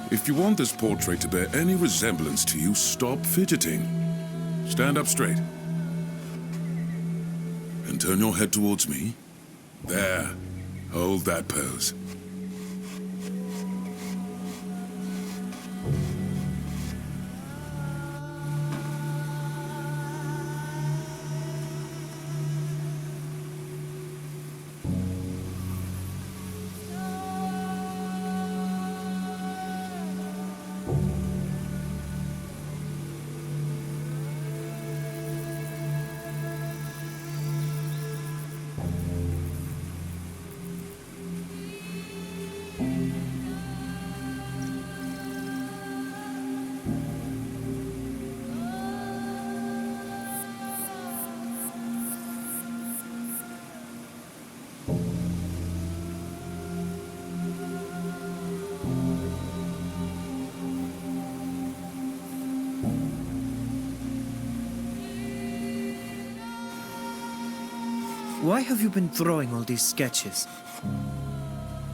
If you want this portrait to bear any resemblance to you, stop fidgeting. Stand up straight. And turn your head towards me. There. Hold that pose. Why have you been drawing all these sketches?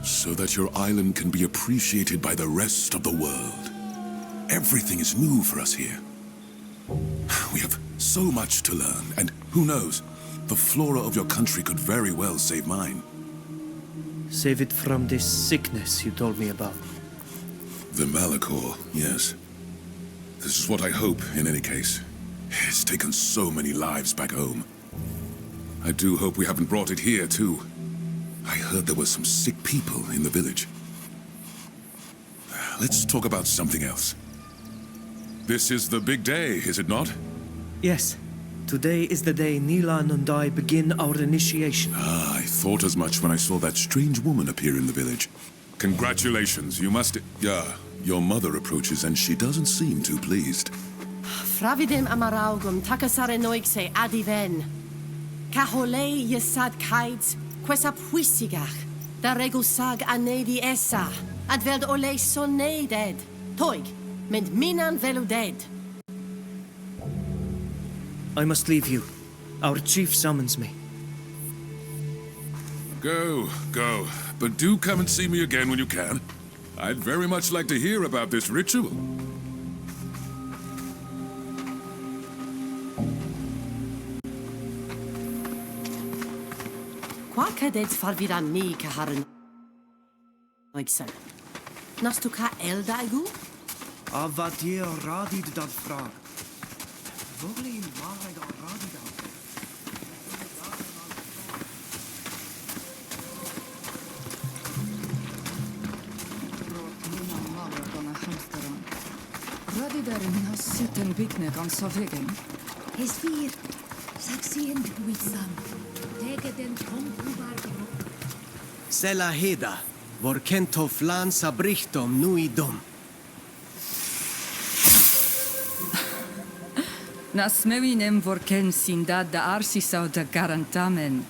So that your island can be appreciated by the rest of the world. Everything is new for us here. We have so much to learn, and who knows, the flora of your country could very well save mine. Save it from this sickness you told me about. The malachor, yes. This is what I hope, in any case. It's taken so many lives back home. I do hope we haven't brought it here, too. I heard there were some sick people in the village. Let's talk about something else. This is the big day, is it not? Yes. Today is the day Nacon and I begin our initiation. Ah, I thought as much when I saw that strange woman appear in the village. Congratulations, you must... your mother approaches and she doesn't seem too pleased. Fravidem amaraugum takasare noigse adiven. Kaholei yesad kaids, quesa puisigach, da regusag anedi essa, adveld ole sonne dead, toig, ment minan velu dead. I must leave you. Our chief summons me. Go, go. But do come and see me again when you can. I'd very much like to hear about this ritual. Quacadet farvira ni kaharen. Oiksen. Nastu ka eldaigu? Avatier radid dat frag. Voglin varega radida. Radidarin has sitten picnic on Sovegen. His fear. Saxien witsam. Take den Kompubargo. Sela heda. Vorkento flan sabrichtom nuidom. Nas mewinem vorken sindad da arsisau da garantamen.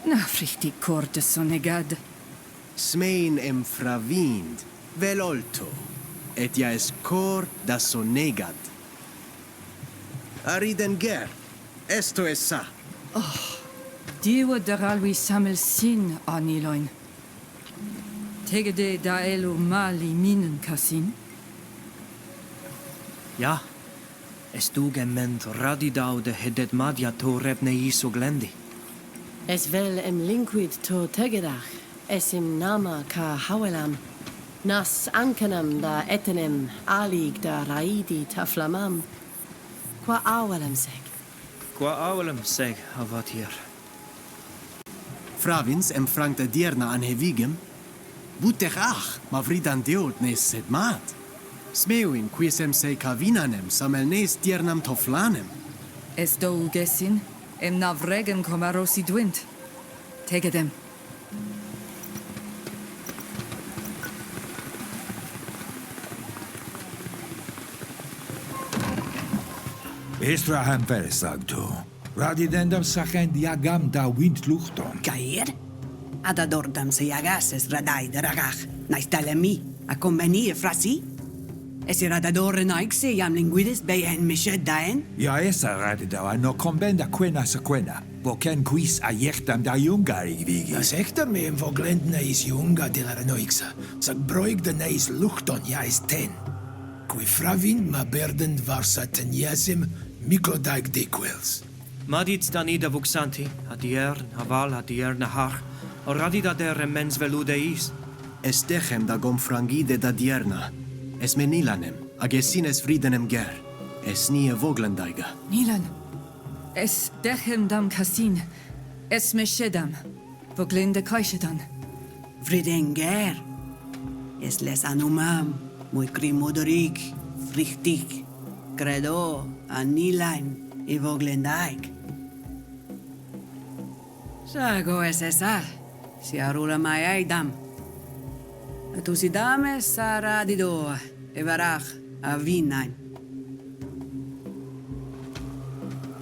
Na frichti korte sonegad. Smein em fravind. Velolto. Et ja es cor da sonegad. Ariden ger. Esto es sa. Diewa daralwi samel sin aniloin. Tegede da elu mali minen kasin. Ja. Estugement radidaude hedet madia to rebne iso glendi. Es vel em linquid to tegedach, es im nama ka hawelam. Nas ankenam da etenem alig da raidi ta flamam. Qua awelem seg. Qua awelem seg avatier. Fravins em frank da dierna an hevigem. Butech ach, mavridan deot nes sed mat. Smeuin quisem se cavinanem samelnes diernam toflanem. Es do ugesin, em navregen comarosi dwint. Tegedem. Estrahem versagto. Radidendam sachen diagam da wind luchton. Cair? Adadordam se agases radai de ragach. Naistalemi, a convenir frasi? Esiradador naikse yam linguides be en mished daen? Ja, esa radidau, no convenda quena sequena. Voken quis aiectam da jungari vigi. Das hector me en voglend neis junga de la renoixa. Sag broig de neis luchton ja is ten. Qui fravin ma berden varsa tenyasim miklodaig dequels. Madits danida vuxanti, adier, aval, adier nahar, o radida der mens veludeis. Estechem da gomfrangide da dierna. Es menilanem, agesines fridenem ger. Es nie voglendaiga. Nilan, es dechem dam kasin, es meshedam, voglinde kaishedan. Vridenger. Es les anumam, muy crimodorig, frichtig, credo, anilain, y voglendaik. Sago es esa, si arula mai dam. Tusidame saradido, evarach, avinain.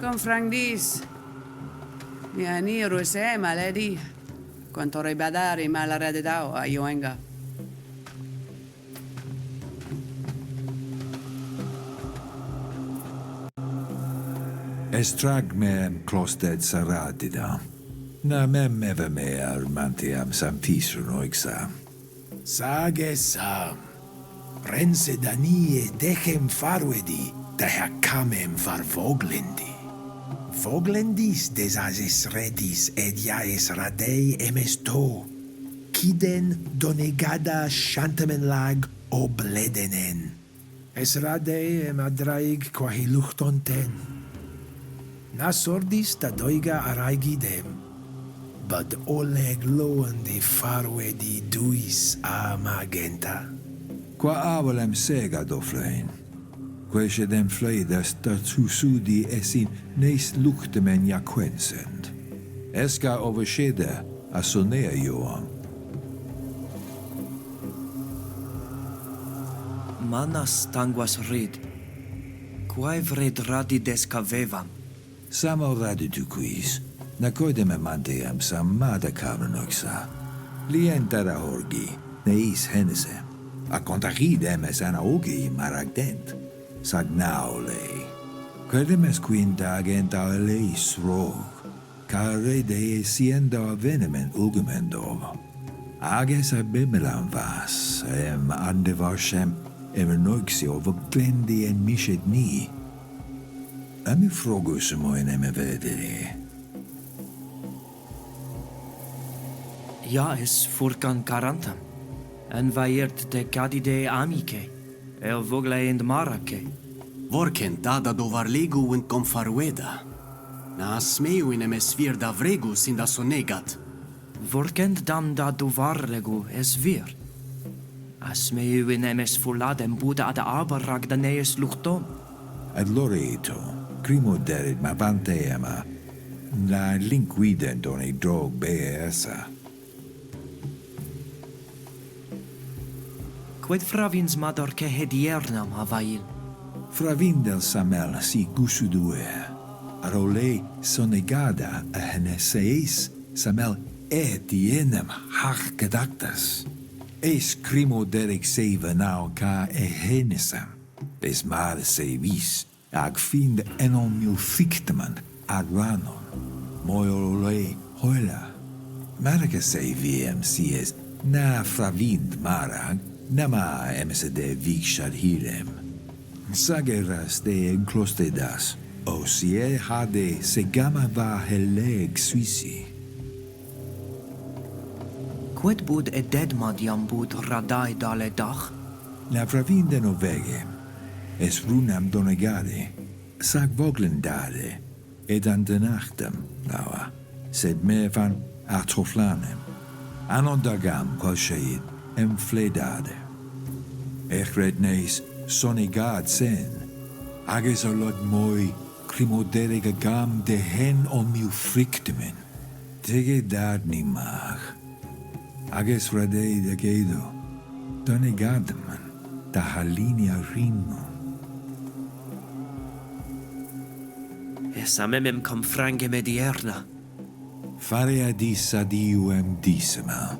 Confrangdis, mi aniru ese maledi, quanto rebadari malarededao a yoenga. Estrag meem klosted saradida. Na mem eve me armantiam sam fisrunoixa. Sage sam. Rense danie dechem faruedi, daher camem far voglendi. Voglendis desasis redis ediaes radei emesto. Kiden donegada shantamen lag obledenen. Es radei em adraig quahi luchton ten. Nas ordis da doiga araigidem. Bad oleg loandi faruedi duis a magenta. Qua avalem sega doflein. Quae dem fleidas dat susudi esin neis luchtemen jaquensend. Esca overschede a sonea joam. Manas tanguas rid. Quae vred radides cavevam. Samo radidu quis. Nacoidem manteam sam mada cavernoxa. Lientara orgi, neis henesem. A contagidem es anaogi maragdent. Sagnaole. Quedem es quintagent aeleis rog. Care de siendo avenemen ulgemendo. Ages abimelam vas, andevarsem evernoixio voglendi en mished ni. Ami frogus moinem vedere. Ja, es furcan carantam. En vaiert de cadide amice, el vogle ind marace. Vorken dada dovarlegu in confarueda. Na smeu in emesfir da vregus in da sonegat. Vorkent dam da duvarlegu es vir. As meu in emes fuladem buda ad abarrag da nees luchton. Ad loreto, crimo derit ma vanteama, la linquident on a drog beesa. Quid fravins mador che hediernam avail. Fravindel samel si gusudue, arole sonegada a heneseis samel etienem hach gedactas. Es crimo deric se venau ca ehenesam, es mare se vis, ag find enon mil fictaman ad ranon, moiolole hoela. Marca se viem si es na fravind marag, nama emsede vixad hirem. Sageras de enclostedas, o sie hade segama va heleg suisi. Quid bud ededmad jam bud radai dale dach? La pravinde novegem, es runam donegade, sag voglendade, ed andenachtem, laua, sed me van atroflanem, anodagam qual sheid, em fledade. Echred neis sonigad sen, ages olod moi crimoderega gam de hen on miu frictimen, tege dad ni mach, ages radei de gedo, donegadman, da halinia rimo. Es amemem confrange medierna. Farea dis adiuem dissima,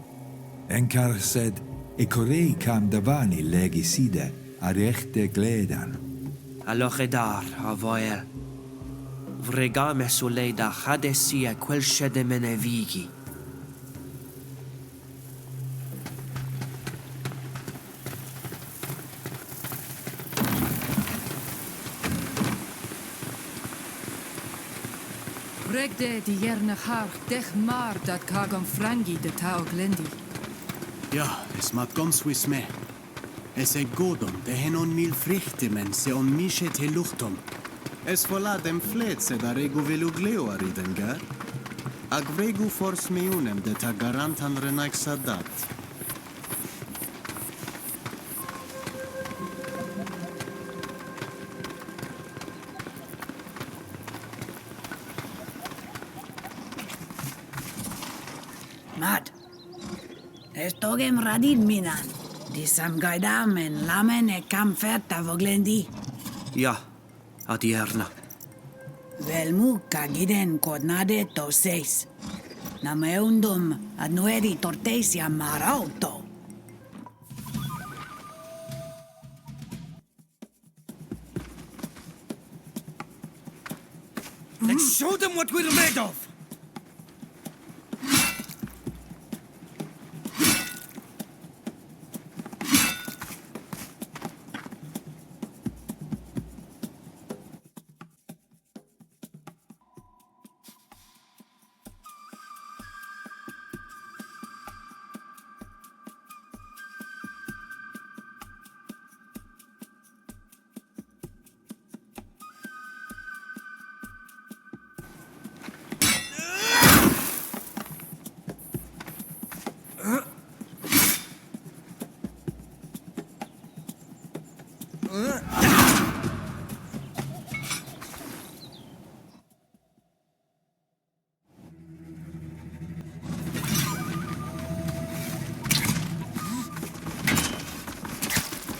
encar sed e corei cam davani legiside a rechte gledan. Alochedar, avoel. Vregame soleida hadesia quel shedemene vigi. Regde die jerne harg dech maar dat kagam frangi de tau glendi. Ja, es mat gons wis me. Es e godom, de henon mil frichtimen se on mishe te luchtom. Es vola dem fletse da regu velu gleo ariden, gar? Ag vregu fors meunem de ta garantan renaik sadat. Mat. Estogem radin minan. Disam gaidamen lamen e kam ferta voglendi. Ja, adierna. Velmu kagiden kodnade to seis. Nameundum ad nueri tortesia marauto. Let's show them what we're made of!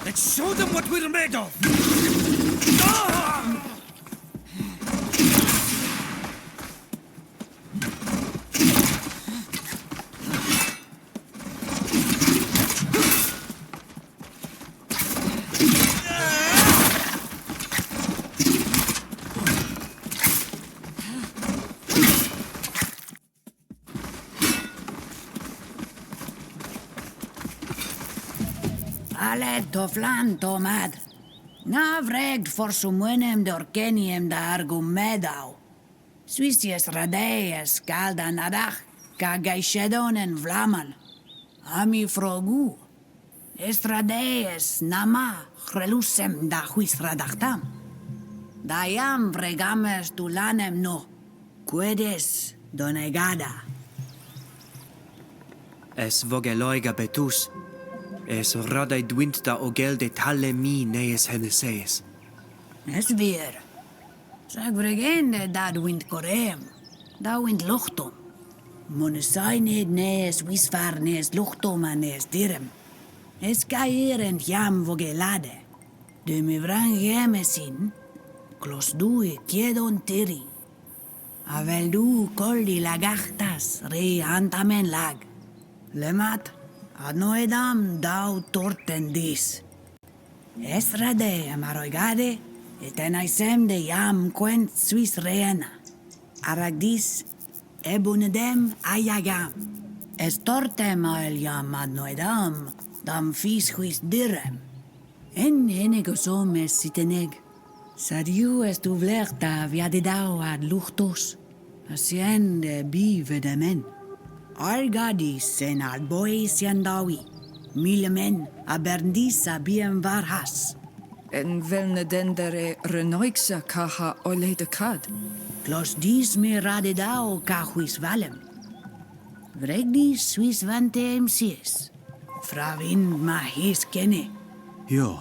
Let's show them what we're made of! Ale toflan tomad. Na vregt for sumuenem dorkeniem da argumedau. Suisies radees calda nadach, ca gaishedon en vlaman. Ami frogu. Estradees nama relusem da huis radachtam. Dayam vregames tulanem no. Quedes donegada. Es vogeloiga betus. Es radai dwinta ogel de talle mi nees hennesees. Es vir. Sag vregende da wind koreem. Da wind luchtom. Monesained nees wisvar nees luchtom a nees direm. Es kairend jam vogelade. De me vrang jemesin. Klos due kiedon tiri. Avel du koldi lagachtas re antamen lag. Lemat. Ad noedam dau torten dis. Esrade amaroigade, et enaisem de jam quent suis reena. Aragdis ebunedem ayagam. Estortem ael jam ad noedam, dam fis huis direm. En enegosum es siteneg. Sadiu est uvlerta viadidau ad luchtos. Asciende bivedemen. Argadis en ad bois yandawi. Milemen aberdisa bien varhas. En velne dendere renoixa kaha ole de kad. Klos dis me radedao kahuis valem. Vregdis suis vantem sies. Fravin ma his kenne. Jo,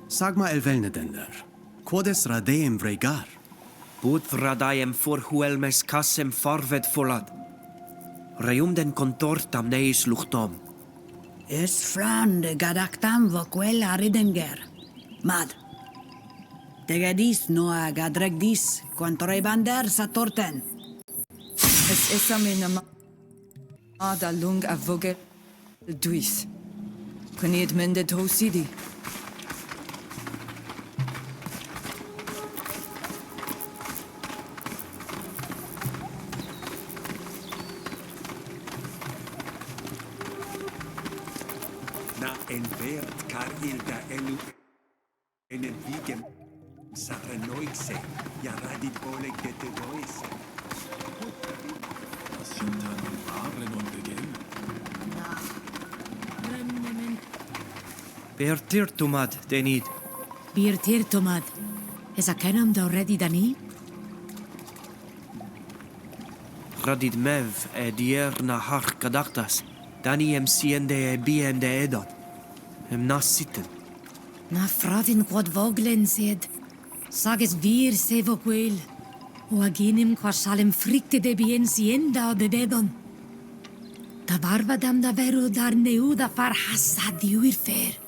sag ma elvelnedender. Quodes radeem vregar? Bud radaiem for huelmes kassem farved folad. Reum den contortam neis luchtom. Es fran de gadaktam voquel aridenger. Mad. Tegadis noa gadregdis quantorei bander sa torten. Es esamina ada lung a vogel duis. Kunid mendet hosidi. Na en vert kar ilda elu en en vigem sarenoixe ja radit oleg de tedoise. Per tirtumad, denid. Bir tirtomad. Is a kenam da ready dani? Radid mev dier na har kadaktas. Dani siende biem de edon. Nas sitten. Na fravin quod voglen sed. Sages vir sevoquel. O agenim quasalem fricte de bien sienda bebedon. Da barbadam da veru dar neuda far hassad fer.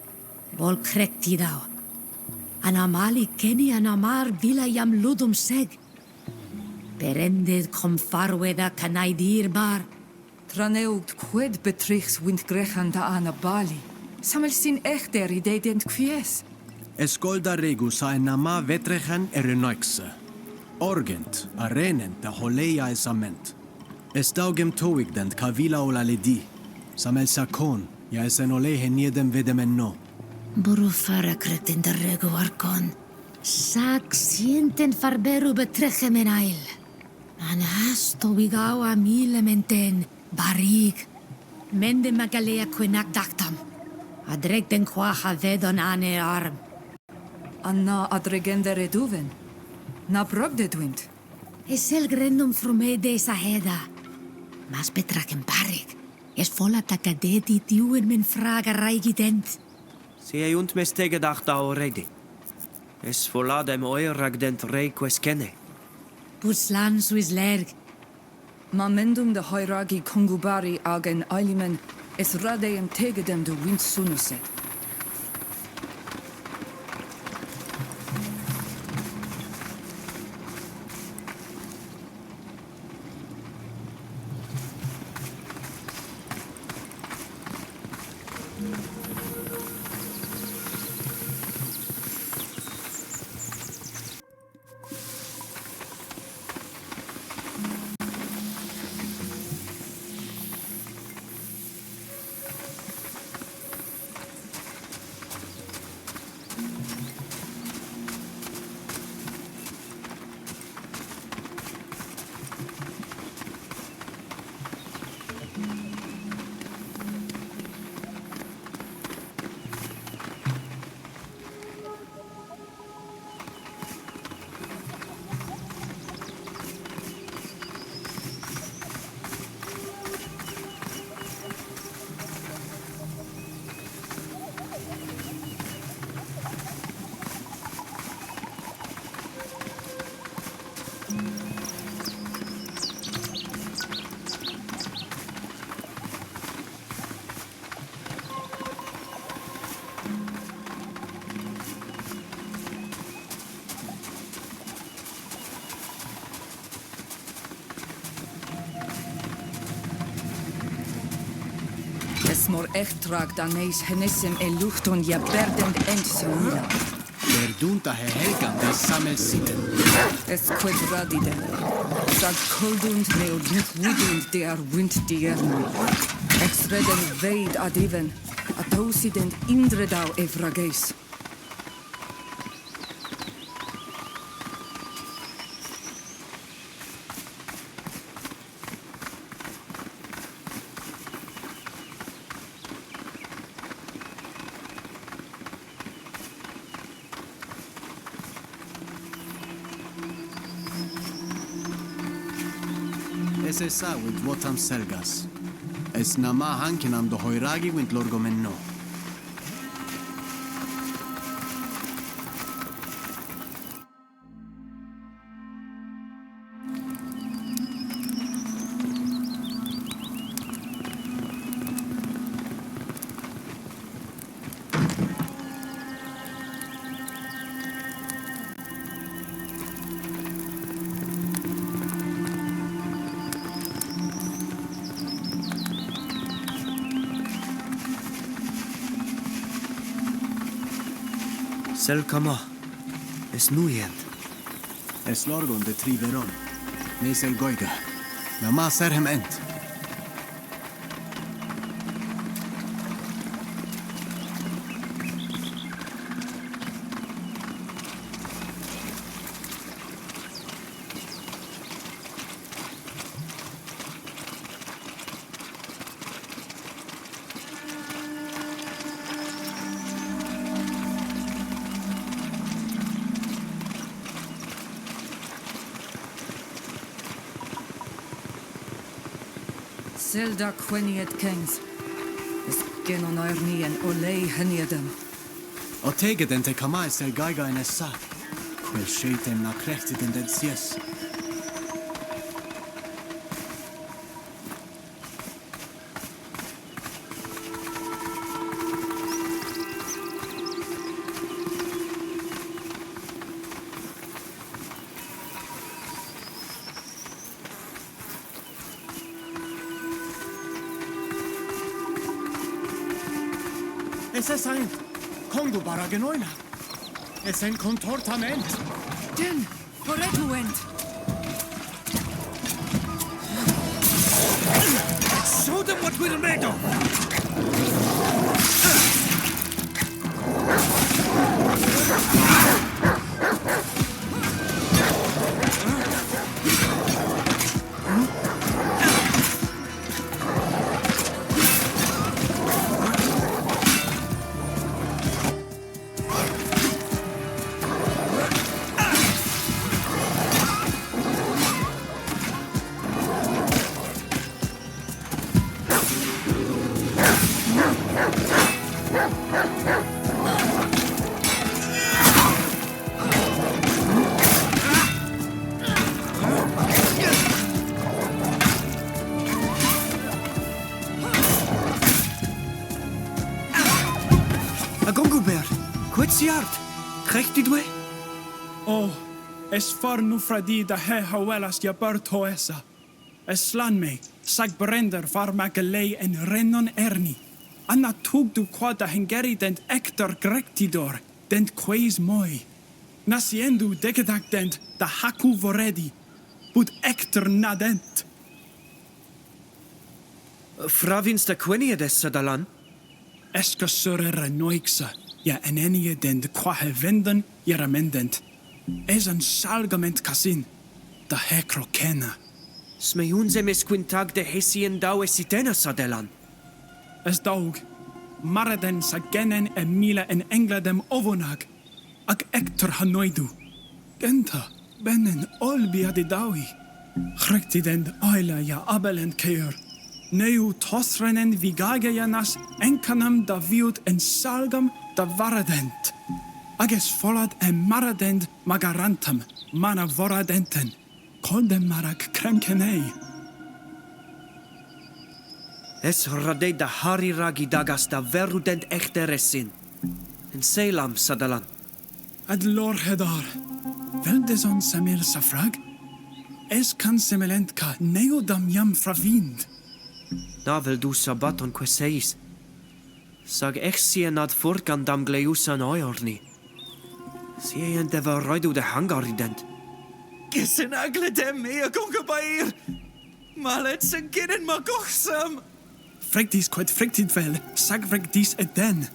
Vol crecti dao. Anamali keni anamar vila jam ludum seg. Perended com farweda canaidir bar. Traneugt quid betrichs wind grechan da anabali. Samel sin echter idedent quies. Escolda regus a enama vetrechan erenoixe. Orgent, arenent da holeia esament. Estaugem toigdent cavila ola ledi. Samel sacon, ja esenole niedem vedem no. Burufara cretin da rego arcon. Sac sienten farberu betrechem en ail. An hasto vigao a milementen, barig. Mende magalea quinak dactam. Adreg den quaha vedon ane arm. Anna adregende reduven. Na brogdedwint. Es el grendum frume de esa heda. Mas betraken barig. Es volla tacadeti diuen men fraga raigident. Sie und mes tegedacht already. Es voladem oerag dent reques kenne. Puslan suis lerg. Mamendum de hoiragi kongubari agen eilimen es radeem tegedem de wind sunuset. Es mor echt trag daneis henesem luchton ja berdend entsonila. Verdunta he helgam des samel sitten. Es quid radide. Sag coldund neodint widund de wind dierna. Ex reden veid adiven. Atosident indredau evrageis. Es esa wint votam selgas. Es nama hankinam do hoiragi wint lorgomen no. Selkama. Es nuyent. Es lorgon de triveron. Nes el goiga. Nama serhem ent. Selda Queniet Kings. Es genon oirni en olei heniedem. O tegen den te kamais el gaiga en essa. Quel shaiten na krechtit in den sies. Es ist ein Kongo Baragenoina. Es ist ein Contortament. Den, Poretuent. Show them what we're made of! Agongober, Quetsiart, krijgt die dwe? Oh, es far nu fradi da he hawelas ja burt hoesa. Es slan me, sag brender far magelei en rennon erni. Anna tug du quada hengeri dent ector grectidor, dent quaes moi. Nasiendu degedak dent da haku voredi, bud ector nadent. Fravins da Quenie des Sadalan? Eska surere noixa, ja enenie dent quahe venden, jera mendent. Es een salgament casin, da he crocena. Smeunze mes quintag de hessien dau esitena Sadalan. Es daug, mareden sa genen e mila en engladem ovonag, ag ector hanoidu. Genta, benen olbia de daui. Chrectidend oila ja abelend keur. Neu tosrenen vigagejanas enkanam da viut en salgam da varadent. Ages folad en maradend magarantam, mana voradenten. Koldem marak kremkenei. Es rade da hari ragi dagas da verudent echteresin. En selam Sadalan. Ad lor hedar. Veldezon samir safrag? Es kan semelentka neodam jam fravind. Navel du sabaton queseis. Sag exien ad furkan dam gleusan oiorni. Sien deva roidu de hangarident. Gissen agle dem ea gongabair. Malet sen ginnen magochsam. Fregdis quid frictid vel, sag fregdis et den.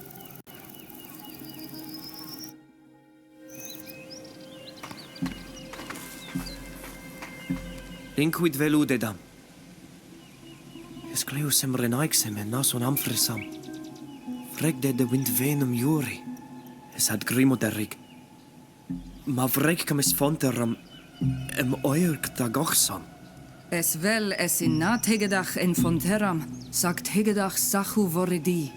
Inquid veludedam. Es gleusem renaixem en nason amfrisam. Fregde de wind venum juri. Es had grimo derrig. Ma vregcam es fonteram oirk da gochsam. Es vel es in na tegedach en fonteram, sagt tegedach sachu voredi.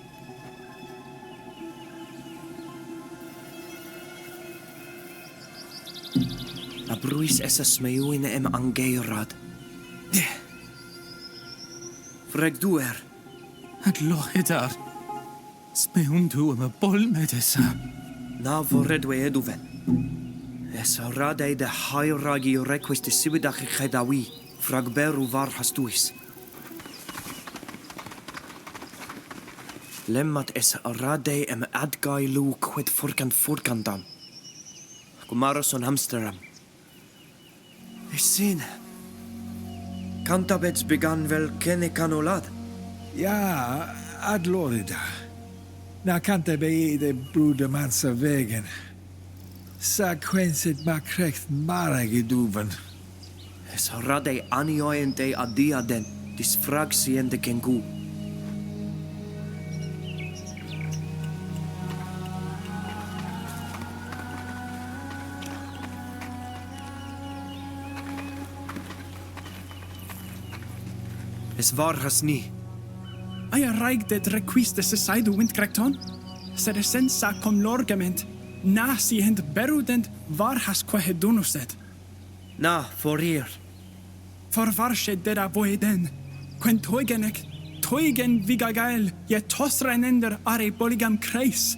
A bruis es smeuin angeirad. Freg du Ad lo hedar. Speundu am a bol medesa. Na vorredwe eduven. Es rade de hairagi request de sibidach chedawi. Frag beru var hastuis. Lemmat es rade adgai lu quid furkandam. Gumaros on Amsterdam. Sin. Cantabets began vel kenne canolad. Ja, ad lorida. Na cantabe de brude mansa wegen. Sa quensit ma krecht mara geduven. Es rade anioente adiaden, dis frag siende kengu. Es varhas ni. Aya raig det requiste se saidu windkrekton? Se de sensa kom lorgament. Na si hent berudent varhas qua hedunuset. Na, for ear. For varshe dera voeden. Quen toigen vigagael, je tosrenender are poligam kreis.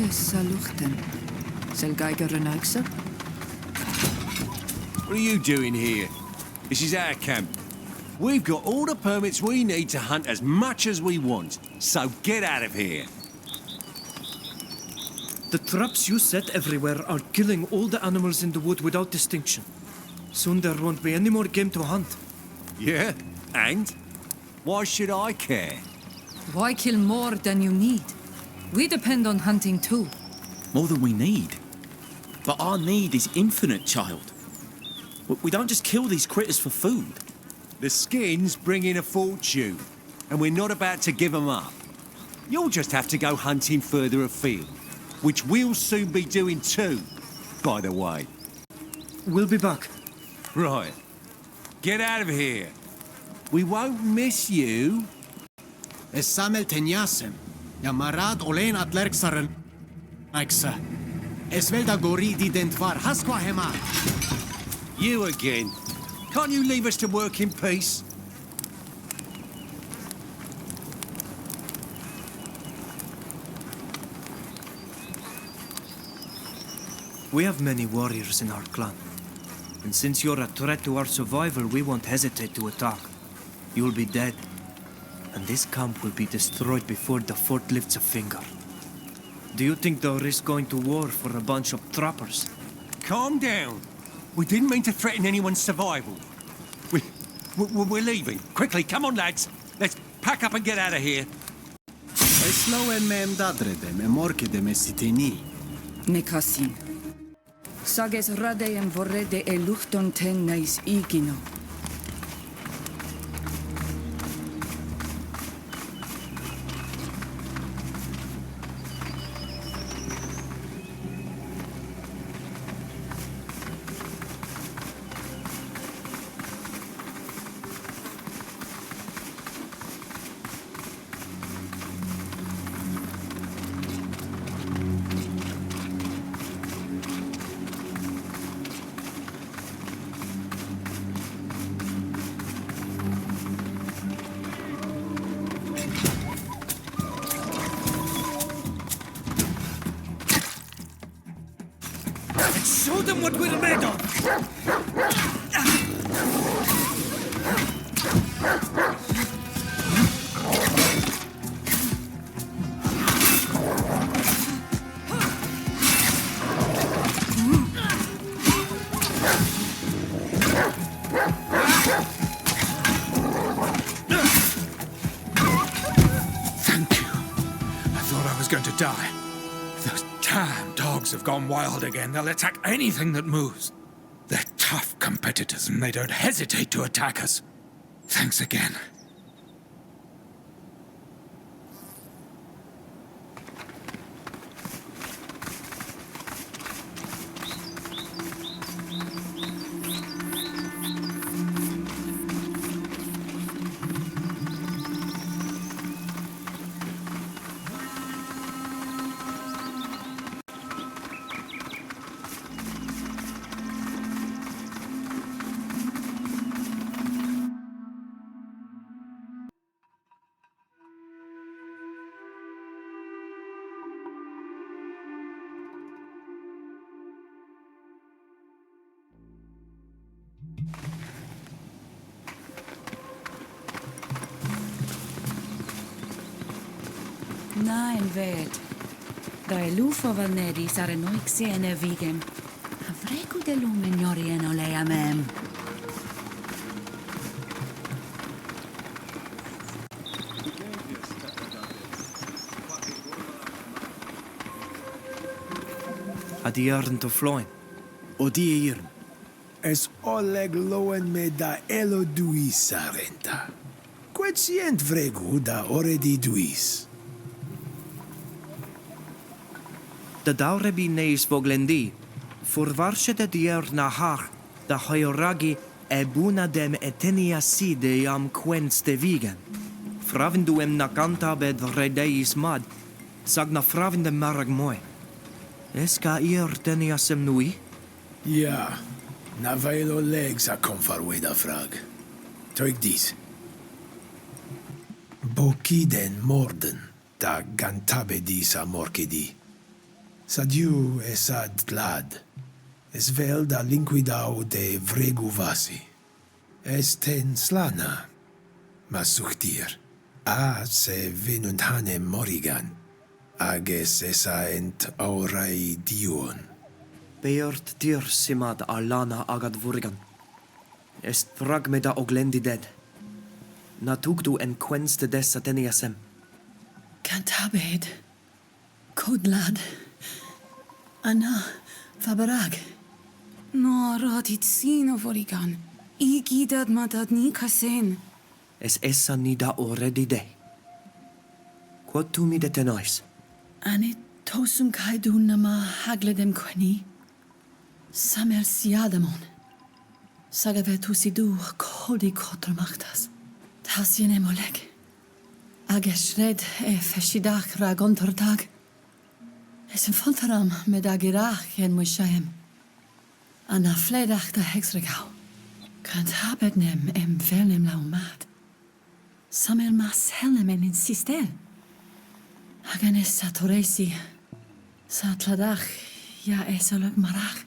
Saluchten. Selgeiger Renaxa? What are you doing here? This is our camp. We've got all the permits we need to hunt as much as we want, so get out of here. The traps you set everywhere are killing all the animals in the wood without distinction. Soon there won't be any more game to hunt. Yeah? And? Why should I care? Why kill more than you need? We depend on hunting too. More than we need. But our need is infinite, child. We don't just kill these critters for food. The skins bring in a fortune, and we're not about to give them up. You'll just have to go hunting further afield, which we'll soon be doing too, by the way. We'll be back. Right. Get out of here. We won't miss you. Es samel tenyasem. Ja marad olen atlerksaren. Aiksa. Es velda goridi dentvar. Haskwa hema. You again. Can't you leave us to work in peace? We have many warriors in our clan. And since you're a threat to our survival, we won't hesitate to attack. You'll be dead. And this camp will be destroyed before the fort lifts a finger. Do you think they'll risk going to war for a bunch of trappers? Calm down. We didn't mean to threaten anyone's survival. We're leaving. Quickly, come on, lads. Let's pack up and get out of here. Es loen me dadredem, morkedem esiteni. Nekasin. Sages radeem vorrede e luchton ten neis igino. Show them what we're made of! Thank you. I thought I was going to die. Those damn dogs have gone wild again. They'll attack anything that moves. They're tough competitors and they don't hesitate to attack us. Thanks again. na en vet. Da lufa valnedi sare noix en evigem. Avreku de lumen yori en olea mem. Had die jaren te vloeien. O die hier. Es oleg loen me da elo duis sarenta. Quetient vregu da oredi duis. De daurebi neis voglendi. Forvarsche de dier na haar. Da hoyoragi e buna dem etenia si de jam quens de vigen. Fravindu em nakanta bed redeis mad. Sag na fravinde marag mooi. Eska ier teniasem nui? Ja, na velo legs a confarweda frag. Toik dis. Bokiden morden, da gantabe dis a morkedi. Sadiu esad glad. Es vel da linquidau de vregu vasi. Esten slana, ma suchtir. A se vinunt hanem morigan. Ages esa ent aurai dion. Beert dir simad alana agad vurgan. Est fragmeda oglendi ded. Natugdu en quens de des ateniasem. Cantabed. Kodlad. Anna. Fabarag. No radit sino vorigan. Igidad matad ni kasen. Es essa nida already de. Quod tu mi de tenois? Ane tosum kaidu nama hagledem queni. Samer siadamon. Sagavetusidu kodi kotromachtas. Tasien moleg. Ageshred e feshidach ragontortag. Es fontaram medagirach en moshayem. Anna fledach da hexregau. Kant habednem em velnem laumat. Samer mas helnem en insistel. Haganes satoresi. Satladach ja esolog marach.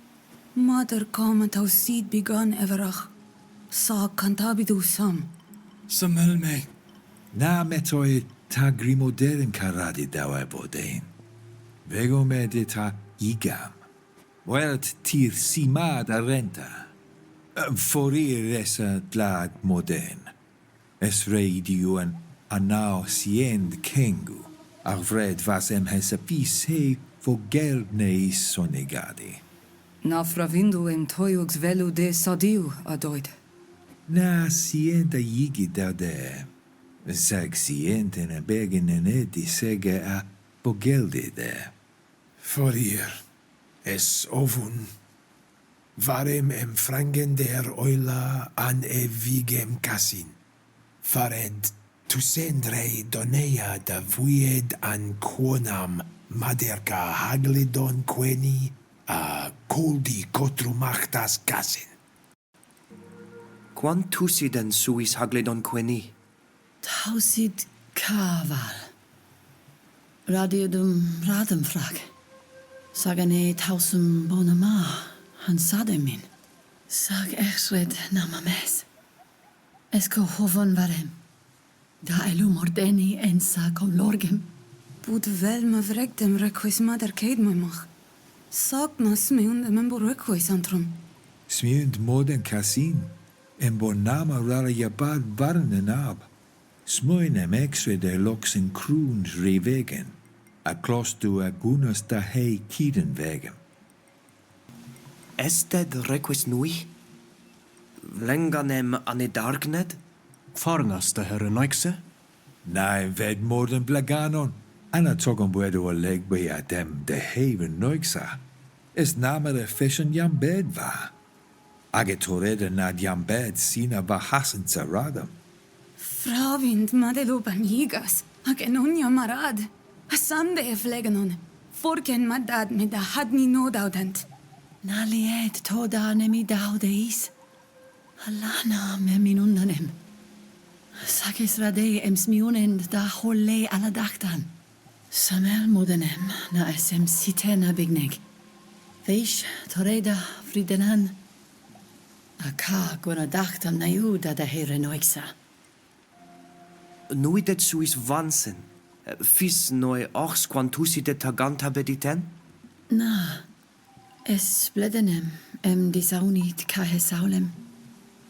Mother comment au seed begun everach. Sa cantabidu sam. Samel me. Na metoi ta grimoderen karadi dawa bodein. Vego me de ta igam. Welt tir simad arenta. Forir esa glad modern. Es reidiuen anao siend kengu. Arvred vas em hesapis he vogerdneis sonegadi. Na fravindu em toyugs velu de sadiu adoid. Na sienta yigi da de. Sag sienta na bergen edi sege a bogeldi de. Forir, es ovun. Varem em frangen der oila an evigem casin. Fared tusendrei donea da vuied an quonam maderca haglidon queni a coldi cotrumachtas casin. Quantusiden suis hagledon queni? Tausid kaval. Radiodum rademfrag. Sagane tausum bonama hansademin. Sag echred namames. Esko hovon varem. Da elu mordeni ensa com lorgem. Bud vel me vrekdem requis mader keid me mach. Sag nas me und em requis antrum. Smiund moden casin. En bonama rara jabad barnen ab. Smoinem exre de loxen kruns revegen. A klostu agunas da hei kiden vegem. Ested requis nui? Lenganem anedargned? Farnas de herenoixe? Nai ved morden blaganon. Anna togon buedo a leg be adem de haven noixa. Es namere fischen jam bed va. Agetorede nad jam bed sina bahasen zaradam. Fravind madelu banigas. Agenunya marad. Asande e flegenon. Forken madad me da hadni nodaudent. Naliet toda nemi daudeis. Alana me minundanem. Sakis rade em smiunend da holle aladachtan. Samel modenem na esem sitena bigneg. Veish toreda fridenan. Aka gona dachtam na juda da here noixa. Nui det suis vansen. Fis noi ox quantusite taganta bediten? Na, es bledenem disaunit kahe saulem.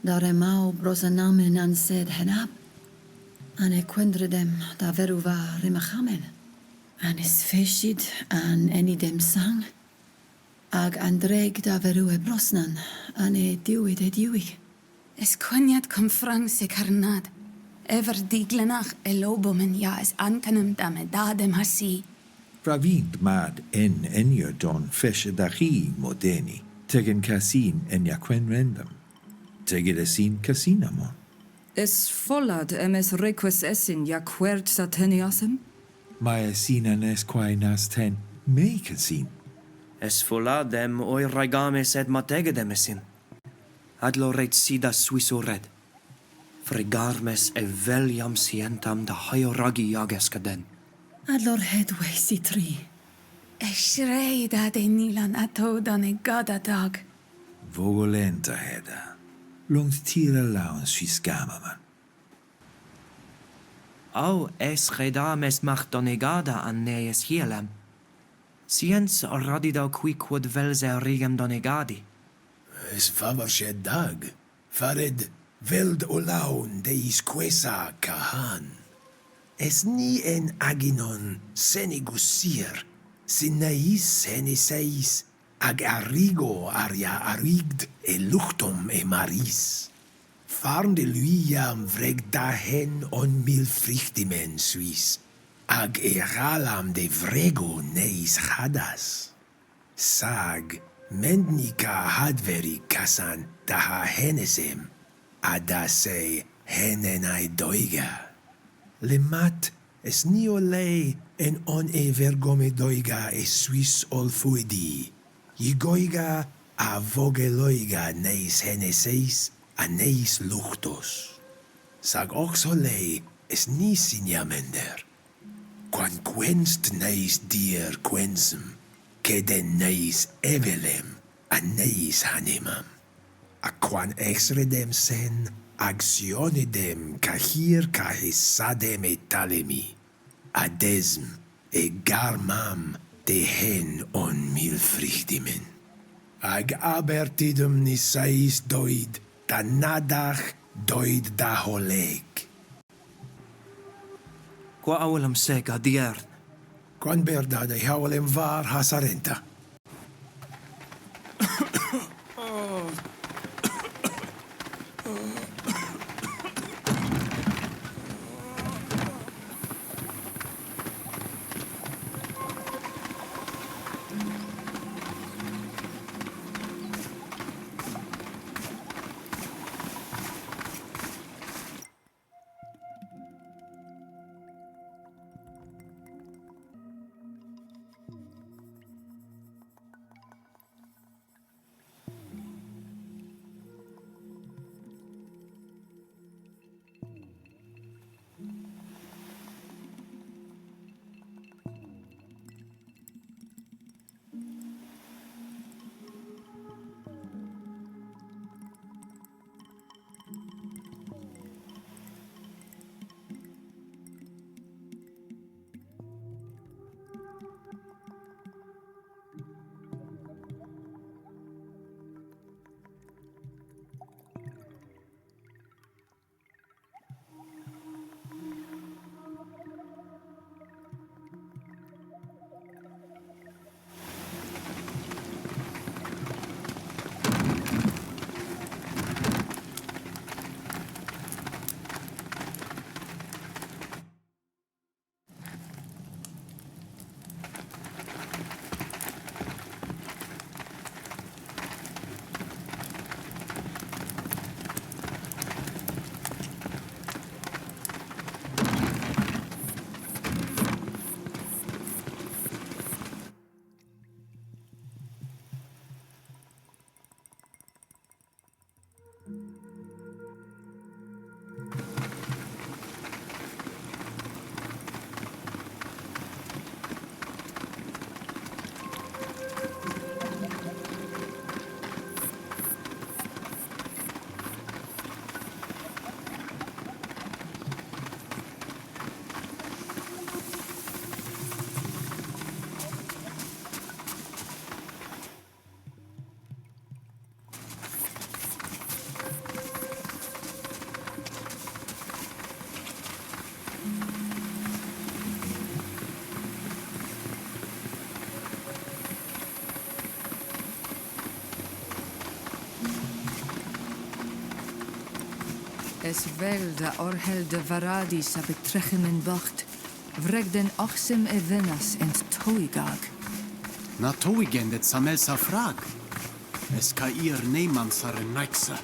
Dare mau brosanamen an sed henab. Ane quendredem da veruva rimachamen. An es feshid an enidem sang. Ag andreg da verue brosnan, ane diwid e diwig. Es konjat kom frang se karnad. Ever diglenach elobomen ja es ankenem dame dadem hasi. Pravint mad en enjer don feshe dachi modeni, tegen casin en jaquen rendam. Tegen esin casinamon. Es follad emes reques essin jaquert sateniasem? Mae sinan es quae nas ten me casin. Es dem oi raigames et mategedemesin. Adlo ret sidas suisored. Fregarmes e veliam sientam da haioragi jageskaden. Adlor hedwe sitri. Eshrei da de nilan ato dan e gada dag. Vogolenta heda. Longt tira laun sviskamaman. Au es redames macht donegada an nees hielem. Siens radida qui quod velse rigem donegadi. Es favarche dag. Fared veld olaun deis quesa kahan. Es ni en aginon senigusir, sineis seniseis, ag arrigo aria arigd e luchtom e maris. Farn de luiam vreg dahen on mil frichtimen suis, ag eralam de vrego neis hadas. Sag, mendnika hadveri kasan daha henesem, adase henenai doiga. Le mat es nio lei en on e vergome doiga e suis olfuidi. Igoiga a vogeloiga neis heneseis a neis luchtos. Sag oxo lei es ni signamender. Quan quenst neis dier quensum, que den neis evelem a neis animam. A quan exredem sen, actionidem cahir cahisadem et talemi, adesm e garmam de hen on mil frichtimen. Ag abertidum nisais doid, da nadach doid da holeg. Qua aulam sega diern. Quan berda de hawlem var hasarenta. Es wel de orhel de varadis a betrechen en wacht. Vreg den achsem e venas en toigag. Na toigen det samelsa frag. Es ka ir neiman sare naiksa.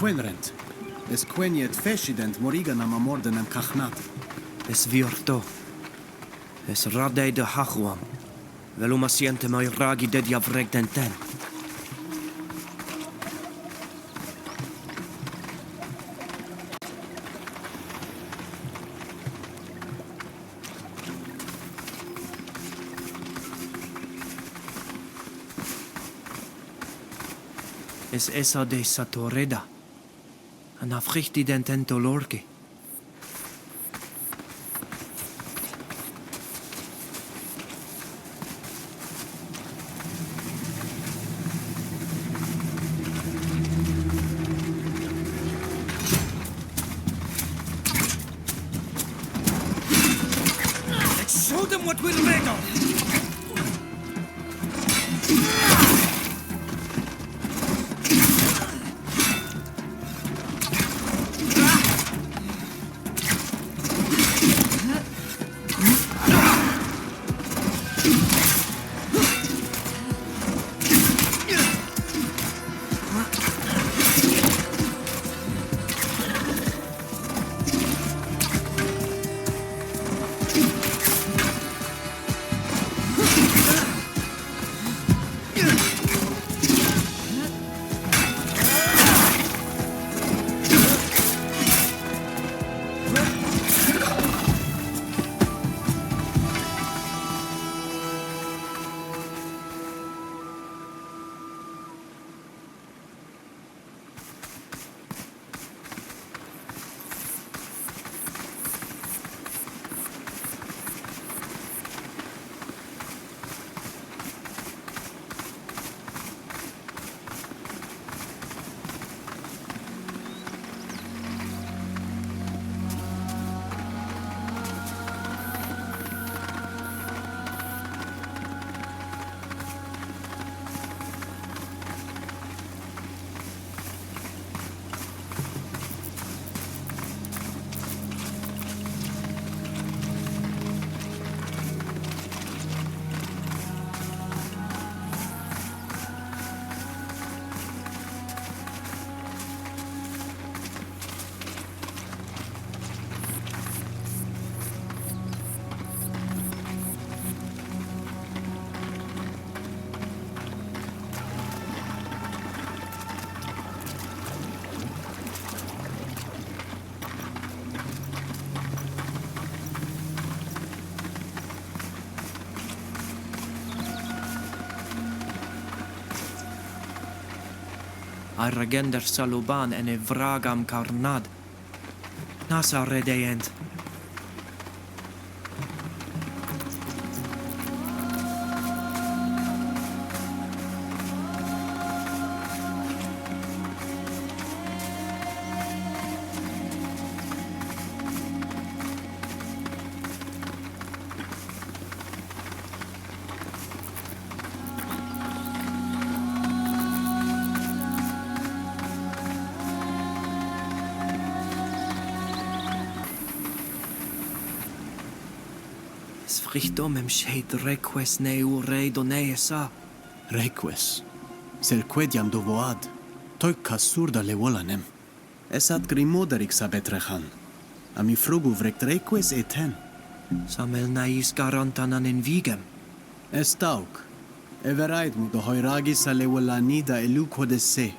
Quenrent. Es queniet fesident moriganam amordenem kachnat. Es virto. Es radei de hachuam. Veluma siente mai ragi dedia vreg den ten. Es esa de Satoreda. An africhti den tentolorki. Let's show them what we're made of! Regender saluban en vragam karnad. Nasa redeent. Frichtom em shed reques neu rei doneesa. Reques. Sel quediam dovoad. toikka surda le wolanem. Esat grimoderik sa betrechan. Ami frugu vrekt reques eten. Samel nais garantanan in vigem. Estauk. Everait mu do hoiragi sa le wolanida eluco de se.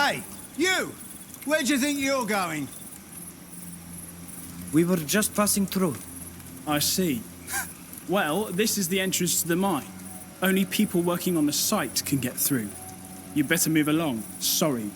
Hey, you! Where do you think you're going? We were just passing through. I see. Well, this is the entrance to the mine. Only people working on the site can get through. You better move along. Sorry.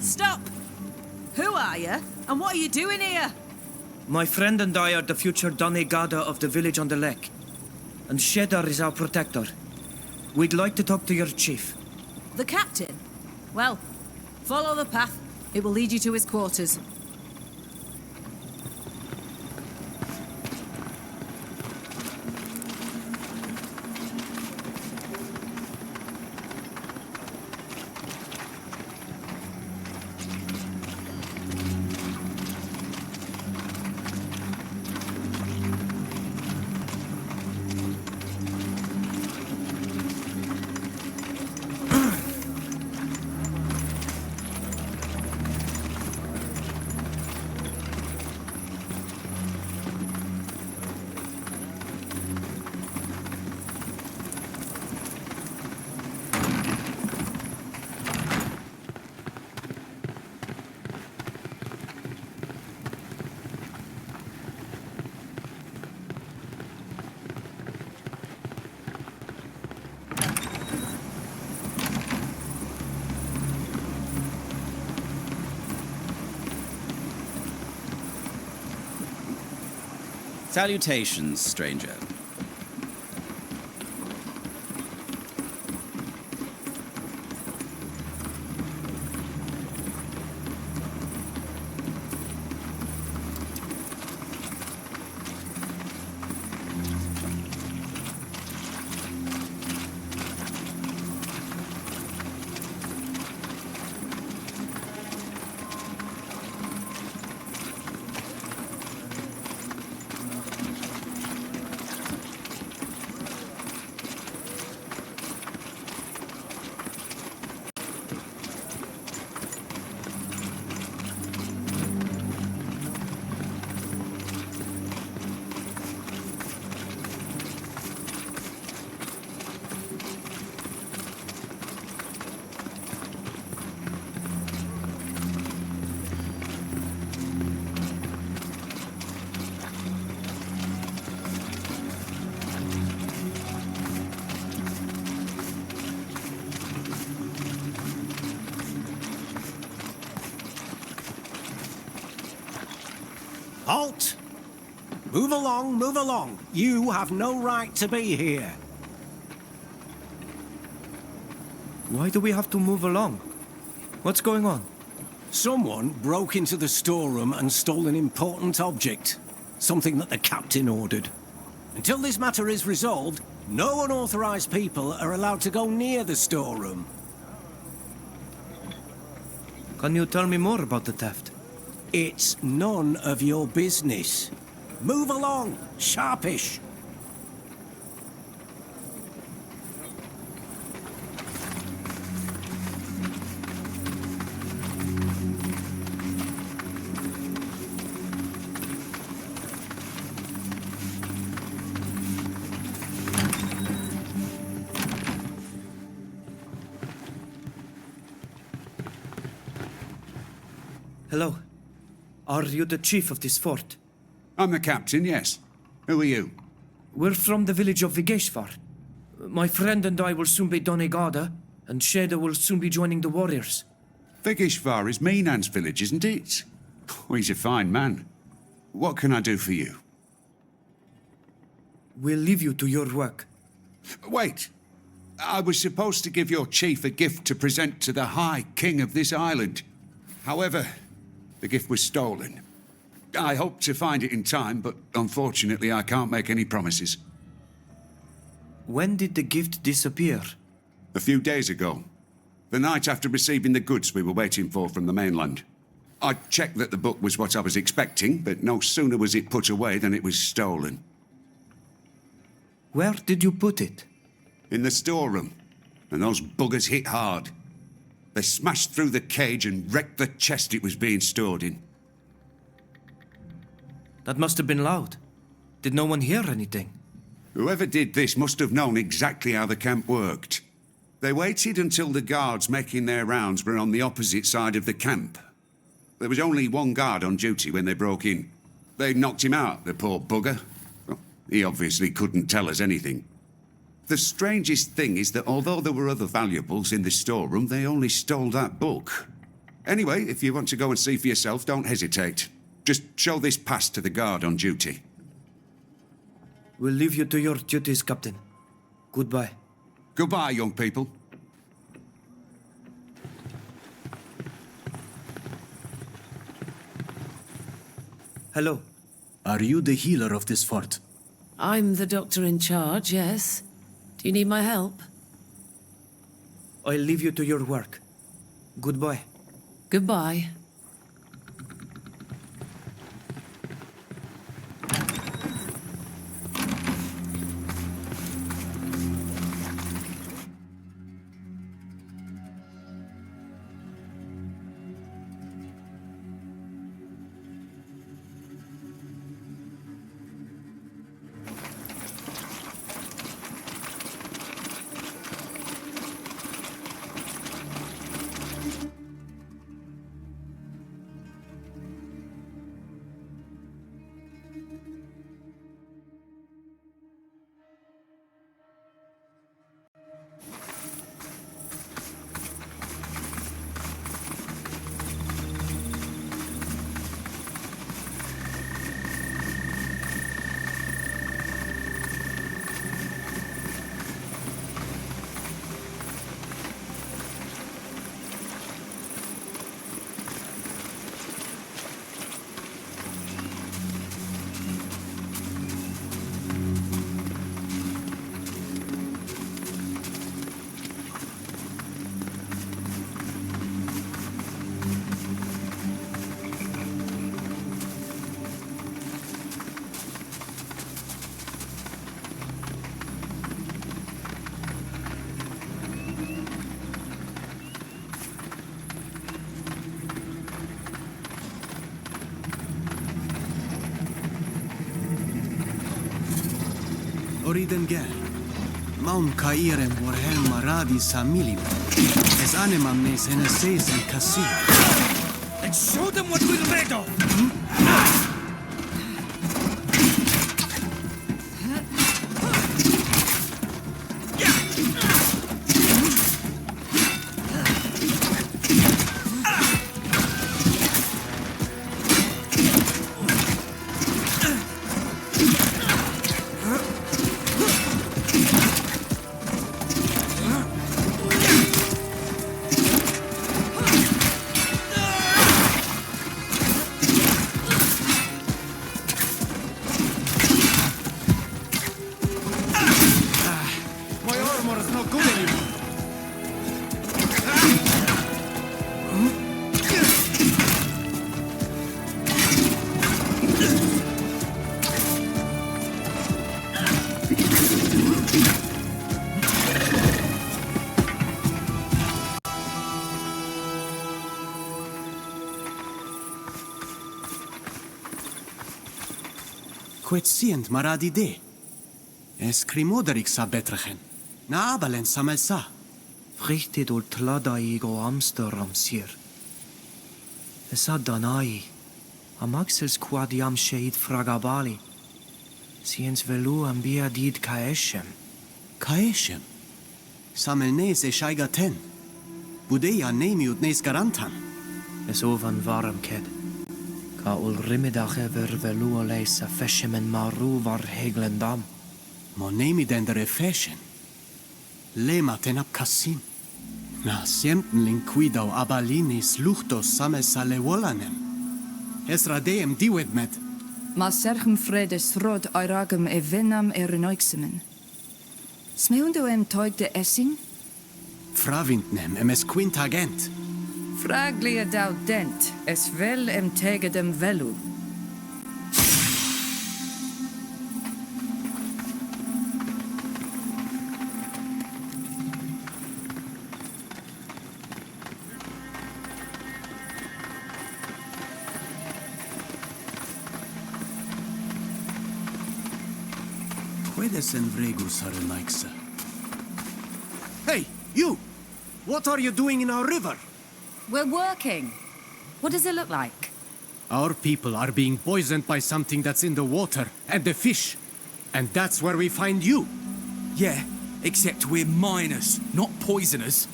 Stop! Who are you? And what are you doing here? My friend and I are the future Donegada of the village on the lake. And Shedar is our protector. We'd like to talk to your chief. The captain? Well, follow the path. It will lead you to his quarters. Salutations, stranger. Halt! Move along, move along. You have no right to be here. Why do we have to move along? What's going on? Someone broke into the storeroom and stole an important object. Something that the captain ordered. Until this matter is resolved, no unauthorized people are allowed to go near the storeroom. Can you tell me more about the theft? It's none of your business. Move along, sharpish. Hello. Are you the chief of this fort? I'm the captain, yes. Who are you? We're from the village of Vigeshvar. My friend and I will soon be Donegada, and Sheda will soon be joining the warriors. Vigeshvar is Minan's village, isn't it? Oh, he's a fine man. What can I do for you? We'll leave you to your work. Wait. I was supposed to give your chief a gift to present to the High King of this island. However, the gift was stolen. I hope to find it in time, but unfortunately I can't make any promises. When did the gift disappear? A few days ago. The night after receiving the goods we were waiting for from the mainland. I checked that the book was what I was expecting, but no sooner was it put away than it was stolen. Where did you put it? In the storeroom. And those buggers hit hard. They smashed through the cage and wrecked the chest it was being stored in. That must have been loud. Did no one hear anything? Whoever did this must have known exactly how the camp worked. They waited until the guards making their rounds were on the opposite side of the camp. There was only one guard on duty when they broke in. They knocked him out, the poor bugger. Well, he obviously couldn't tell us anything. The strangest thing is that although there were other valuables in the storeroom, they only stole that book. Anyway, if you want to go and see for yourself, don't hesitate. Just show this pass to the guard on duty. We'll leave you to your duties, Captain. Goodbye. Goodbye, young people. Hello. Are you the healer of this fort? I'm the doctor in charge, yes. Do you need my help? I'll leave you to your work. Goodbye. Goodbye. oriden ger. Maun kairem vorhem maradi samilim. Es animam nes eneses en kasi. And show them what we're made of! Quet sient maradi de. Es crimoderik sa betrechen. Na abalen samel sa. Frichted ol tlada i go Amsterdam sir. Esa danai. Am axels quad iam sheid fragabali. Siens velu am bia did kaeshem. Kaeshem? Samel nes e shaiga ten. Budeia nemi ut nes garantan. Es ovan varam ked. Ka ul rimidach ever velu oleis a feshem en maru var heglendam. Mo nemi den der e feshen. Lema ten ab kassin. Na siemten linquidau abalinis luchtos samel sale wolanem. Es radeem diwed met. Ma serchem fredes rod airagem e venam e renoixemen. Smeundo em toig de essing? Fravintnem em es quintagent. Fraglia dau dent, es vel em tegedem velu. Puedes en vregus arenaixa. Hey, you! What are you doing in our river? We're working. What does it look like? Our people are being poisoned by something that's in the water and the fish. And that's where we find you. Yeah, except we're miners, not poisoners.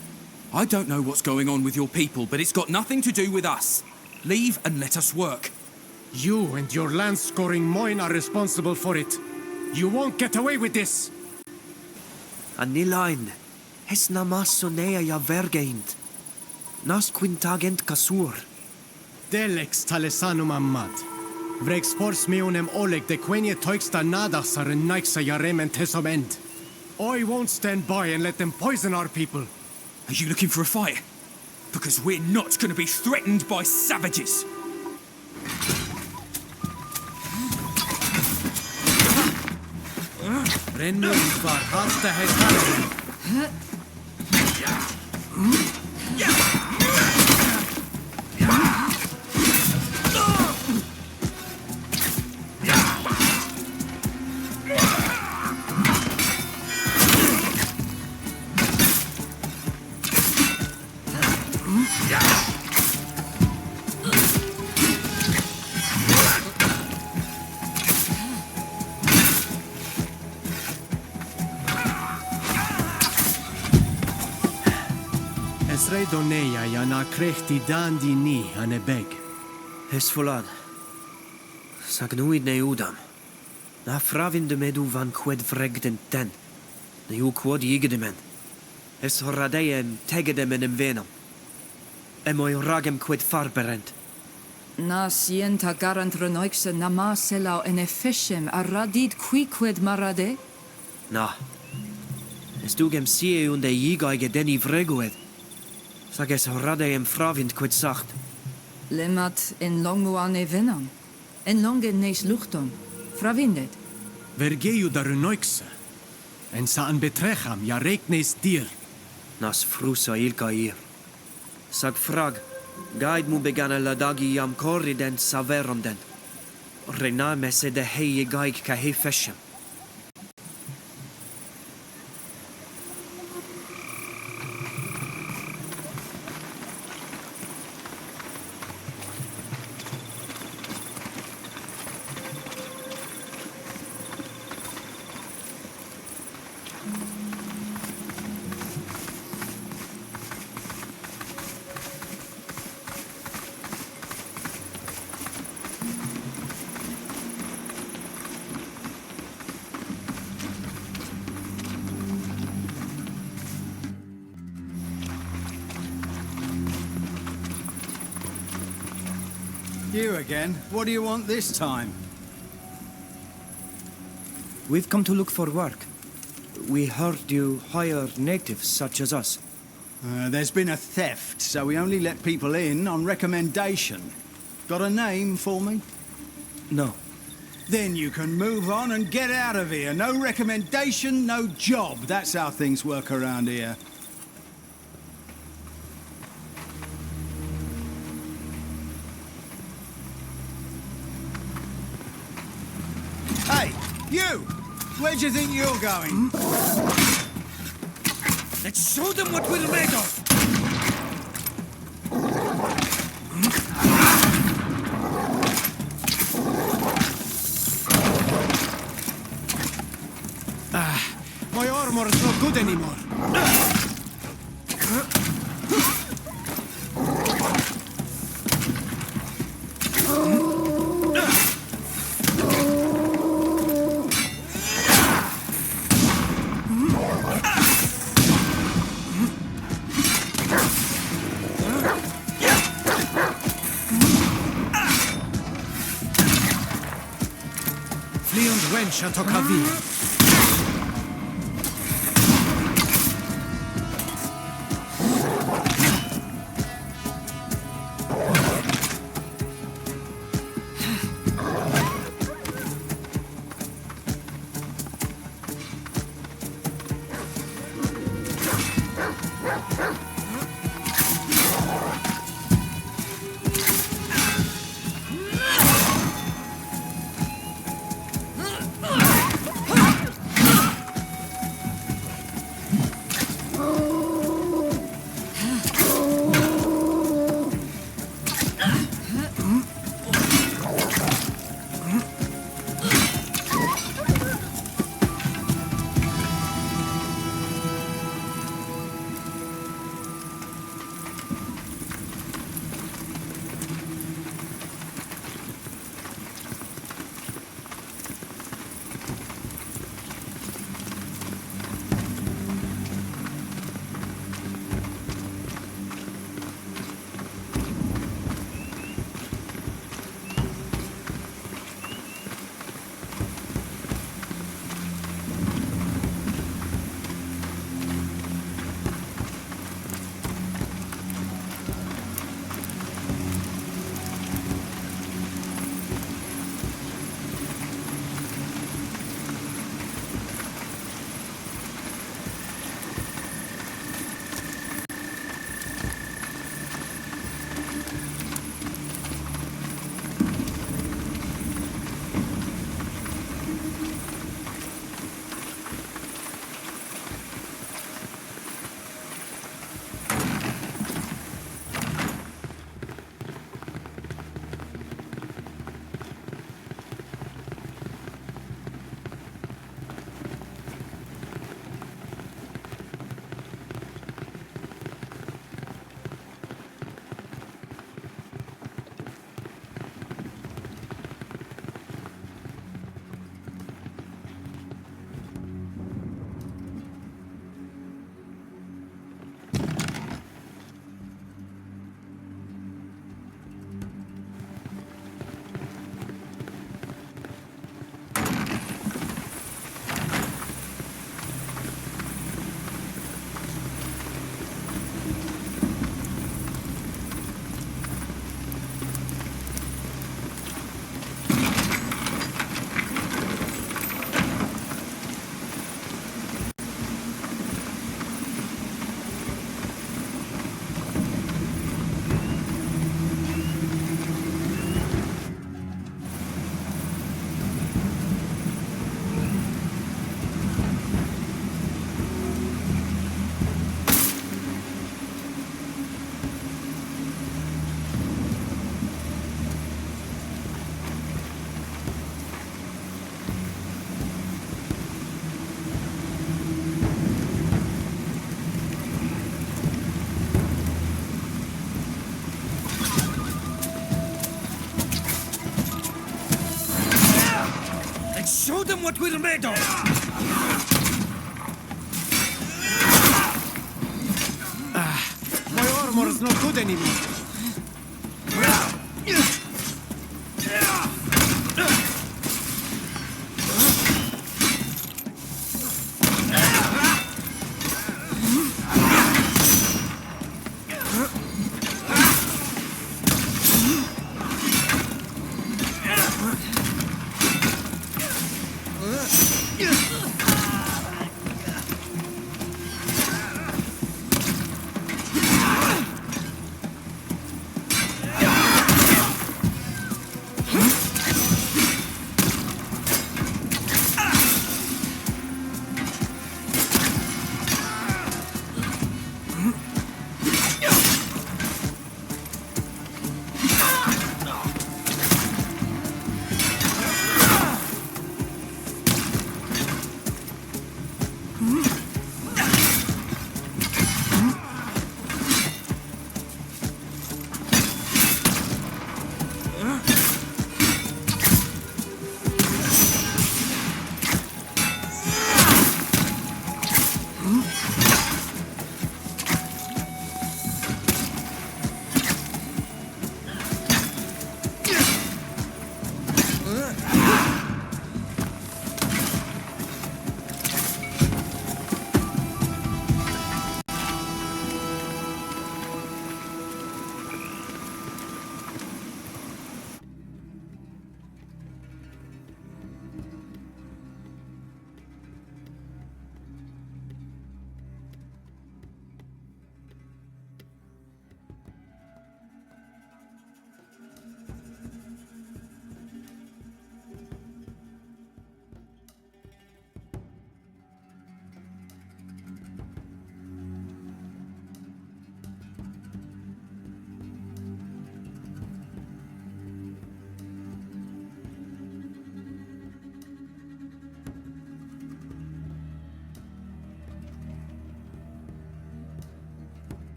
I don't know what's going on with your people, but it's got nothing to do with us. Leave and let us work. You and your land-scoring Moin are responsible for it. You won't get away with this! Anilain, es namas sonea ja vergeint. Nas quintagent kasur. Delex talesanum ammat. Vreg spors meonem oleg de quenie toixta nadas are naixa jarem and tesoment. I won't stand by and let them poison our people. Are you looking for a fight? Because we're not going to be threatened by savages. Rennu var hasta hestarem. Doneia ja na krechti dan di ni ane beg. Es volan. Sag nuid ne udam. Na fravin de medu van qued vregden ten. Ne u quod yigedemen. Es horadeem tegedem en venam. Emoi ragem quid farberent. Na sienta garant renoixe nama selau en efficiem a radid quiquid marade? Na. Es dugem sie und de yigaige deni vregued. Sag es horadeem fravind quid sacht. Lemat in longuan e venam. En longe nes luchton. Fravindet. Vergeiu da renoixe. En sa an betrecham ja regnes dir. Nas frusa ilka ir. Sag frag, gaid mu begana ladagi jam corrident saverondent. Rena messe de hei gaig ka hei feshem. You again? What do you want this time? We've come to look for work. We heard you hire natives such as us. There's been a theft, so we only let people in on recommendation. Got a name for me? No. Then you can move on and get out of here. No recommendation, no job. That's how things work around here. Hey, you! Where do you think you're going? Let's show them what we're made of! My armor's not good anymore. Flee und wench an Tokavi. Show them what we're made of! My armor's not good anymore.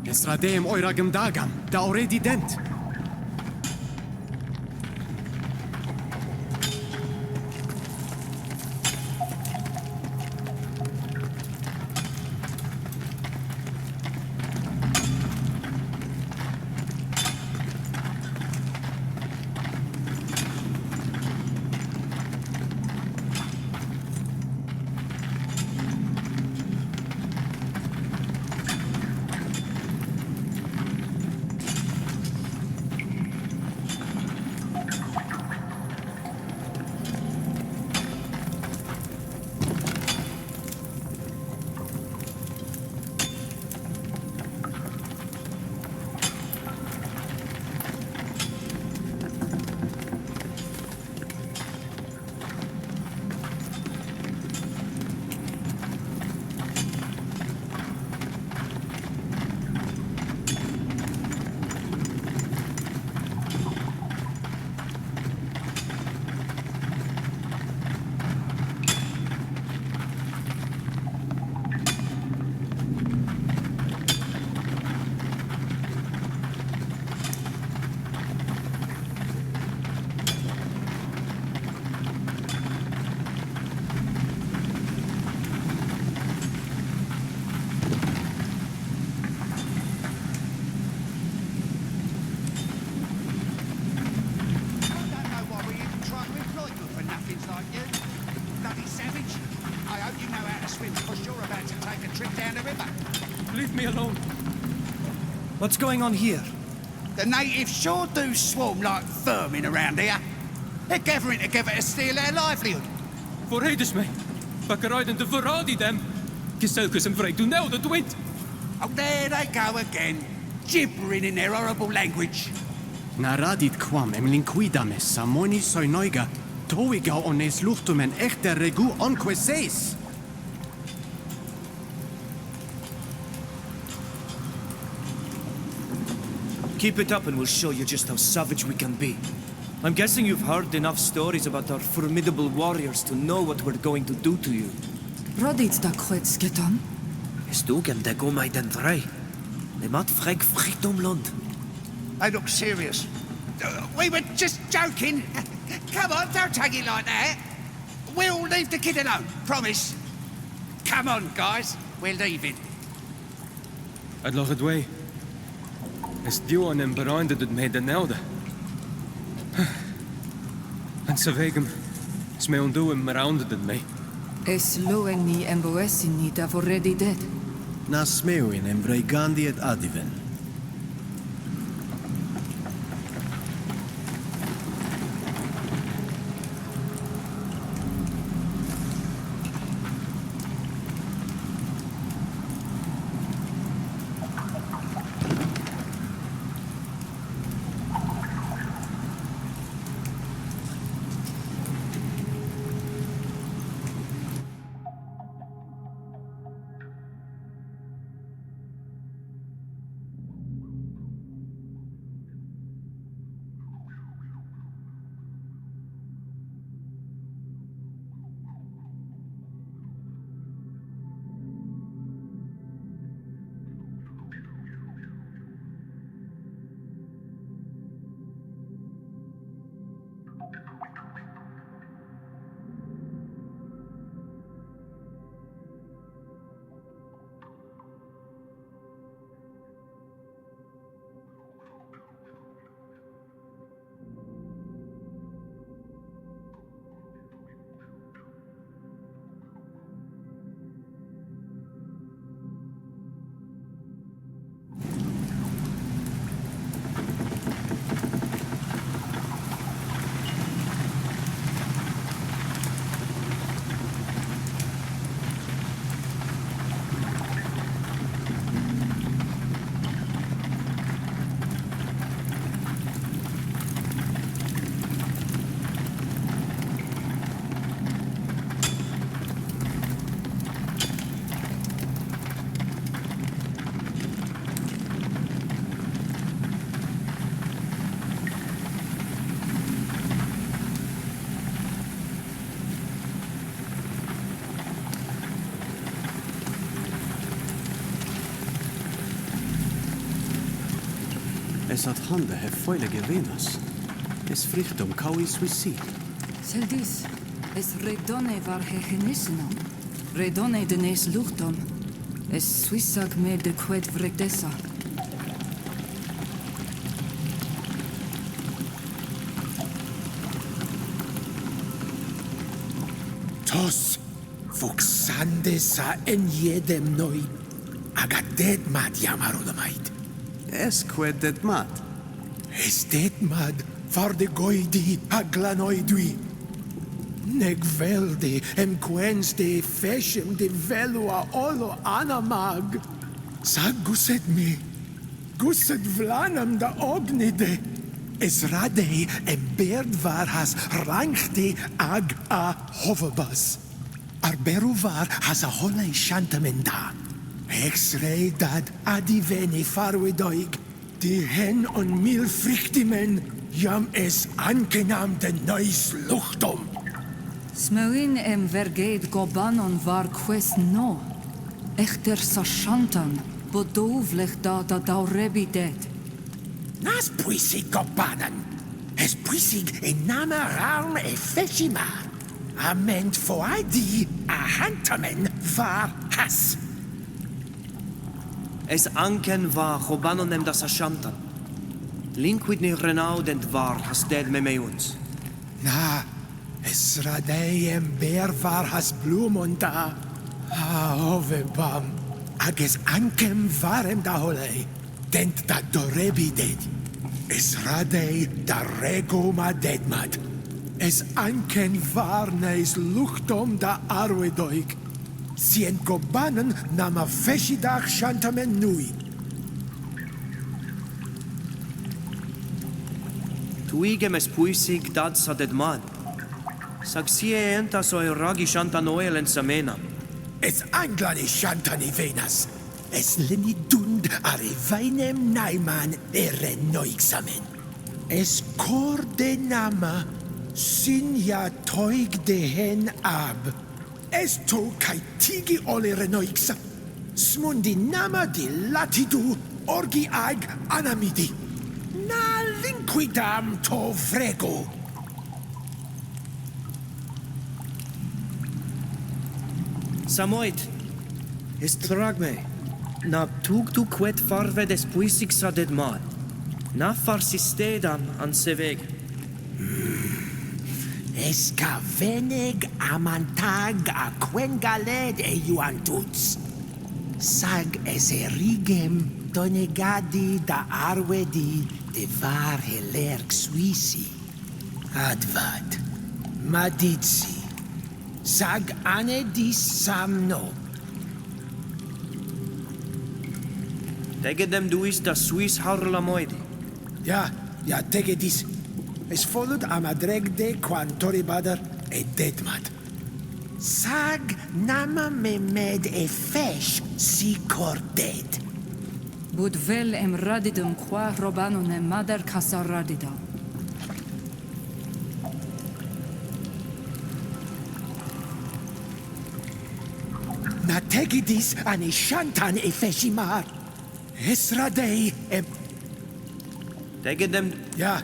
Es radem eura gymdagam, da already dent. What's going on here? The natives sure do swarm like vermin around here. They're gathering together to steal our livelihood. Voorrijders mij. Bakkerijden de verraad them. Gezelkes en vrij doen nou dat wind. Oh, there they go again. Gibbering in their horrible language. Naradit quam emlinquidames samonis soinoiga. Toiga ones luchtumen echte regu onqueses. Keep it up and we'll show you just how savage we can be. I'm guessing you've heard enough stories about our formidable warriors to know what we're going to do to you. Rodit da kwets getan? Is du gen de go mij den vrij? De mat frek fricht land. They look serious. We were just joking. Come on, don't take it like that. We'll leave the kid alone, promise. Come on, guys. We're leaving. Het lag het way. Es duo en bereinde het mij de nelde. En ze wegen. Es mij ondoen meraunde het mij. Es loeni en boessini da vorredi dead. Na smeuin en bregandi et adiven. Es hat hande hefeulige Venus. Es fricht kaui suicid. Seldis, es redone var hegenissenam. Redone de nes luchtom. Es suissag me de qued vregdessa. Tos, fuxande sa en jedem noi. Agadet mad yamarodamait. Es qued det mat. Es det mad var de goidi aglanoidui. Neg velde em quens de feshem de velua olo anamag. Sag guset me. Guset vlanam da ognide. Es radei em beard var has rangte ag a hovabas. Arberu var has a holei shantamenda. Ex-rei dad adiveni farwedoig. Die hen on mil frichtimen jam es ankenam de neus luchtum. Smerin vergeet gobanon var quest no. Echter sashantan, bodovlich da daurebi dead. Nas puisig gobanon. Es puisig en nama raum e feshimar. Ament foadi a hantamen var has. Es anken var hobanonem das ashantan. Linquid ni renaudent var has dead me uns. Na, es radeiem ber var has blumonta. Ha ovebam. Ages ankem varem da holei. Dent da dorebi dead. Es radei da regoma deadmad. Es anken var neis luchtom da arwedoig. Sien gobanen nama feshidach shantamen nui. Tuigem es puisig dad sa dead man. Sag sie entas oi ragi shantan oel en samena. Es anglani shantani venas. Es lini dund are vainem naiman ere noixamen. Es cor de nama sin ja toig de hen ab. Es to kai tigi ole renoixa. Smundi nama di latidu orgi ag anamidi. Na linquidam to vrego. Samoid, es trag me. Na tug tu quet farve des puisig sa dead man. Na farsistedam an seveg. Esca veneg amantag a quengaled e juantuts. Sag es erigem donegadi da arwedi de var helerg suisi. Advad, maditsi. Sag ane dis samno. Tegedem duis da Swiss harlamoidi. Ja, tegedis. Es followed amadregde quantoribadar e detmad. Sag nama memed e fesh si cordet. Budvel radidum qua robanon madar casa radida. Na tegedis ane shantan e feshimar. Esradei e... Tegedem... Ja.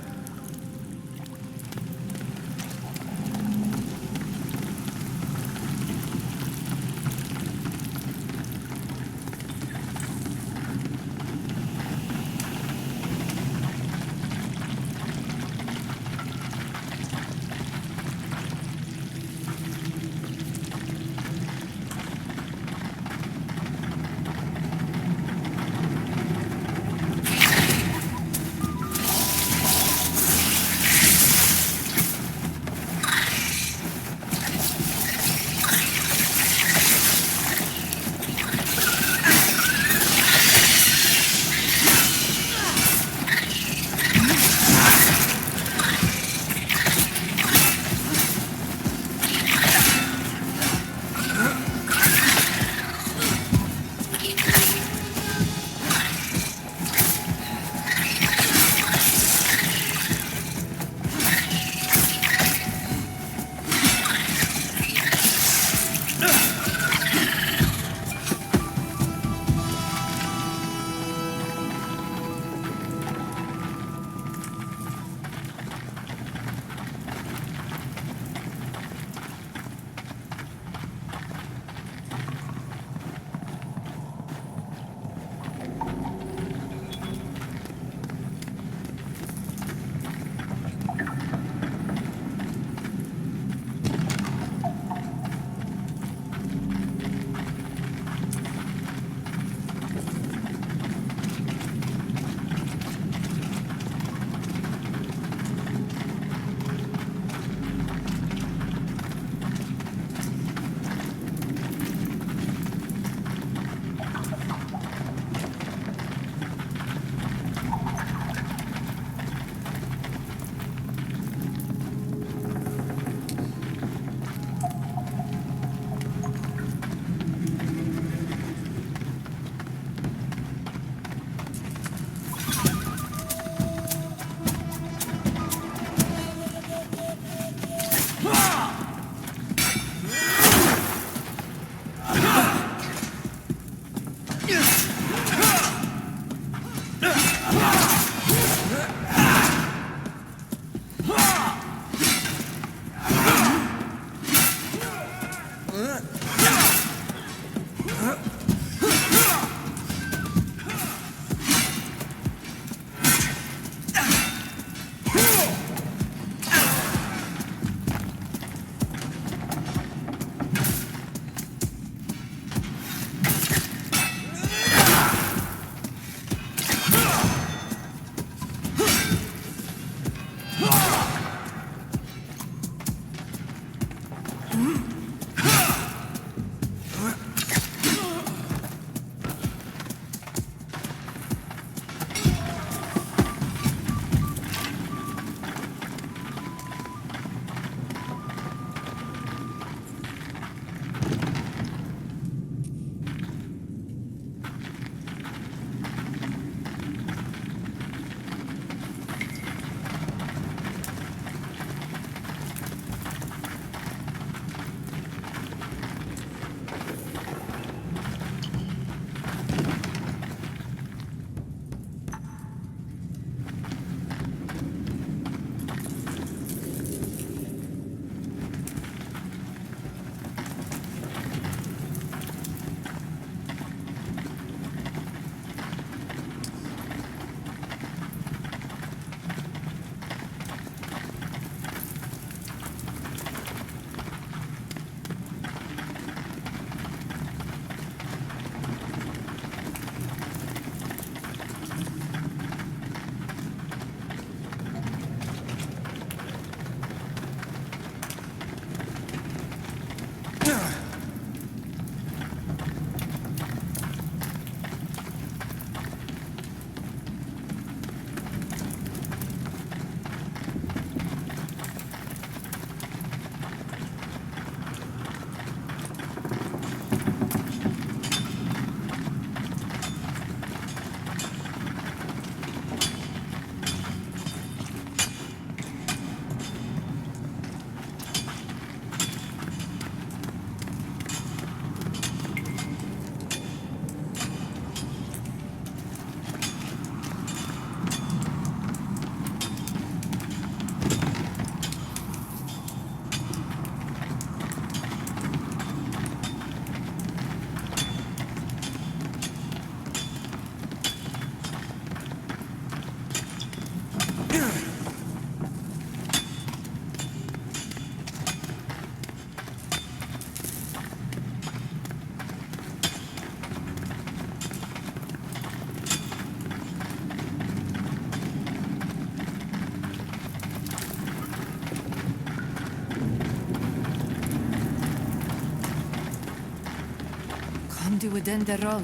within the roll.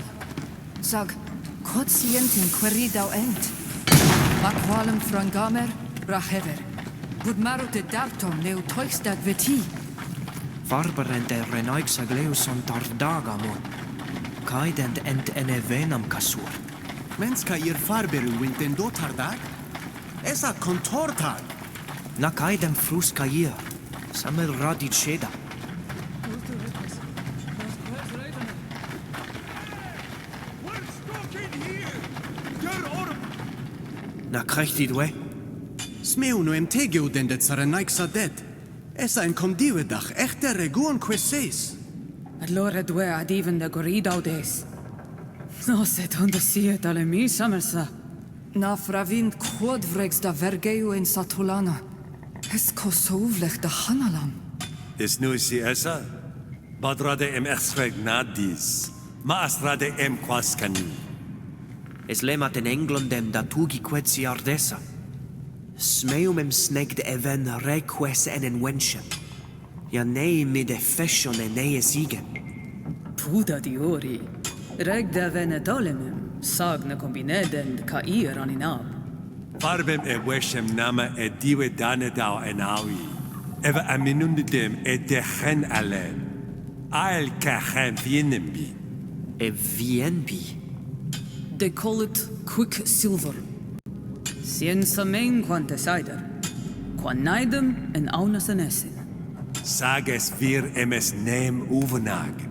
Sag, quotientin queridau end. Aqualum frangamer, brahever. Bud marute darton leu toixstad veti. Farberente renoix agleus on tardagamon. Kaidend ent ene venam kasur. Menska ir farberu winten do tardag? Esa kontortag. Na kaidem frus kair. Samel radit sheda. Na krechtit we? Smeu no em tegeu den det saranaiksa dead. Esa en kondivedach echte reguon queseis. Allora due ad even da goridau des. No set on the siet alle mi samersa. Na fravin quodvregs da vergeu in Satulana. Es kosovlech da hanalam. Is nu si esa? Badrade em extreg nadis. Ma astrade em quaskani. Es lemat en Englandem da tugi quetsi ardessa. Smeum em snegd even reques en wensche. Ja nei mid e fashion en nei sigen. Puda di ori. Reg da venedolemem. Sagna combinedend ca ir an inab. Farbem e weshem nama e diwe danedau en awi. Eva aminundidem e dechen alen. Ael kachen vienembi. E vienbi? They call it quicksilver. Cienza main quantes eider. Quan naidem en aunas en essen. Sages vir emes nem uvenag.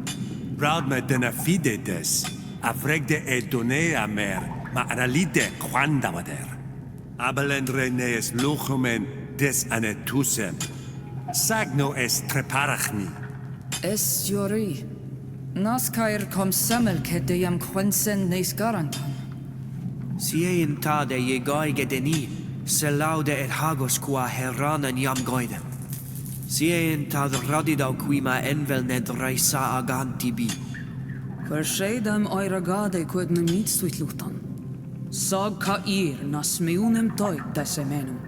Braud me dena fide des. Avregde e donea mer, ma analide quandamader. Abelen renees luchumen des anetusem. Sagno es treparachni. Es jori. Naskair kom semmelke de jam quensen neis garantam. Sie in tade je gaige deni, se laude et hagos qua heranen jam goidem. Sie in tad radidau qui ma envel ned reisa aganti bi. Verscheidem eure gade quod me mitstuit lutan. Sag ca ir nas meunem toit des emenum.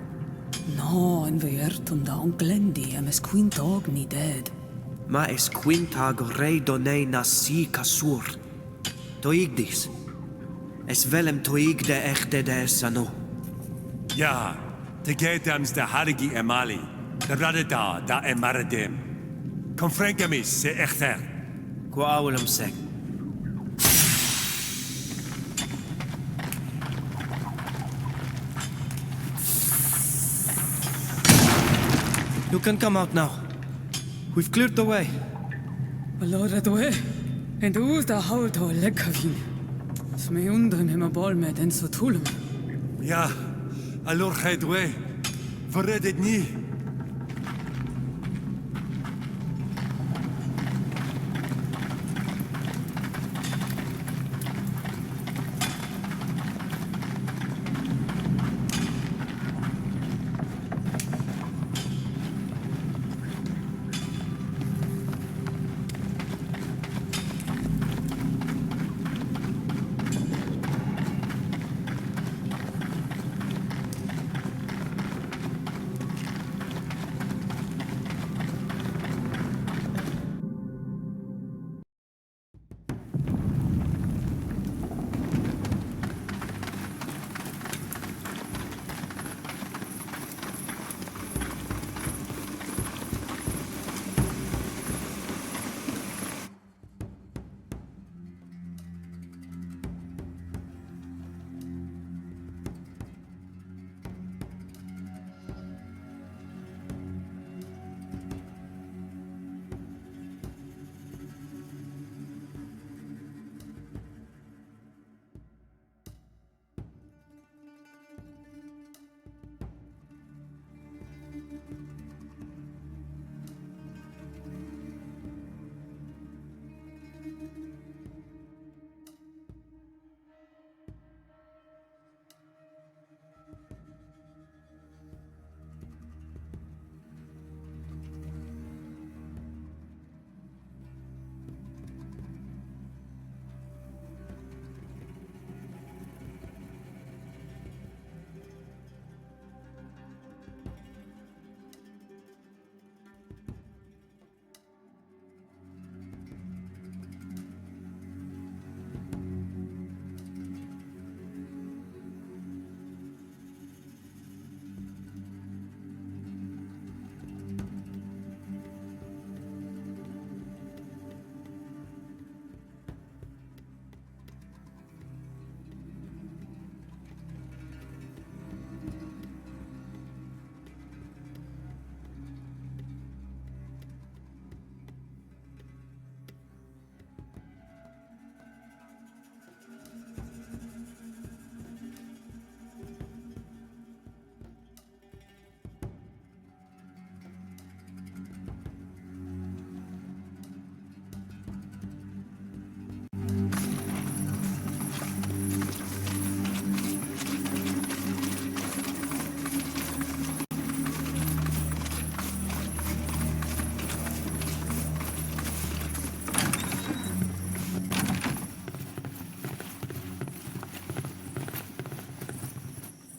No, en veertum da onglendi emes quintog ni dead. Ma es quintag rei donei nas si kasur. Toigdis. Es velem toigde echte de esano. Ja, te gedams de harigi emali. De radeda da emaradem. Confrengamis se echter. Qua awelum seg. You can come out now. We've cleared the way. Allora due. En du da hauto lekkavin. Sme undem hema bol med en satulum. Ja, allor gij dwe. Verred het niet.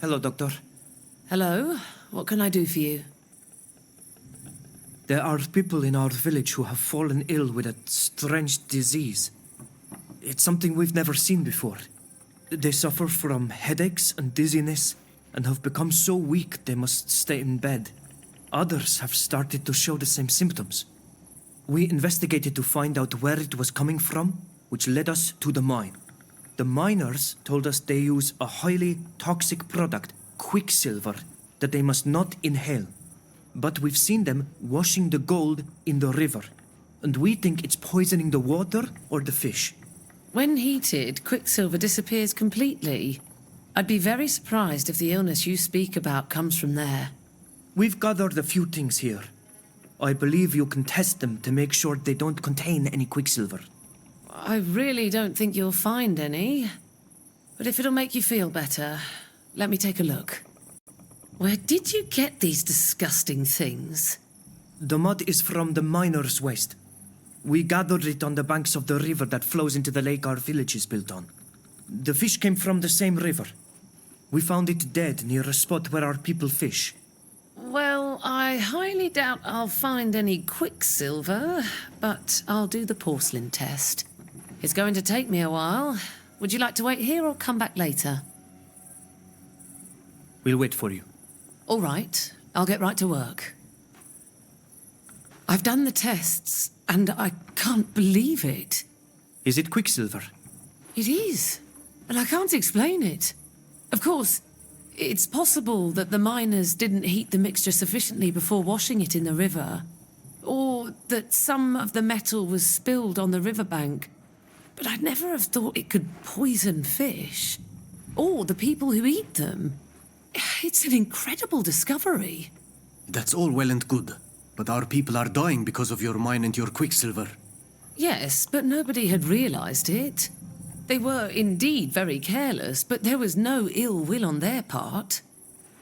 Hello, Doctor. Hello. What can I do for you? There are people in our village who have fallen ill with a strange disease. It's something we've never seen before. They suffer from headaches and dizziness and have become so weak they must stay in bed. Others have started to show the same symptoms. We investigated to find out where it was coming from, which led us to the mine. The miners told us they use a highly toxic product, quicksilver, that they must not inhale. But we've seen them washing the gold in the river, and we think it's poisoning the water or the fish. When heated, quicksilver disappears completely. I'd be very surprised if the illness you speak about comes from there. We've gathered a few things here. I believe you can test them to make sure they don't contain any quicksilver. I really don't think you'll find any. But if it'll make you feel better, let me take a look. Where did you get these disgusting things? The mud is from the miners' waste. We gathered it on the banks of the river that flows into the lake our village is built on. The fish came from the same river. We found it dead near a spot where our people fish. Well, I highly doubt I'll find any quicksilver, but I'll do the porcelain test. It's going to take me a while. Would you like to wait here or come back later? We'll wait for you. All right, I'll get right to work. I've done the tests, and I can't believe it. Is it quicksilver? It is, and I can't explain it. Of course, it's possible that the miners didn't heat the mixture sufficiently before washing it in the river, or that some of the metal was spilled on the riverbank. But I'd never have thought it could poison fish, or the people who eat them. It's an incredible discovery. That's all well and good, but our people are dying because of your mine and your quicksilver. Yes, but nobody had realized it. They were indeed very careless, but there was no ill will on their part.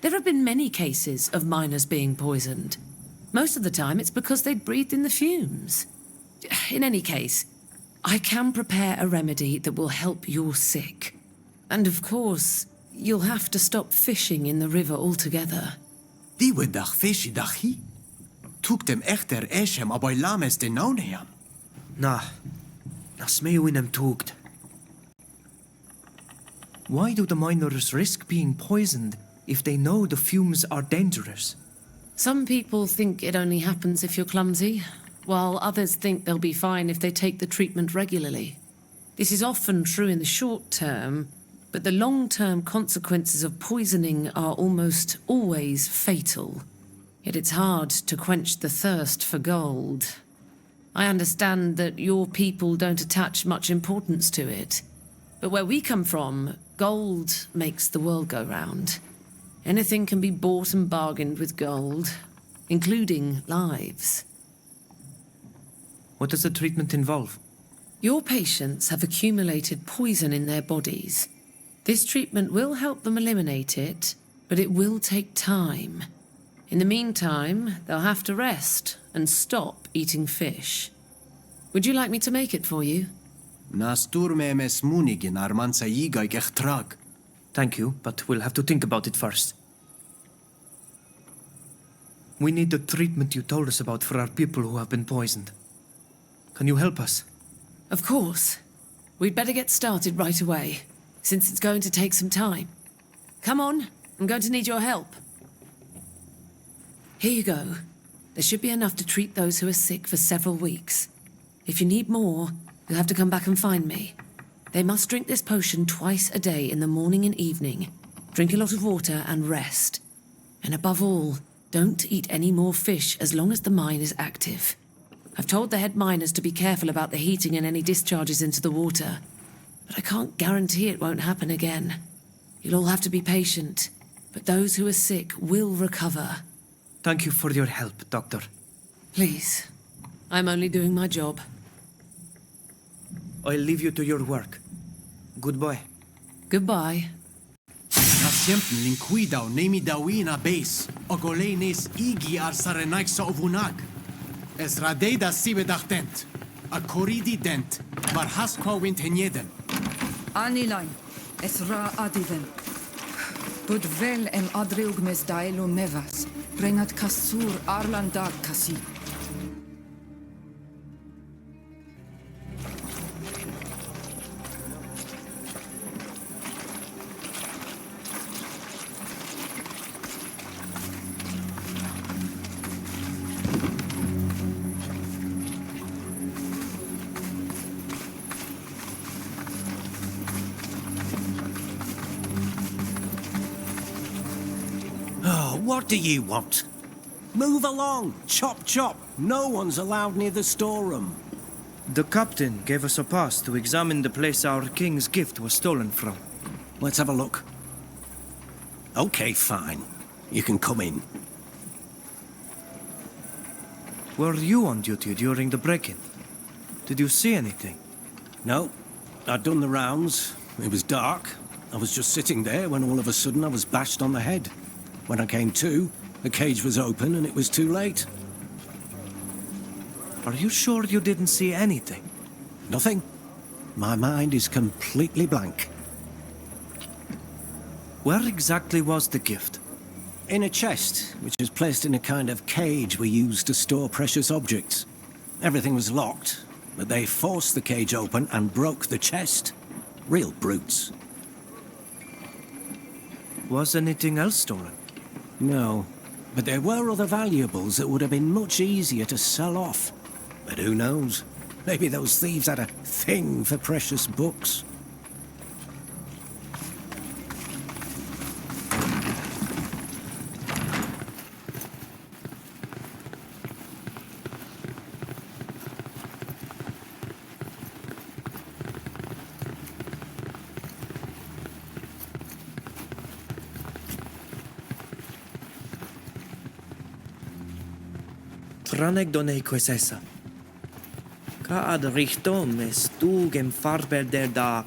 There have been many cases of miners being poisoned. Most of the time it's because they'd breathed in the fumes. In any case, I can prepare a remedy that will help your sick. And of course, you'll have to stop fishing in the river altogether. Die we dag fishi dachi? Took them echter eshem aboy lames de nauneam. Na smeu in em tugt. Why do the miners risk being poisoned if they know the fumes are dangerous? Some people think it only happens if you're clumsy, while others think they'll be fine if they take the treatment regularly. This is often true in the short term, but the long-term consequences of poisoning are almost always fatal. Yet it's hard to quench the thirst for gold. I understand that your people don't attach much importance to it, but where we come from, gold makes the world go round. Anything can be bought and bargained with gold, including lives. What does the treatment involve? Your patients have accumulated poison in their bodies. This treatment will help them eliminate it, but it will take time. In the meantime, they'll have to rest and stop eating fish. Would you like me to make it for you? Thank you, but we'll have to think about it first. We need the treatment you told us about for our people who have been poisoned. Can you help us? Of course. We'd better get started right away, since it's going to take some time. Come on, I'm going to need your help. Here you go. There should be enough to treat those who are sick for several weeks. If you need more, you'll have to come back and find me. They must drink this potion twice a day in the morning and evening. Drink a lot of water and rest. And above all, don't eat any more fish as long as the mine is active. I've told the head miners to be careful about the heating and any discharges into the water, but I can't guarantee it won't happen again. You'll all have to be patient, but those who are sick will recover. Thank you for your help, Doctor. Please, I'm only doing my job. I'll leave you to your work. Goodbye. Goodbye. Na siempen linquidau nemi dawina base, ogolenes igi ar sarenaik sa ovunak. Es radeida sibe dent, a coridi dent, var haskwa wint henjeden. Anilain, es ra adiven. Bud vel adriug mes daelu mevas, renat kasur arlandag kasi. Oh, what do you want? Move along! Chop, chop! No one's allowed near the storeroom. The captain gave us a pass to examine the place our king's gift was stolen from. Let's have a look. Okay, fine. You can come in. Were you on duty during the break-in? Did you see anything? No. I'd done the rounds. It was dark. I was just sitting there when all of a sudden I was bashed on the head. When I came to, the cage was open and it was too late. Are you sure you didn't see anything? Nothing. My mind is completely blank. Where exactly was the gift? In a chest, which was placed in a kind of cage we used to store precious objects. Everything was locked, but they forced the cage open and broke the chest. Real brutes. Was anything else stolen? No, but there were other valuables that would have been much easier to sell off. But who knows? Maybe those thieves had a thing for precious books. Traneg donei quesesa. Ca ad richtom stugem farber der da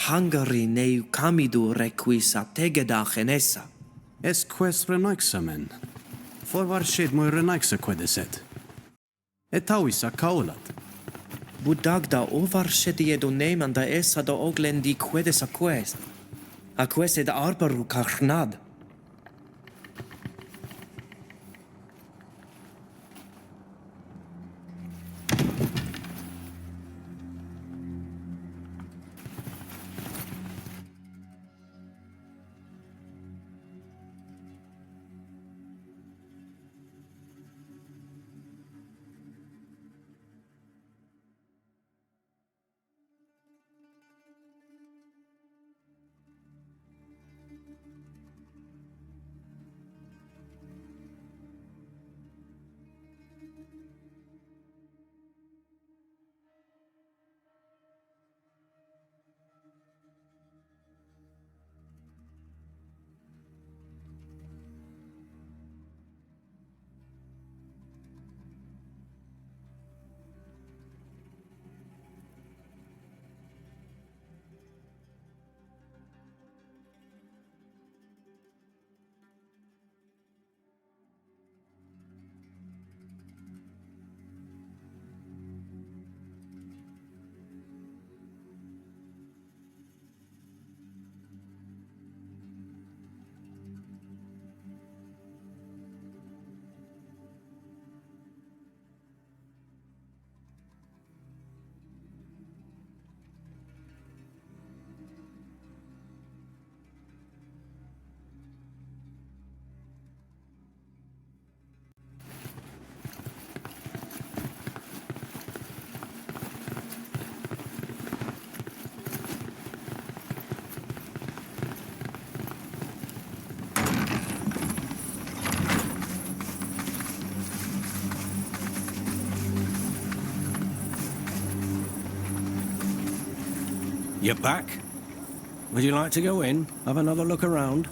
Hungary neu camidu requis a tegeda genesa. Es quest renaixamen. Forvar shed moi renaixa quedeset. Etauisa kaulat. Budagda ovar shedie do neman da esa do oglendi quedesa quest. A quesed arbaru carnad. You're back? Would you like to go in? Have another look around?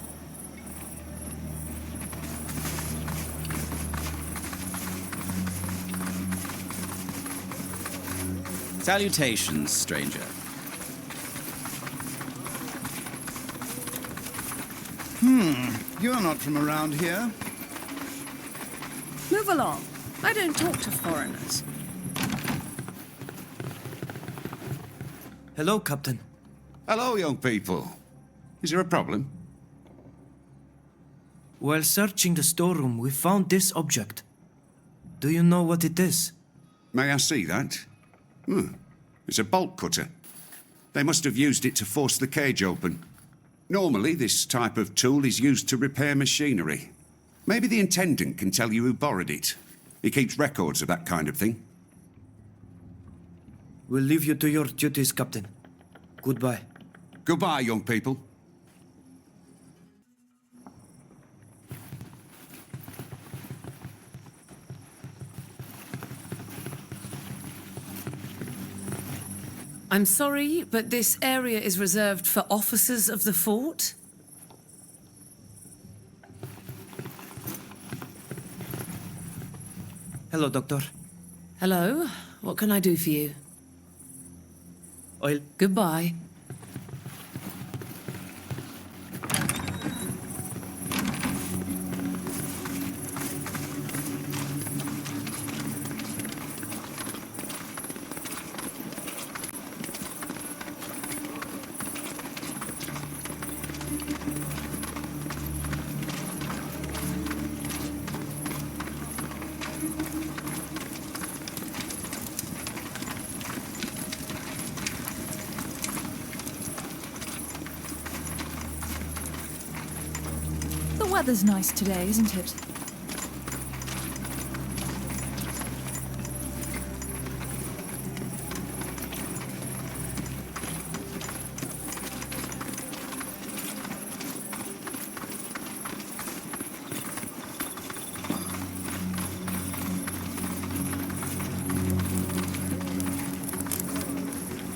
Salutations, stranger. You're not from around here. Move along. I don't talk to foreigners. Hello, Captain. Hello, young people. Is there a problem? While searching the storeroom, we found this object. Do you know what it is? May I see that? It's a bolt cutter. They must have used it to force the cage open. Normally, this type of tool is used to repair machinery. Maybe the Intendant can tell you who borrowed it. He keeps records of that kind of thing. We'll leave you to your duties, Captain. Goodbye. Goodbye, young people. I'm sorry, but this area is reserved for officers of the fort. Hello, Doctor. Hello. What can I do for you? I'll... Goodbye. The weather's nice today, isn't it?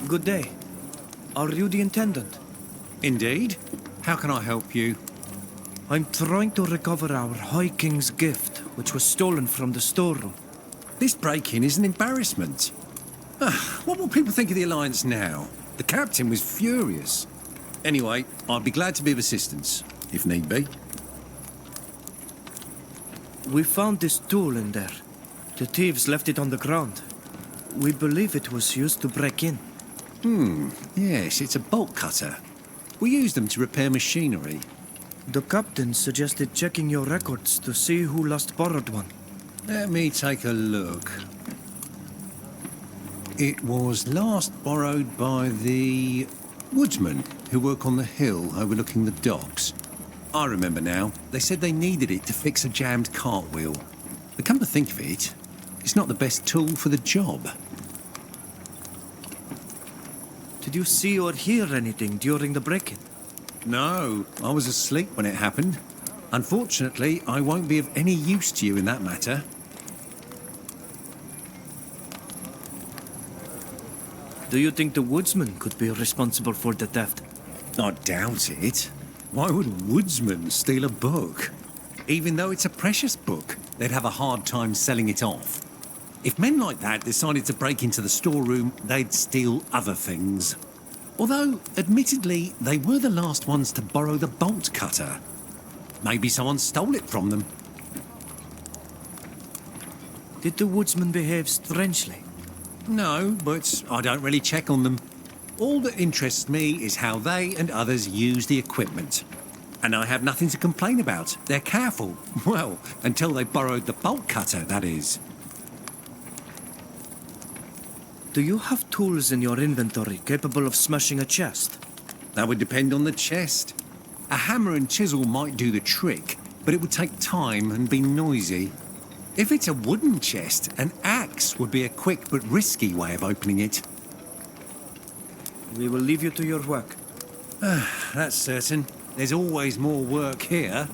Good day. Are you the Intendant? Indeed. How can I help you? I'm trying to recover our High King's gift, which was stolen from the storeroom. This break-in is an embarrassment. What will people think of the Alliance now? The Captain was furious. Anyway, I'd be glad to be of assistance, if need be. We found this tool in there. The thieves left it on the ground. We believe it was used to break in. Yes, it's a bolt cutter. We use them to repair machinery. The captain suggested checking your records to see who last borrowed one. Let me take a look. It was last borrowed by the woodsmen who work on the hill overlooking the docks. I remember now. They said they needed it to fix a jammed cartwheel. But come to think of it, it's not the best tool for the job. Did you see or hear anything during the break-in? No, I was asleep when it happened. Unfortunately, I won't be of any use to you in that matter. Do you think the woodsman could be responsible for the theft? I doubt it. Why would woodsmen steal a book? Even though it's a precious book, they'd have a hard time selling it off. If men like that decided to break into the storeroom, they'd steal other things. Although, admittedly, they were the last ones to borrow the bolt cutter. Maybe someone stole it from them. Did the woodsman behave strangely? No, but I don't really check on them. All that interests me is how they and others use the equipment. And I have nothing to complain about. They're careful. Well, until they borrowed the bolt cutter, that is. Do you have tools in your inventory capable of smashing a chest? That would depend on the chest. A hammer and chisel might do the trick, but it would take time and be noisy. If it's a wooden chest, an axe would be a quick but risky way of opening it. We will leave you to your work. That's certain. There's always more work here.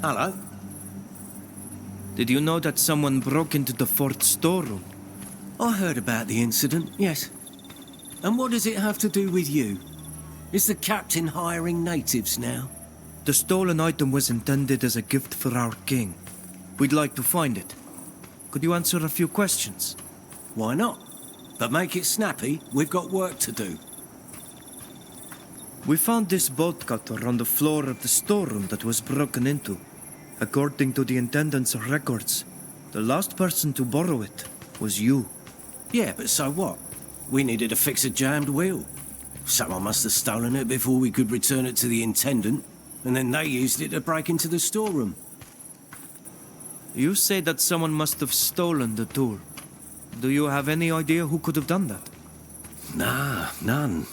Hello. Did you know that someone broke into the fort storeroom? I heard about the incident, yes. And what does it have to do with you? Is the captain hiring natives now? The stolen item was intended as a gift for our king. We'd like to find it. Could you answer a few questions? Why not? But make it snappy, we've got work to do. We found this bolt cutter on the floor of the storeroom that was broken into. According to the intendant's records, the last person to borrow it was you. Yeah, but so what? We needed to fix a jammed wheel. Someone must have stolen it before we could return it to the intendant, and then they used it to break into the storeroom. You say that someone must have stolen the tool. Do you have any idea who could have done that? Nah, none.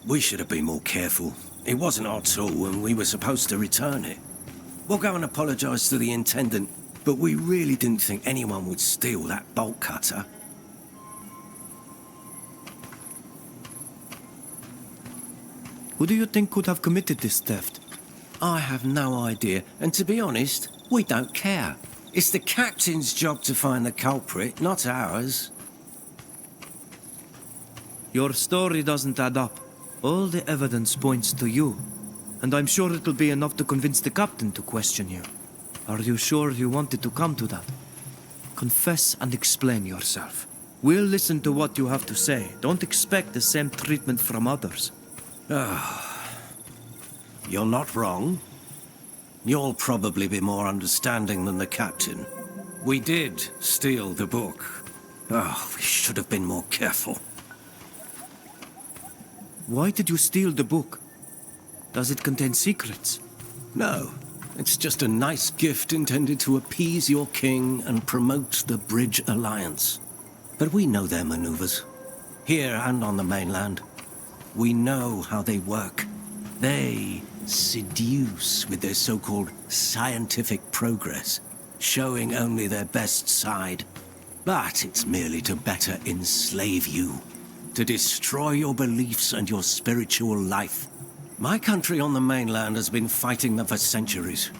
We should have been more careful. It wasn't our tool, and we were supposed to return it. We'll go and apologise to the intendant, but we really didn't think anyone would steal that bolt cutter. Who do you think could have committed this theft? I have no idea, and to be honest, we don't care. It's the captain's job to find the culprit, not ours. Your story doesn't add up. All the evidence points to you, and I'm sure it'll be enough to convince the captain to question you. Are you sure you wanted to come to that? Confess and explain yourself. We'll listen to what you have to say. Don't expect the same treatment from others. You're not wrong. You'll probably be more understanding than the captain. We did steal the book. We should have been more careful. Why did you steal the book? Does it contain secrets? No, it's just a nice gift intended to appease your king and promote the Bridge Alliance. But we know their maneuvers. Here and on the mainland. We know how they work. They seduce with their so-called scientific progress, showing only their best side. But it's merely to better enslave you, to destroy your beliefs and your spiritual life. My country on the mainland has been fighting them for centuries.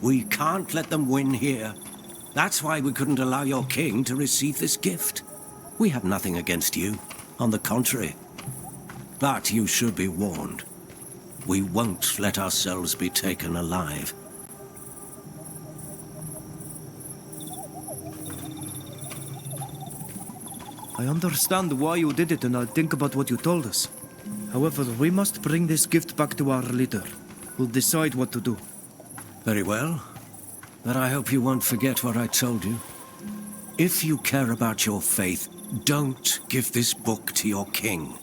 We can't let them win here. That's why we couldn't allow your king to receive this gift. We have nothing against you, on the contrary. But you should be warned. We won't let ourselves be taken alive. I understand why you did it, and I'll think about what you told us. However, we must bring this gift back to our leader, who'll decide what to do. Very well. But I hope you won't forget what I told you. If you care about your faith, don't give this book to your king.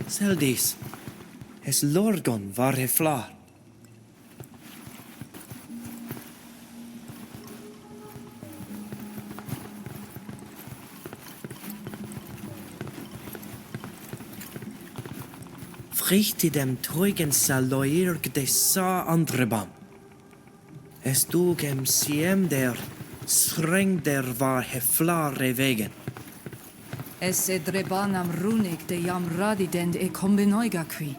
Seldis, es lorgon var he flar. Fricht i dem treugen saloirg de sa andrebam. Es dugem siem der streng der var he flar wegen. Esse dreban am runig de jam radidend e kombinoiga qui.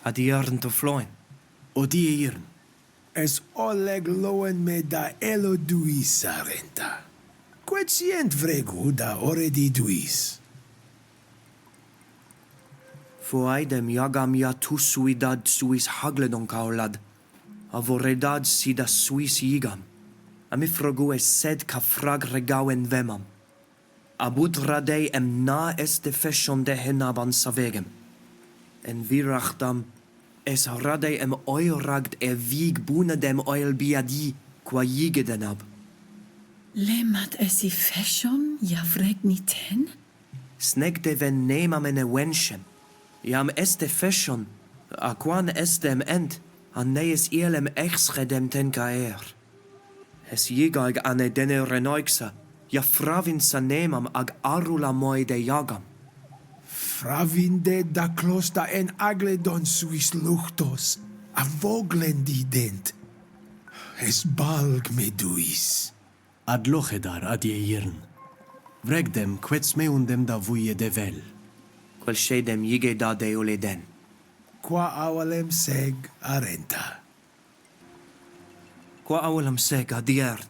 A die jaren te vloeien. O die jaren. Es oleg loen me da elo duis sarenta. Quetient vregu da oredi duis. Fuaidem jagam ja tusuidad suis hagledon kaolad. A voredad sida suis jigam. A mifrogu es sed ka frag regauen vemam. Abut radei na este feshon de henaban savegem. En virachtam es radei oilragd vig buna dem oil biadi qua jigedenab. Lemat esi feshon, ja vreg niten? Snegde ven nemam ene wenshem. Jam este feshon, a quan estem end, an nees ielem exredem ten caer. Es jigag ane dene renoixa, ja fravin sa nemam ag arula moi de jagam. Fravinde da closta en agledon suis luchtos, a voglendi dent. Es balg me duis. Ad lochedar ad je jirn. Vregdem quets meundem da vuje de vel. Quel shedem jige da de oleden. Qua awalem seg arenta. Qua awalem seg ad jern.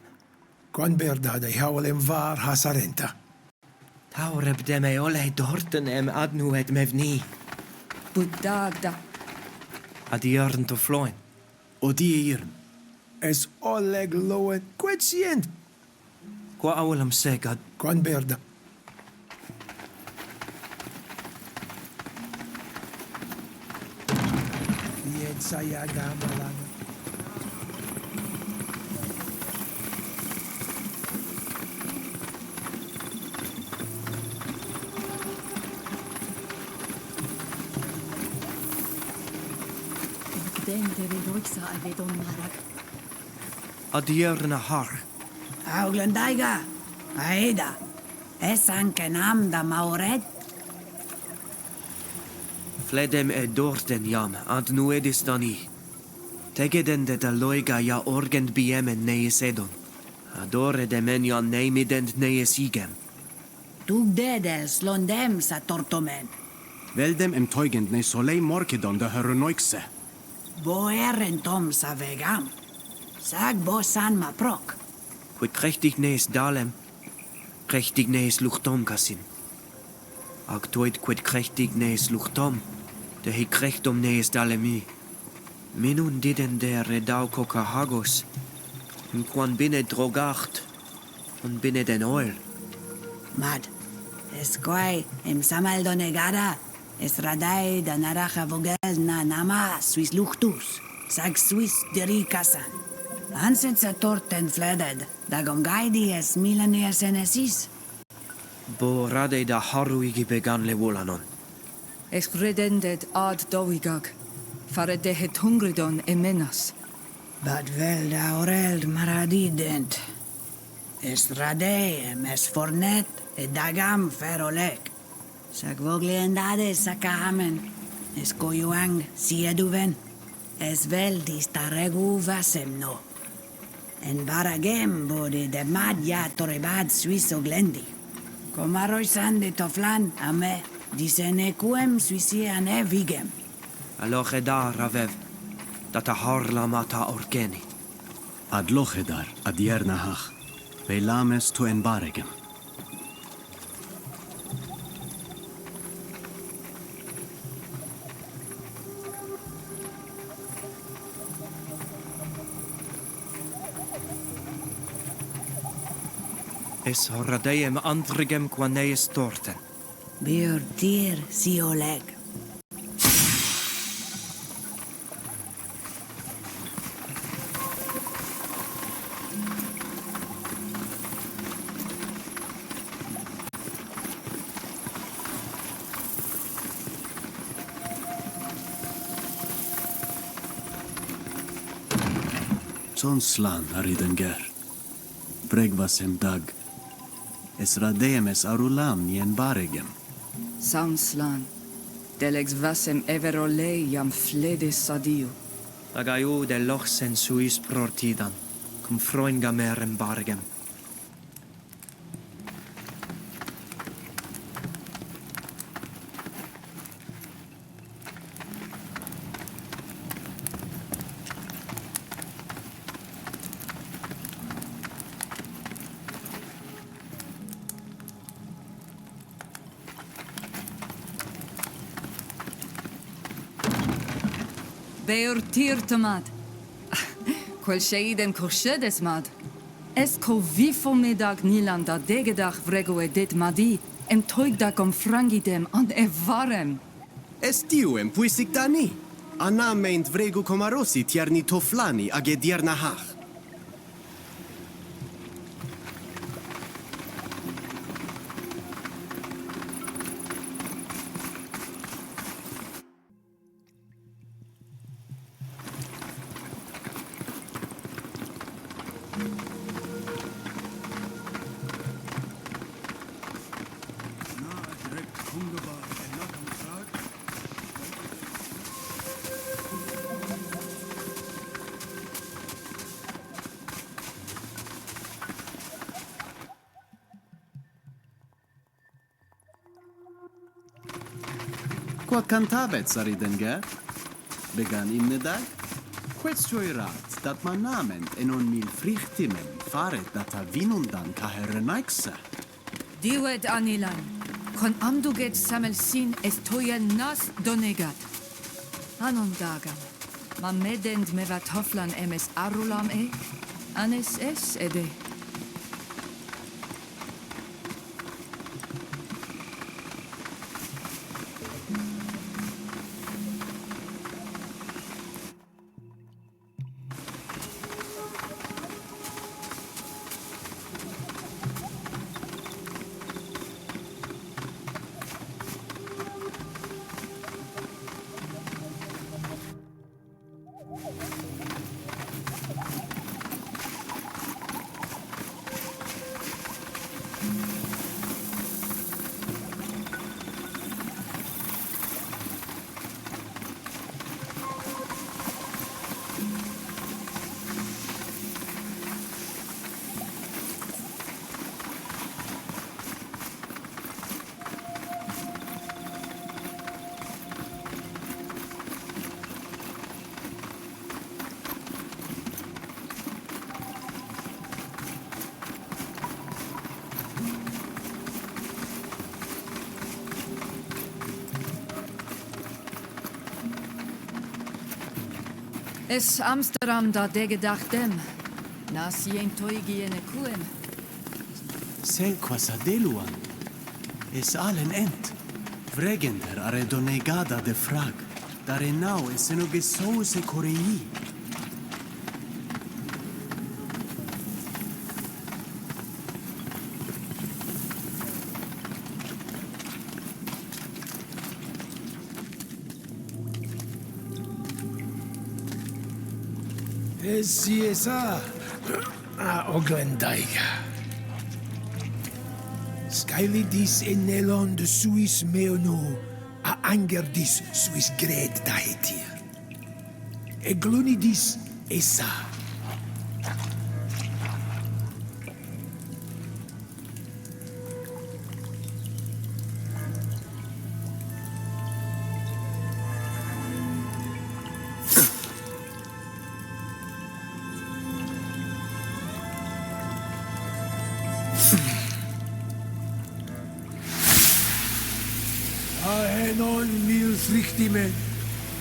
Quan berda de awalem var hasarenta. Taureb dem ole dorten adnu et mevni. Budagda. Ad jern te vloeien. O die jirn. Es oleg loen quetient. Qua awalem seg ad... Quan berda. Saya gamalan. Den de roiksa avedon marak. Adierna har. Auglandaiga. Aida. Esan kenam da mauret. Fledem dorten jam, ad nu edis dani. Tegeden de da loiga ja orgend biemen neis edon. Adore de men ja neimident neis igem. Tug dedels londem sa tortomen. Veldem teugend ne solei morkedon de heronoikse. Bo tom sa vegam. Sag bo san ma prok. Quid krechtig neis dalem, krechtig neis luchtom kasin. Actuid quid krechtig neis luchtom, de hi krechtom neis dalemi. Minun diden de redau kokahagos, en quan bine drogacht, en bine den oil. Mad. Esquai samal donegada. Es radai da naraja vogel na nama suis luchtus. Sag suis diri kasan. Anset sa torten fleded. Da gongaidi es milanias enesis. Bo radei da haruigi began le volanon. Es redended ad dovigag. Fare dehet hungridon emenas. Bad vel da oreld maradident. Es radeem es fornet e dagam ferolek. Sag vogliendade sakahamen. Es koyuang sieduven. Es vel distaregu vasemno. En baragem bode de madja torebad suiso glendi. Komaroisan de toflan ame disenequem suisiane vigem. Alochedar ravev, data harla mata orgeni. Ad lochedar ad jernahach. Velames to en baregem. Es horadeiem antrigem qua neis torten. Bir tir si oleg. Son slan ariden ger. Bregvasem dag. Es radeem es arulam nien baregem. Samslan. Delex vasem everolei jam fledes sadio. Agaiu de lochsen suis prortidan, cum froingamerem bargem. beor tirtamad. Quel sheiden korsedes mad. Esco vifo medag nilanda degedag vrego edit madi, em toigdak om frangidem an evarem. Estiuem puisic dani. Anna meint vrego komarosi tierni toflani age dierna hach. Quod cantabet saridenge? Began im nedag? Questio rat dat manament enon mil frichtimen faret data vinundan caherenaixa. Diwed anilan, con amduget samelsin estoia nas donegat. Anon dagam, ma medend mevat hoflan emes arulam anes es ede. Es Amsterdam da degedachtem. Nas jen toigi ene kuen. Selquas adeluan. Es allen ent. Vregender are donegada de frag. Dare nau es enogesose corei. Siesa a Oglendaiga. Skylidis enelon de suis meono a angerdis suis gred dahetir. Eglunidis esa. Aenon mil frichtimen,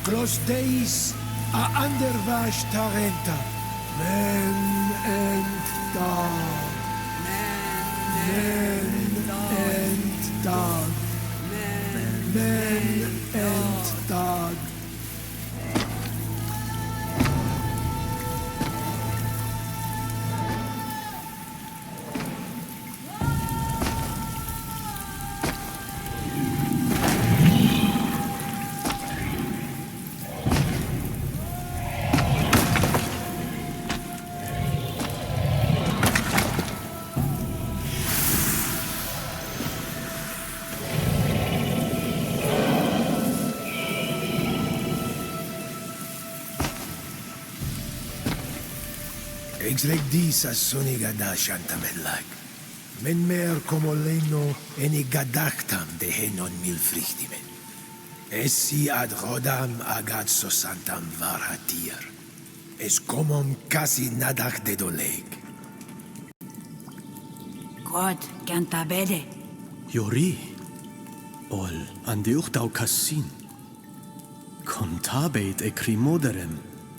glos deis a andervash tarenta, men ent dag, men ent dag, men ent dag. Exleg dis a sonigada shantamellag. Men mer como leno eni gadachtam de henon mil frichtimen. Essi ad rodam agad sosantam varhatir. Es comom casi nadach de doleg. Quod cantabede. Yori. Ol andiuchtau cassin. Contabeit e crimoderem,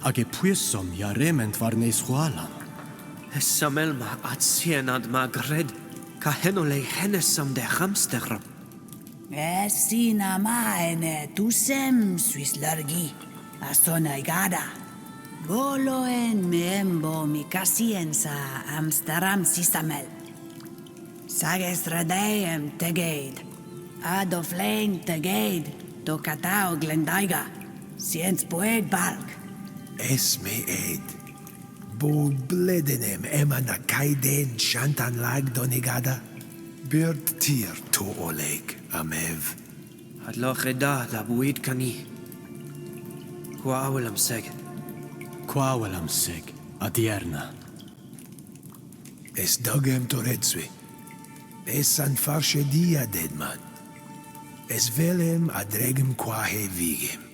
age puisom jarement varnes hualam. Samelma at sienad magred, ka henole hennesam de hamsterop. Sina maene tusem suis largi, asonaigada. Boloen meembo mi casienza amstaram sisamel. Sages radeem tegeid, adoflein tegeid, to katao glendaiga, siens poeg balk. Esme ed. Bo bledenem emana kaiden shantan lag donegada. Bird tier to oleg, amev. Adloch eda la buid kani. Kwa awelam seg. Quavelam seg, adierna. Es dogem toretswe. Es an farsche dia deadman. Es velem adregem quahe vigem.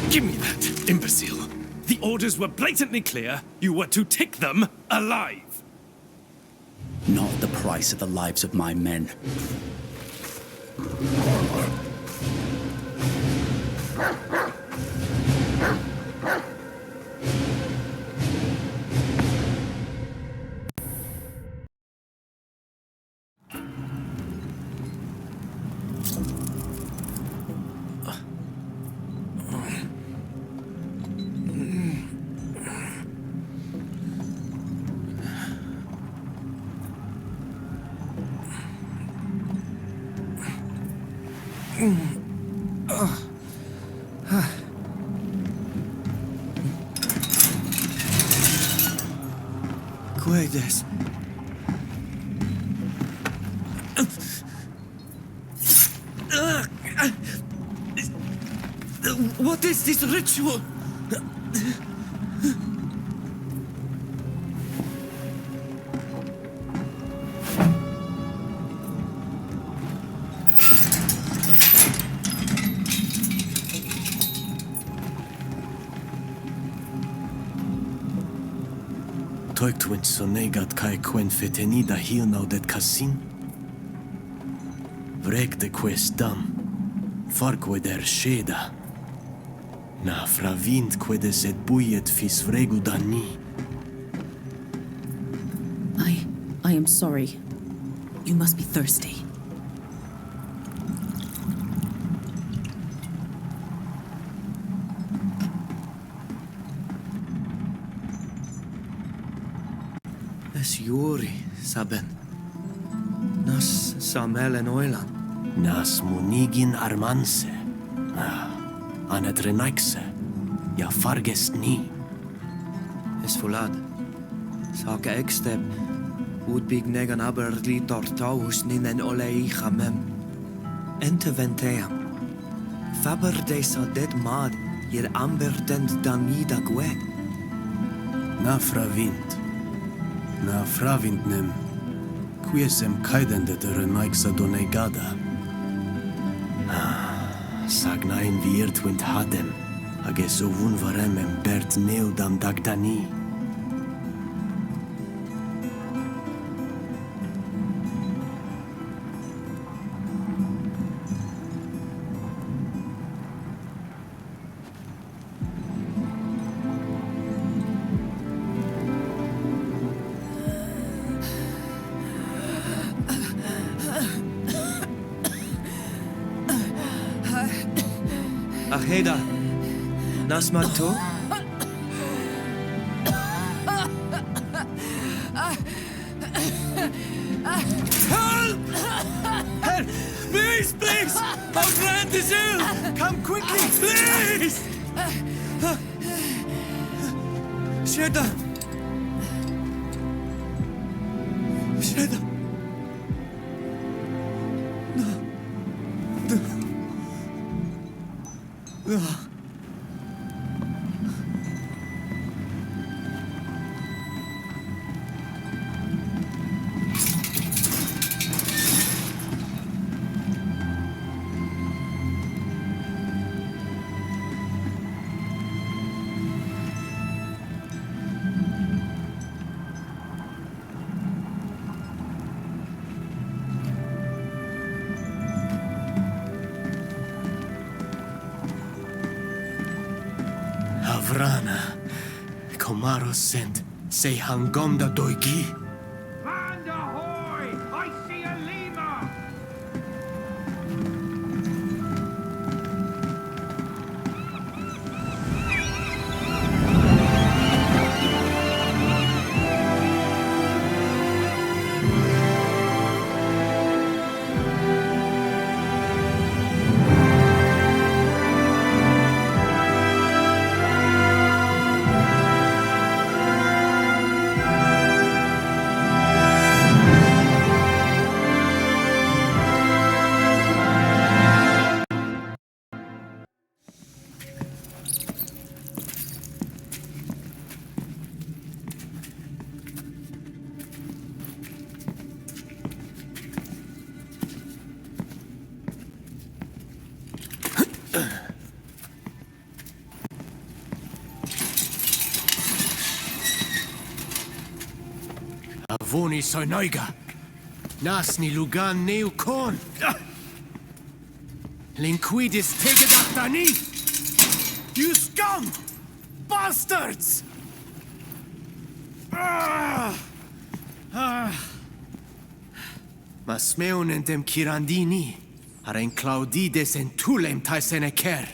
Give me that, imbecile. The orders were blatantly clear. You were to take them alive. Not at the price of the lives of my men. Cuedes. What is this ritual? toiktwint sonegat kai quen fetenida hilnaudet kasin? Vrekte quest dam, farqueder sheda. Na fravint quedes et buiet fis vregu dani. I am sorry. You must be thirsty. Es Juri, Saben. Nas Samelen Oilan. Nas munigin armanse. Anet renaikse. Ja fargest ni. Es volad. Sake ekstep. Udbig negan aber litor taus ninen olei chamem. Ente venteam. Faber desa dead mad, hier amber dent damida gwe. Na fravint. Na fravint nem. Quiesem kaidende de renaiksa donegada. Sagnain virtwint hadem. Ages ovun varem bert neudam dagdani. Aheda. Nasmato? Help! Help! Please! Our friend is ill! Come quickly, please! Sheda! Sheda! No. Avrana. Komaros sent. Se hangomda doigi. Land ahoy! I see a lemur! Avoni soinoiga. Nasni lugan neu kon. Linquidis tegedactani. You scum! Bastards! Mas meun dem kirandini. Aren claudides en tulem taiseneker.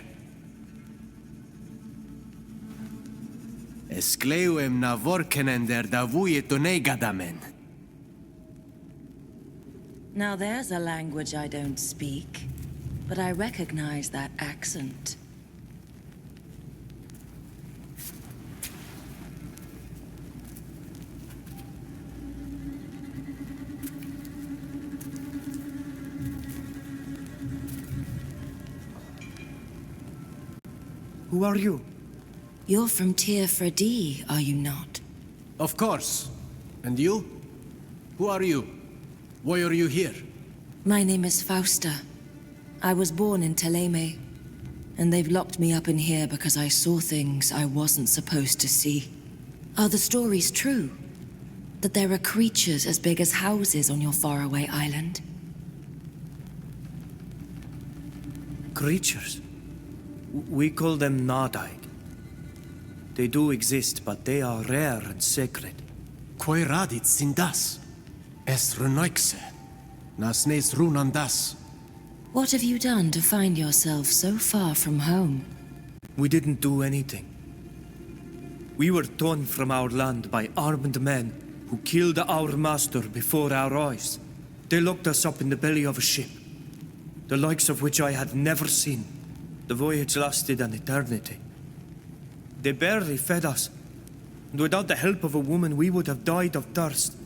Escleuem na vorkenender davuie donegadamen. Now there's a language I don't speak, but I recognize that accent. Who are you? You're from Tir Fredi, are you not? Of course. And you? Who are you? Why are you here? My name is Fausta. I was born in Teleme, and they've locked me up in here because I saw things I wasn't supposed to see. Are the stories true? that there are creatures as big as houses on your faraway island? Creatures? We call them Nadaig. They do exist, but they are rare and sacred. Quae radit sindas? Es runoixe. Nas nes runandas. What have you done to find yourself so far from home? We didn't do anything. We were torn from our land by armed men who killed our master before our eyes. They locked us up in the belly of a ship, the likes of which I had never seen. The voyage lasted an eternity. They barely fed us, and without the help of a woman, we would have died of thirst.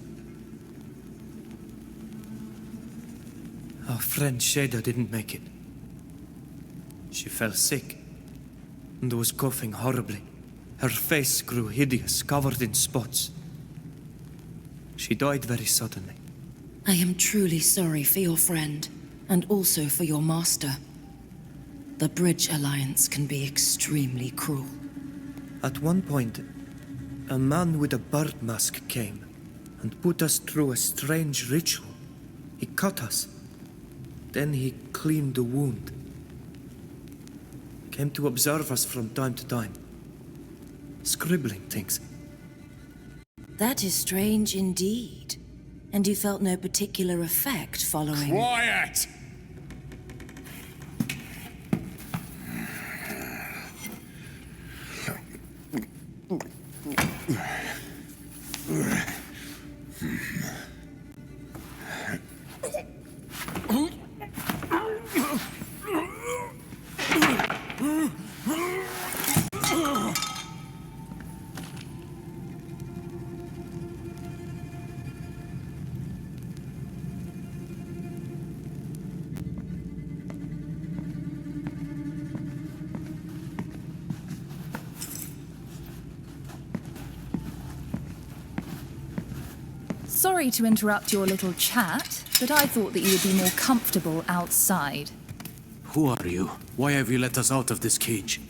Our friend Shada didn't make it. She fell sick, and was coughing horribly. Her face grew hideous, covered in spots. She died very suddenly. I am truly sorry for your friend, and also for your master. The Bridge Alliance can be extremely cruel. At one point, a man with a bird mask came and put us through a strange ritual. He cut us. Then he cleaned the wound. Came to observe us from time to time, scribbling things. That is strange indeed. And you felt no particular effect following... Quiet! Sorry to interrupt your little chat, but I thought that you would be more comfortable outside. Who are you? Why have you let us out of this cage?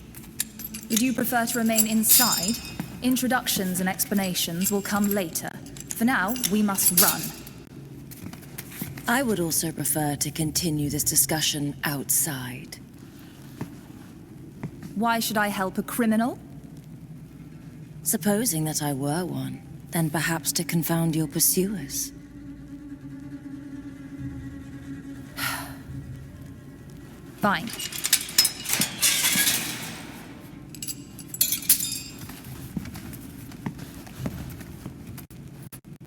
Would you prefer to remain inside? Introductions and explanations will come later. For now, we must run. I would also prefer to continue this discussion outside. Why should I help a criminal? Supposing that I were one, then perhaps to confound your pursuers. Fine.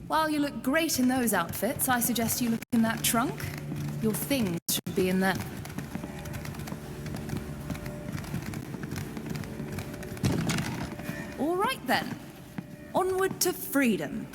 While you look great in those outfits, I suggest you look in that trunk. Your things should be in there. All right then. Onward to freedom.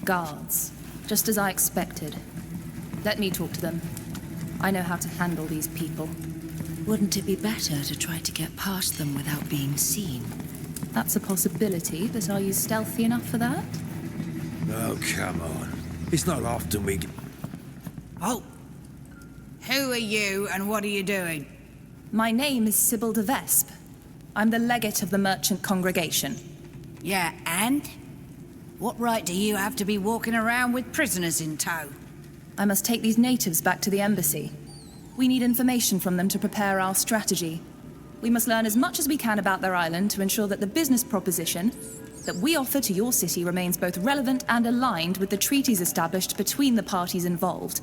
guards. Just as I expected. Let me talk to them. I know how to handle these people. Wouldn't it be better to try to get past them without being seen? That's a possibility, but are you stealthy enough for that? Oh, come on. It's not often we... Oh! Who are you and what are you doing? My name is Sybil de Vespe. I'm the legate of the merchant congregation. Yeah, and? What right do you have to be walking around with prisoners in tow? I must take these natives back to the embassy. We need information from them to prepare our strategy. We must learn as much as we can about their island to ensure that the business proposition that we offer to your city remains both relevant and aligned with the treaties established between the parties involved,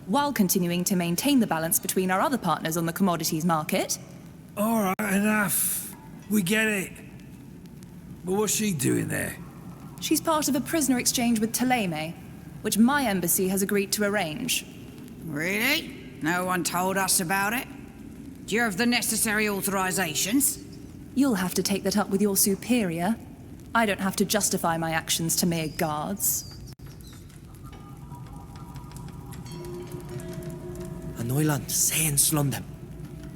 while continuing to maintain the balance between our other partners on the commodities market. All right, enough. We get it. But what's she doing there? She's part of a prisoner exchange with Taleme, which my embassy has agreed to arrange. Really? No one told us about it? Do you have the necessary authorizations? You'll have to take that up with your superior. I don't have to justify my actions to mere guards. Anoilan, sen slondem.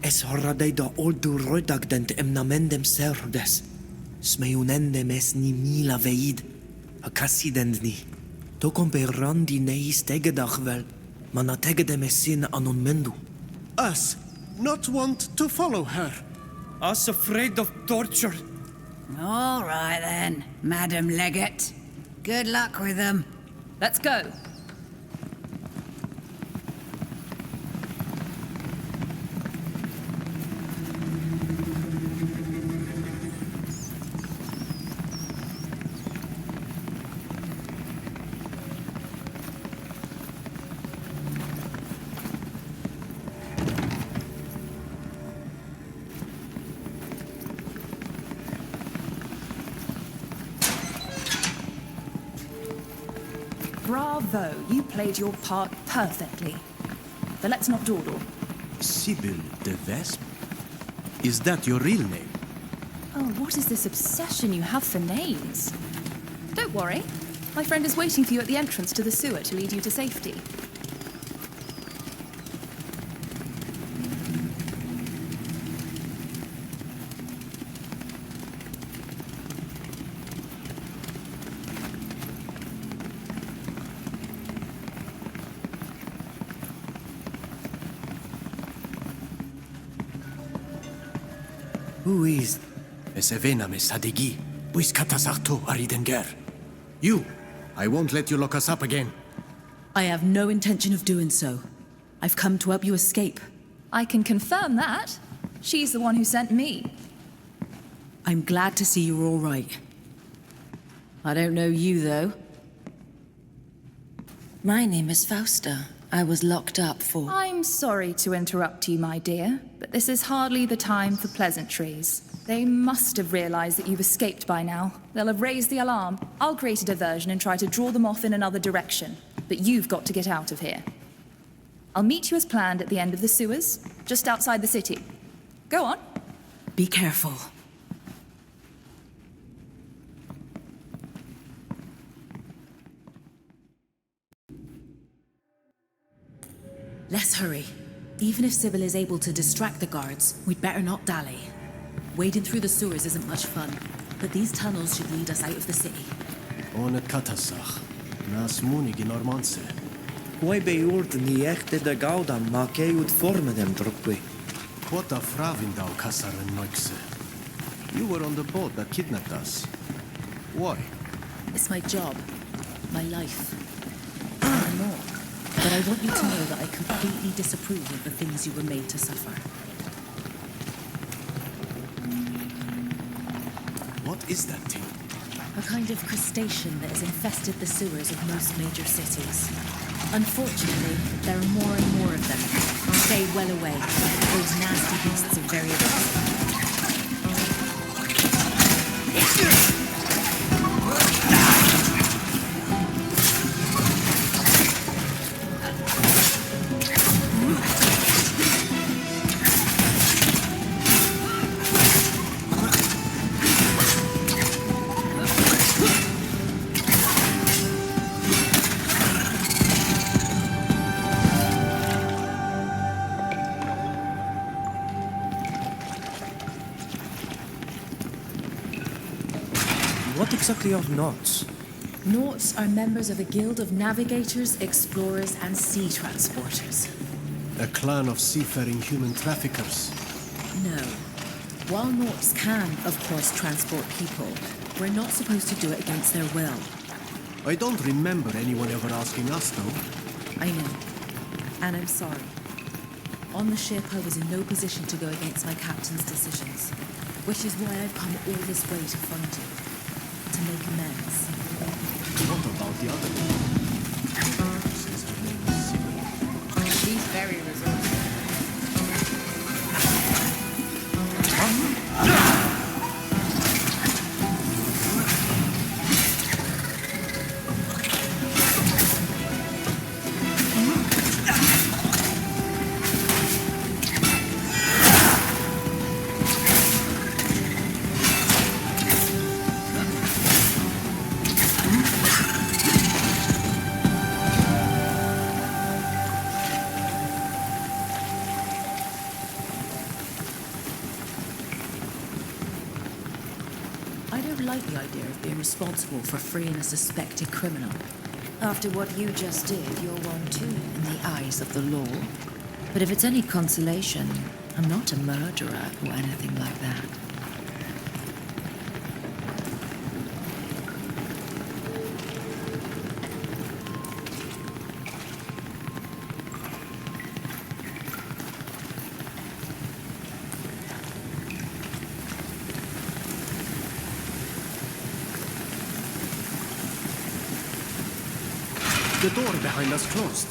Es horradei da oldu roidag dent emnamendem serdes. Smeunendem es ni mila veid. A cassidendni. Tokom pe randi neis tegedach vel. Man a tegedem es sin anon mendu. Us not want to follow her. Us afraid of torture. All right then, Madam Legate. Good luck with them. Let's go. Bravo, you played your part perfectly. But let's not dawdle. Sybil de Vespe? Is that your real name? Oh, what is this obsession you have for names? Don't worry. My friend is waiting for you at the entrance to the sewer to lead you to safety. Who is? Esevena me sadigi. Buis katasarto aridenger. You! I won't let you lock us up again. I have no intention of doing so. I've come to help you escape. I can confirm that. She's the one who sent me. I'm glad to see you're all right. I don't know you, though. My name is Fausta. I was locked up for... I'm sorry to interrupt you, my dear, but this is hardly the time for pleasantries. They must have realized that you've escaped by now. They'll have raised the alarm. I'll create a diversion and try to draw them off in another direction. But you've got to get out of here. I'll meet you as planned at the end of the sewers, just outside the city. Go on. Be careful. Let's hurry. Even if Sybil is able to distract the guards, we'd better not dally. Wading through the sewers isn't much fun, but these tunnels should lead us out of the city. Ohne katasach. Nas munig in ormanse. Quai be ni echte de gauda ma ke ut forme dem drukwe. What a fravindau kasaren noikse. You were on the boat that kidnapped us. Why? It's my job. My life. And more. But I want you to know that I completely disapprove of the things you were made to suffer. What is that thing? A kind of crustacean that has infested the sewers of most major cities. Unfortunately, there are more and more of them. Stay well away. Those nasty beasts are very aggressive. What exactly are Nauts? Nauts are members of a guild of navigators, explorers, and sea transporters. A clan of seafaring human traffickers. No. While Nauts can, of course, transport people, we're not supposed to do it against their will. I don't remember anyone ever asking us, though. I know. And I'm sorry. On the ship, I was in no position to go against my captain's decisions, which is why I've come all this way to find you, to make amends. What about the other one? She's very resourceful. Responsible for freeing a suspected criminal. After what you just did, you're one too, in the eyes of the law. But if it's any consolation, I'm not a murderer or anything like that. The door behind us closed.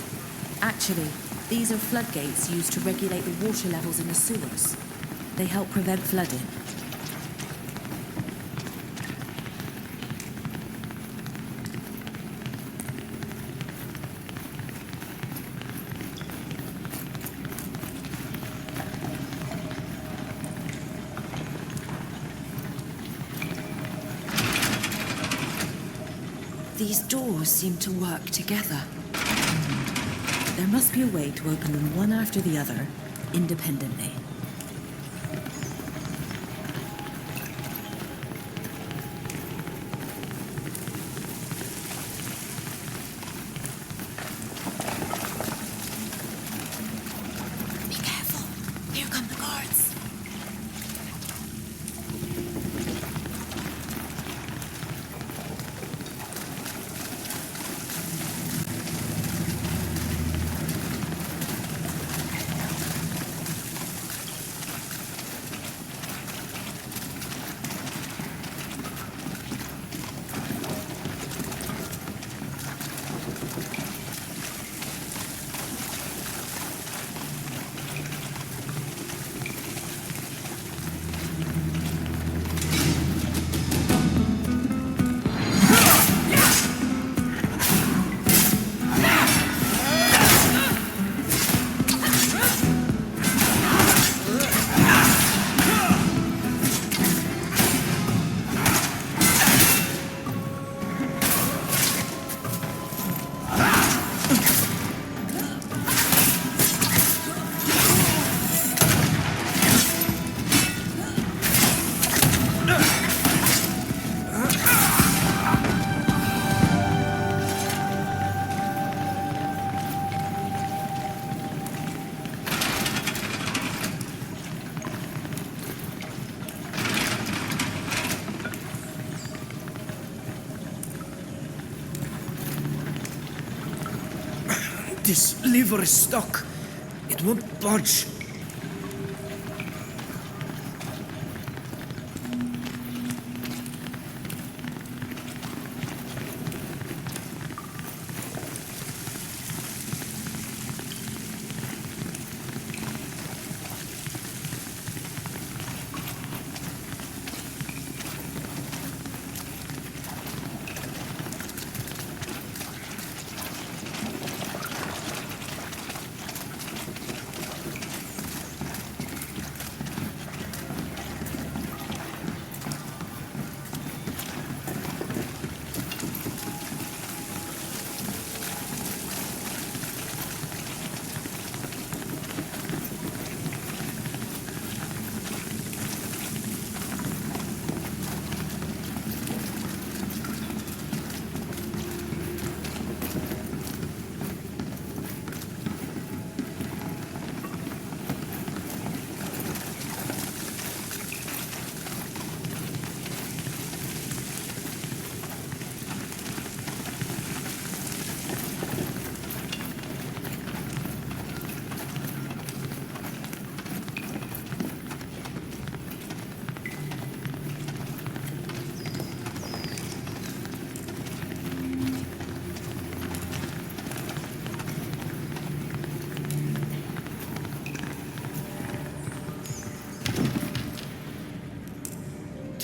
Actually, these are floodgates used to regulate the water levels in the sewers. They help prevent flooding. These doors seem to work together. There must be a way to open them one after the other, independently. Be careful. Here come the guards. This lever is stuck. It won't budge.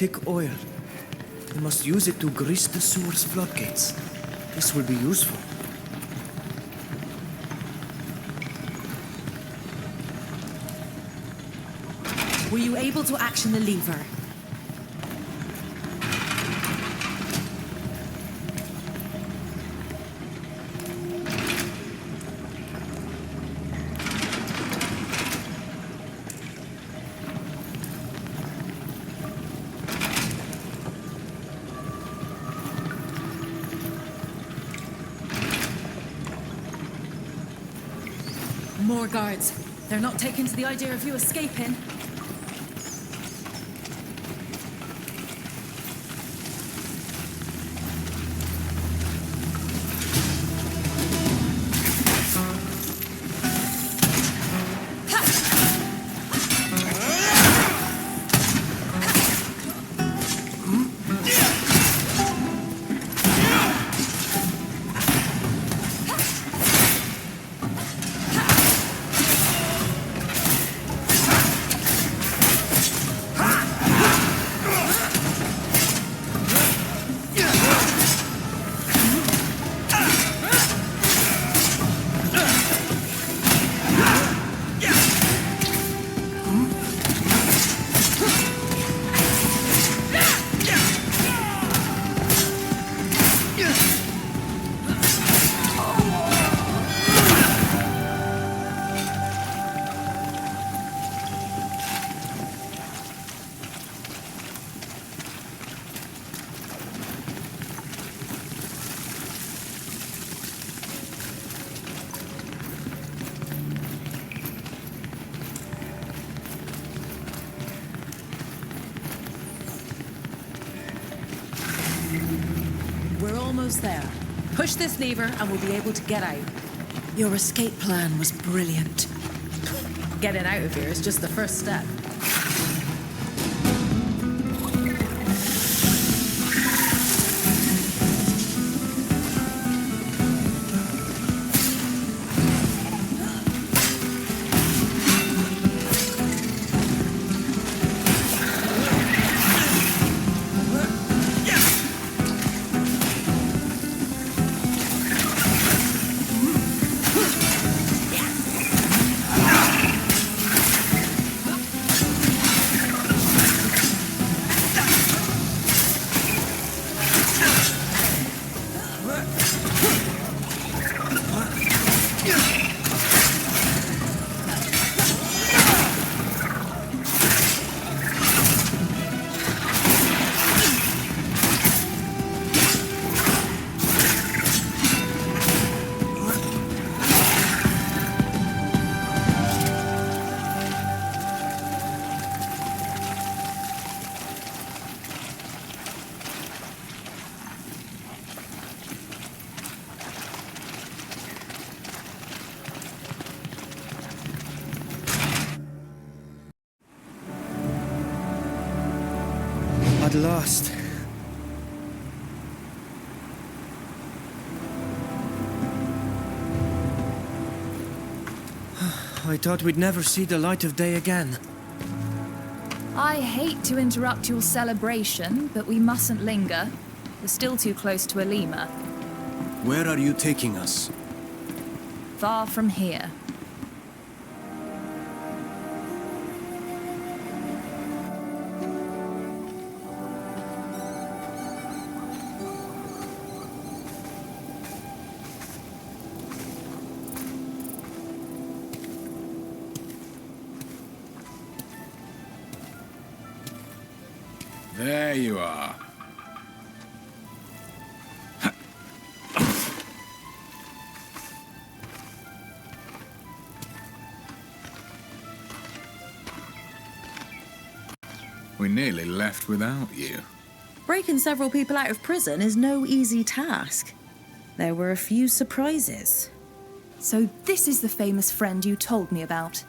thick oil. We must use it to grease the sewer's floodgates. This will be useful. Were you able to action the lever? More guards. They're not taken to the idea of you escaping. We're almost there. Push this lever and we'll be able to get out. Your escape plan was brilliant. Getting out of here is just the first step. At last. I thought we'd never see the light of day again. I hate to interrupt your celebration, but we mustn't linger. We're still too close to Alima. Where are you taking us? Far from here. There you are. We nearly left without you. Breaking several people out of prison is no easy task. There were a few surprises. So this is the famous friend you told me about?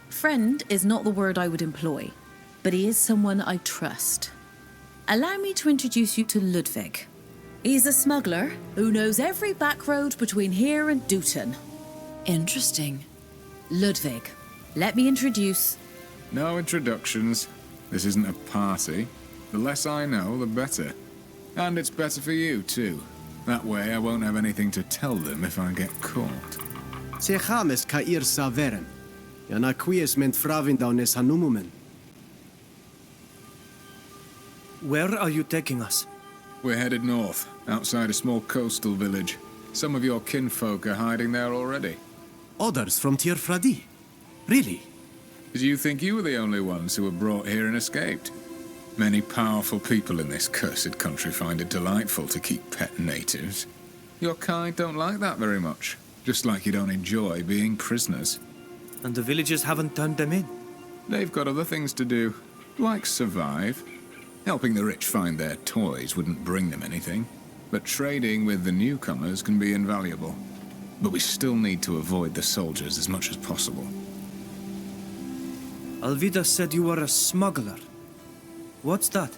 Friend is not the word I would employ, but he is someone I trust. Allow me to introduce you to Ludwig. He's a smuggler who knows every back road between here and Dutton. Interesting. Ludwig, let me introduce... No introductions. This isn't a party. The less I know, the better. And it's better for you, too. That way I won't have anything to tell them if I get caught. Se chames cair saveren. Yana quies ment fravin down es hanumumen. Where are you taking us? We're headed north, outside a small coastal village. Some of your kinfolk are hiding there already. Others from Tir Fradi? Really? Did you think you were the only ones who were brought here and escaped? Many powerful people in this cursed country find it delightful to keep pet natives. Your kind don't like that very much, just like you don't enjoy being prisoners. And the villagers haven't turned them in? They've got other things to do, like survive. Helping the rich find their toys wouldn't bring them anything, but trading with the newcomers can be invaluable. But we still need to avoid the soldiers as much as possible. Alvida said you were a smuggler. What's that?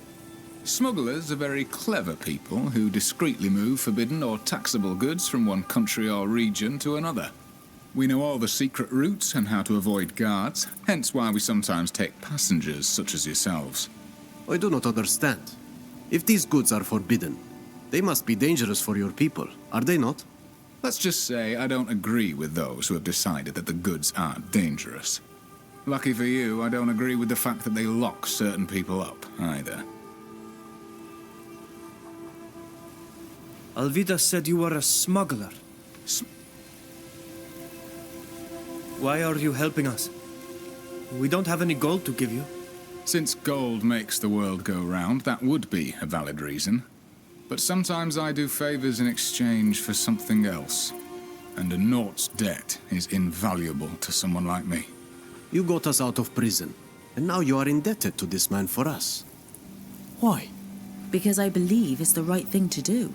Smugglers are very clever people who discreetly move forbidden or taxable goods from one country or region to another. We know all the secret routes and how to avoid guards, hence why we sometimes take passengers such as yourselves. I do not understand. If these goods are forbidden, they must be dangerous for your people, are they not? Let's just say I don't agree with those who have decided that the goods aren't dangerous. Lucky for you, I don't agree with the fact that they lock certain people up, either. Alvida said you were a smuggler. Why are you helping us? We don't have any gold to give you. Since gold makes the world go round, that would be a valid reason. But sometimes I do favors in exchange for something else. And a Naut's debt is invaluable to someone like me. You got us out of prison, and now you are indebted to this man for us. Why? Because I believe it's the right thing to do.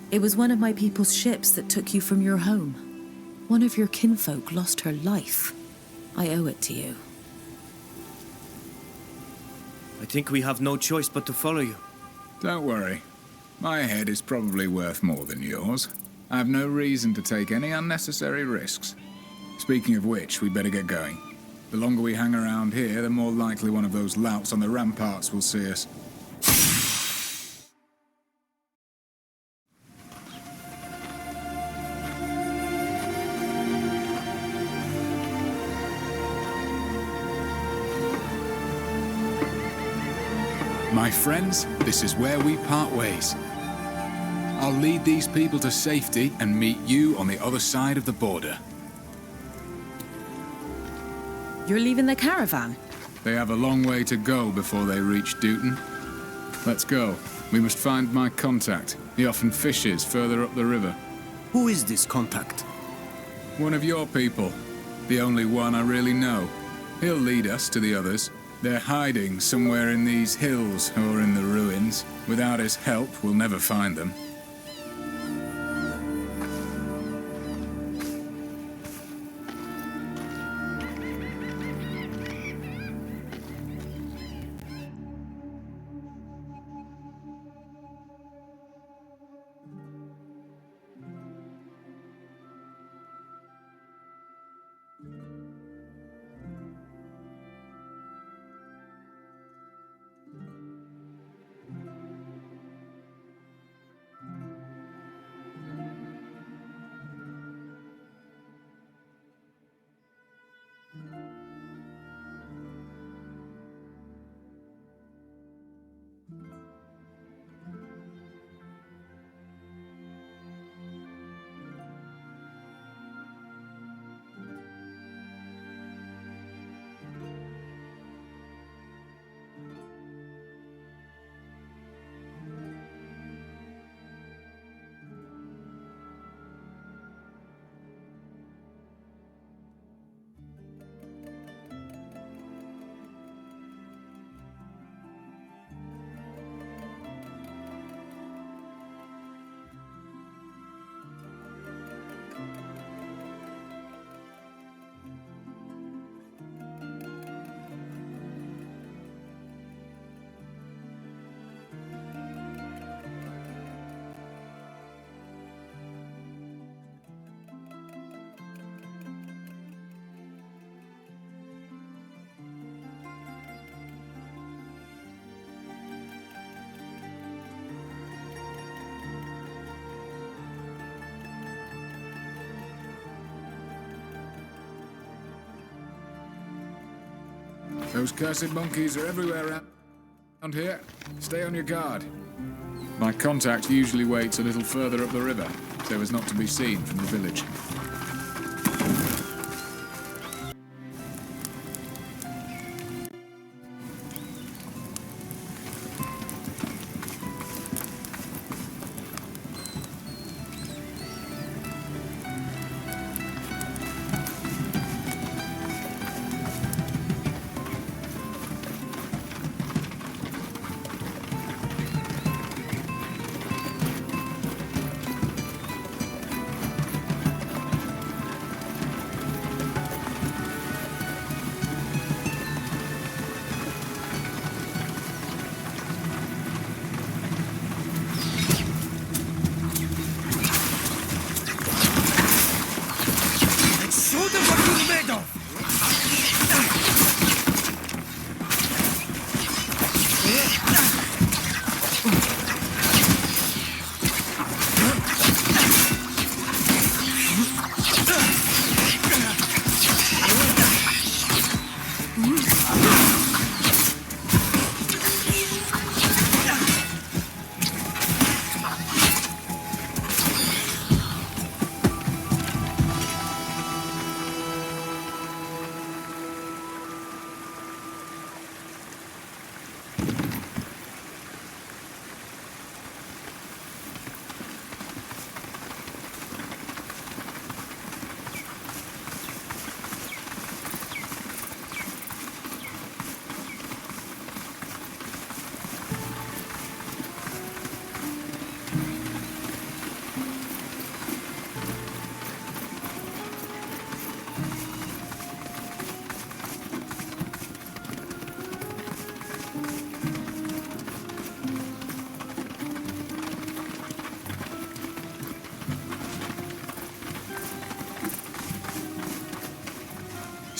It was one of my people's ships that took you from your home. One of your kinfolk lost her life. I owe it to you. I think we have no choice but to follow you. Don't worry. My head is probably worth more than yours. I have no reason to take any unnecessary risks. Speaking of which, we'd better get going. The longer we hang around here, the more likely one of those louts on the ramparts will see us. My friends, this is where we part ways. I'll lead these people to safety and meet you on the other side of the border. You're leaving the caravan? They have a long way to go before they reach Dutton. Let's go. We must find my contact. He often fishes further up the river. Who is this contact? One of your people. The only one I really know. He'll lead us to the others. They're hiding somewhere in these hills or in the ruins. Without his help, we'll never find them. Those cursed monkeys are everywhere around here. Stay on your guard. My contact usually waits a little further up the river, so as not to be seen from the village.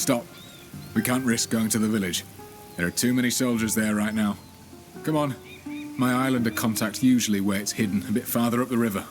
Stop. We can't risk going to the village. There are too many soldiers there right now. Come on. My islander contact usually waits hidden a bit farther up the river.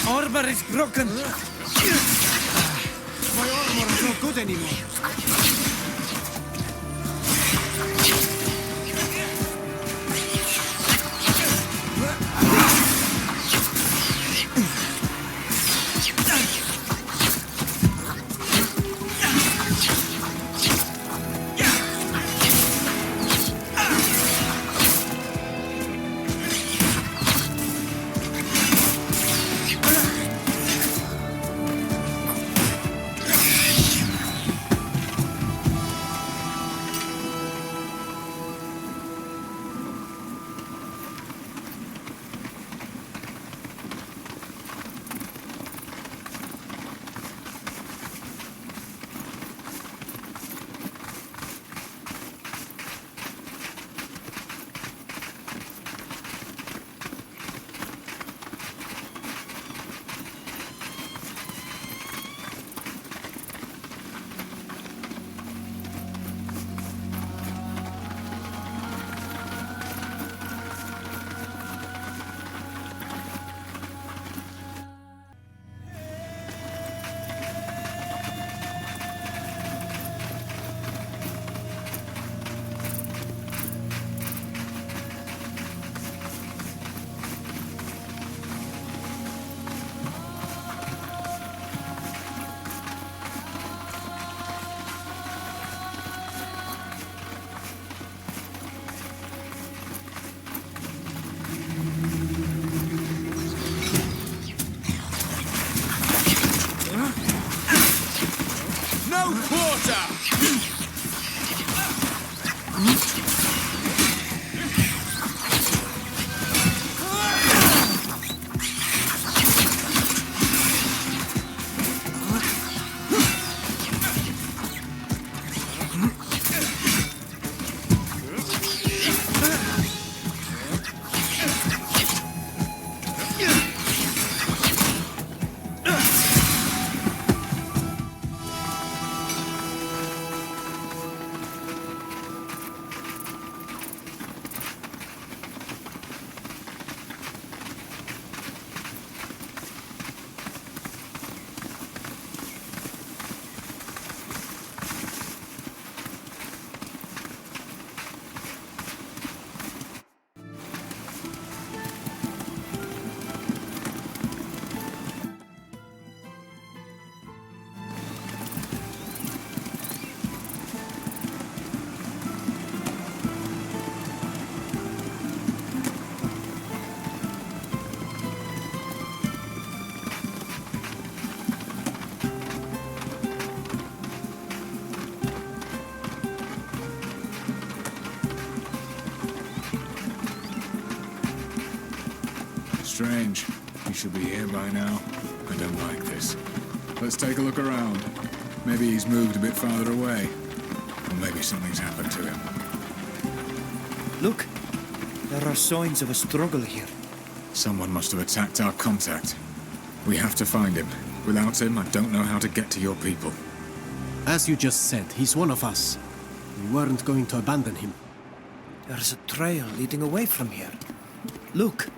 Armor is broken. My armor is not good anymore. strange. He should be here by now. I don't like this. Let's take a look around. Maybe he's moved a bit farther away. Or maybe something's happened to him. Look, there are signs of a struggle here. Someone must have attacked our contact. We have to find him. Without him, I don't know how to get to your people. As you just said, he's one of us. We weren't going to abandon him. There's a trail leading away from here. Look.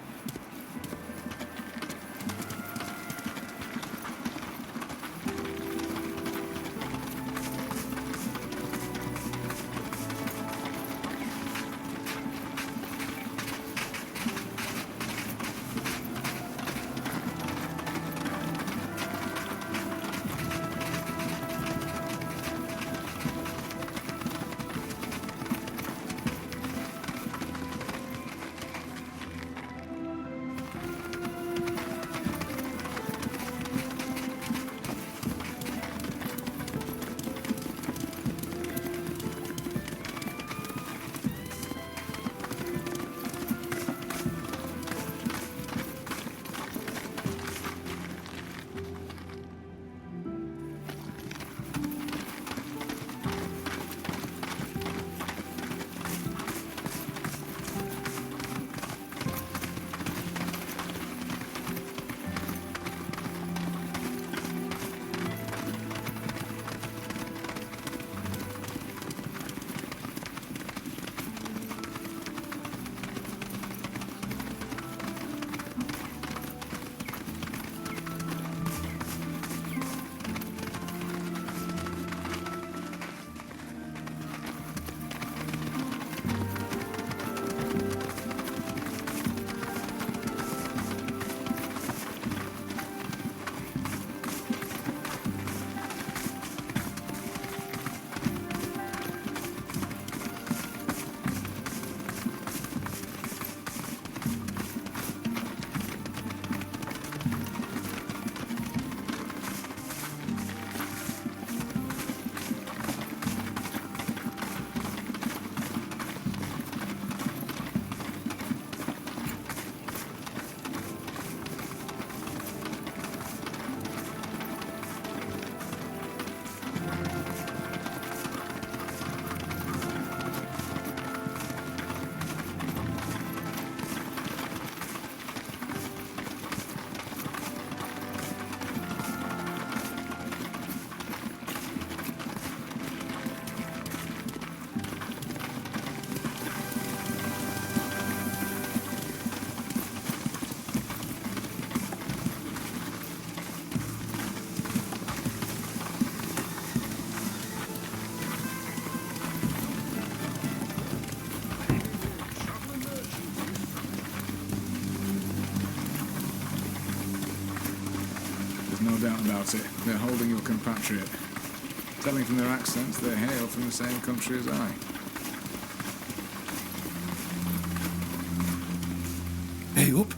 No doubt about it. They're holding your compatriot. Telling from their accents, they hail from the same country as I. Hey up.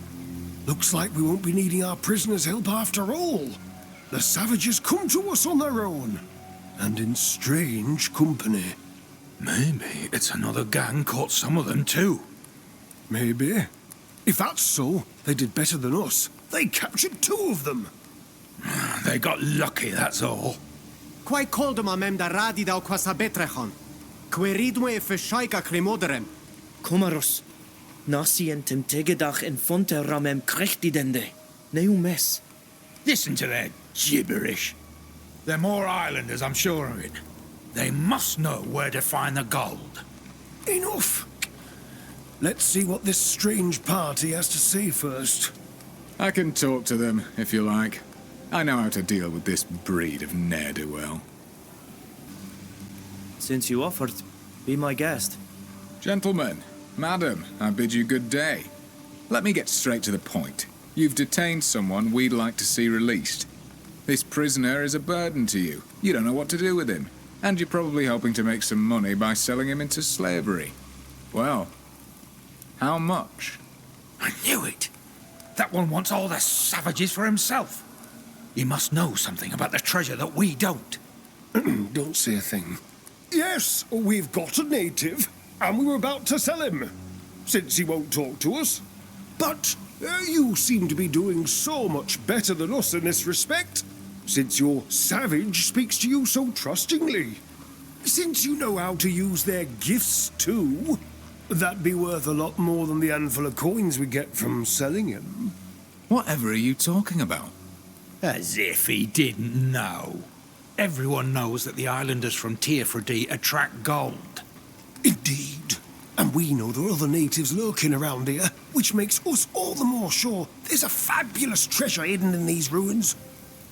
Looks like we won't be needing our prisoners' help after all. The savages come to us on their own. And in strange company. Maybe it's another gang caught some of them too. Maybe. If that's so, they did better than us. They captured 2 of them. They got lucky, that's all. Quai coldum amem da radida o quasa betrechon. Queridwe feshaika cremoderem. Kumarus. Nasientem tegedach in fonte ramem krechtidende. Neumes. Listen to their gibberish. They're more islanders, I'm sure of it. They must know where to find the gold. Enough. Let's see what this strange party has to say first. I can talk to them, if you like. I know how to deal with this breed of ne'er-do-well. Since you offered, be my guest. Gentlemen, madam, I bid you good day. Let me get straight to the point. You've detained someone we'd like to see released. This prisoner is a burden to you. You don't know what to do with him. And you're probably hoping to make some money by selling him into slavery. Well, how much? I knew it. That one wants all the savages for himself. He must know something about the treasure that we don't. Don't say a thing. Yes, we've got a native, and we were about to sell him, since he won't talk to us. But You seem to be doing so much better than us in this respect, since your savage speaks to you so trustingly. Since you know how to use their gifts too, that'd be worth a lot more than the handful of coins we get from selling him. Whatever are you talking about? As if he didn't know. Everyone knows that the islanders from Teofrodi attract gold. Indeed. And we know there are other natives lurking around here, which makes us all the more sure there's a fabulous treasure hidden in these ruins.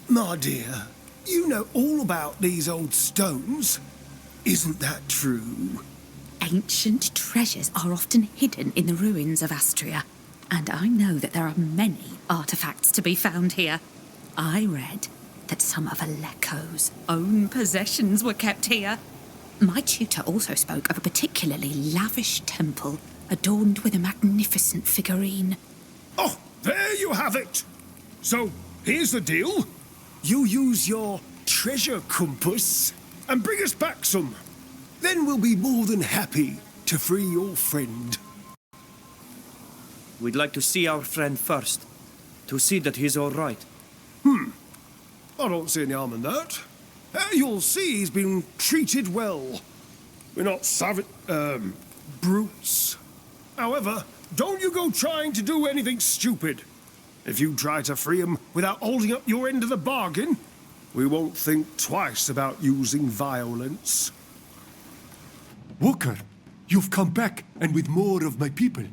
My dear, you know all about these old stones. Isn't that true? Ancient treasures are often hidden in the ruins of Astria, and I know that there are many artifacts to be found here. I read that some of Aleko's own possessions were kept here. My tutor also spoke of a particularly lavish temple adorned with a magnificent figurine. Oh, there you have it! So, here's the deal. You use your treasure compass and bring us back some. Then we'll be more than happy to free your friend. We'd like to see our friend first, to see that he's all right. I don't see any harm in that. You'll see he's been treated well. We're not brutes. However, don't you go trying to do anything stupid. If you try to free him without holding up your end of the bargain, we won't think twice about using violence. Walker, you've come back, and with more of my people.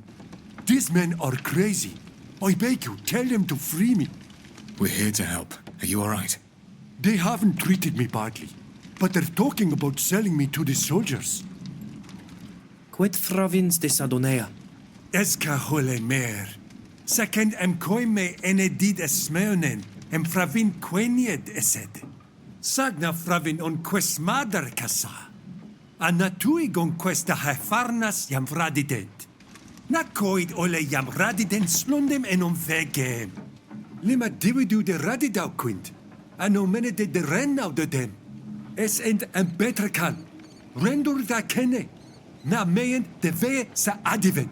These men are crazy. I beg you, tell them to free me. We're here to help. Are you all right? They haven't treated me badly, but they're talking about selling me to the soldiers. Quid fravins de Sadonea? Eska hole mer. Second em koime enedid esmeonen, em fravin quenied esed. Sagna fravin on quest madar casa. Anatui gon questa hefarnas jam radident. Nakoid ole jam radident slundem en on vegem. Lima dividu de radidau quint. Ano mene de renau de dem. Es end en beter kan. Rendur da kenne. Na meien de vee sa adiven.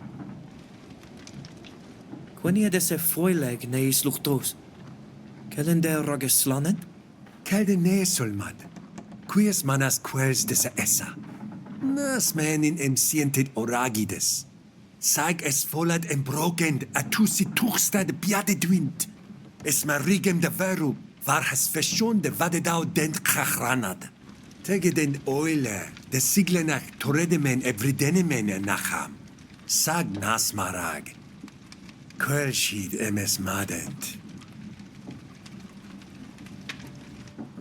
Quenia de se foileg neis luchtos. Kellen de rogeslanen? Kelde neesolman. Quies manas quels de se essa. Nas menin em sientit oragides. Sag es volad em brogend a tusi tuchsta de biade dwint. Es marigem de veru, var has feshon de vadedau dent chachranad. Tege den oile, de siglenach toredemen evridenemen nacham. Sag nas marag. Quelshid emes madent.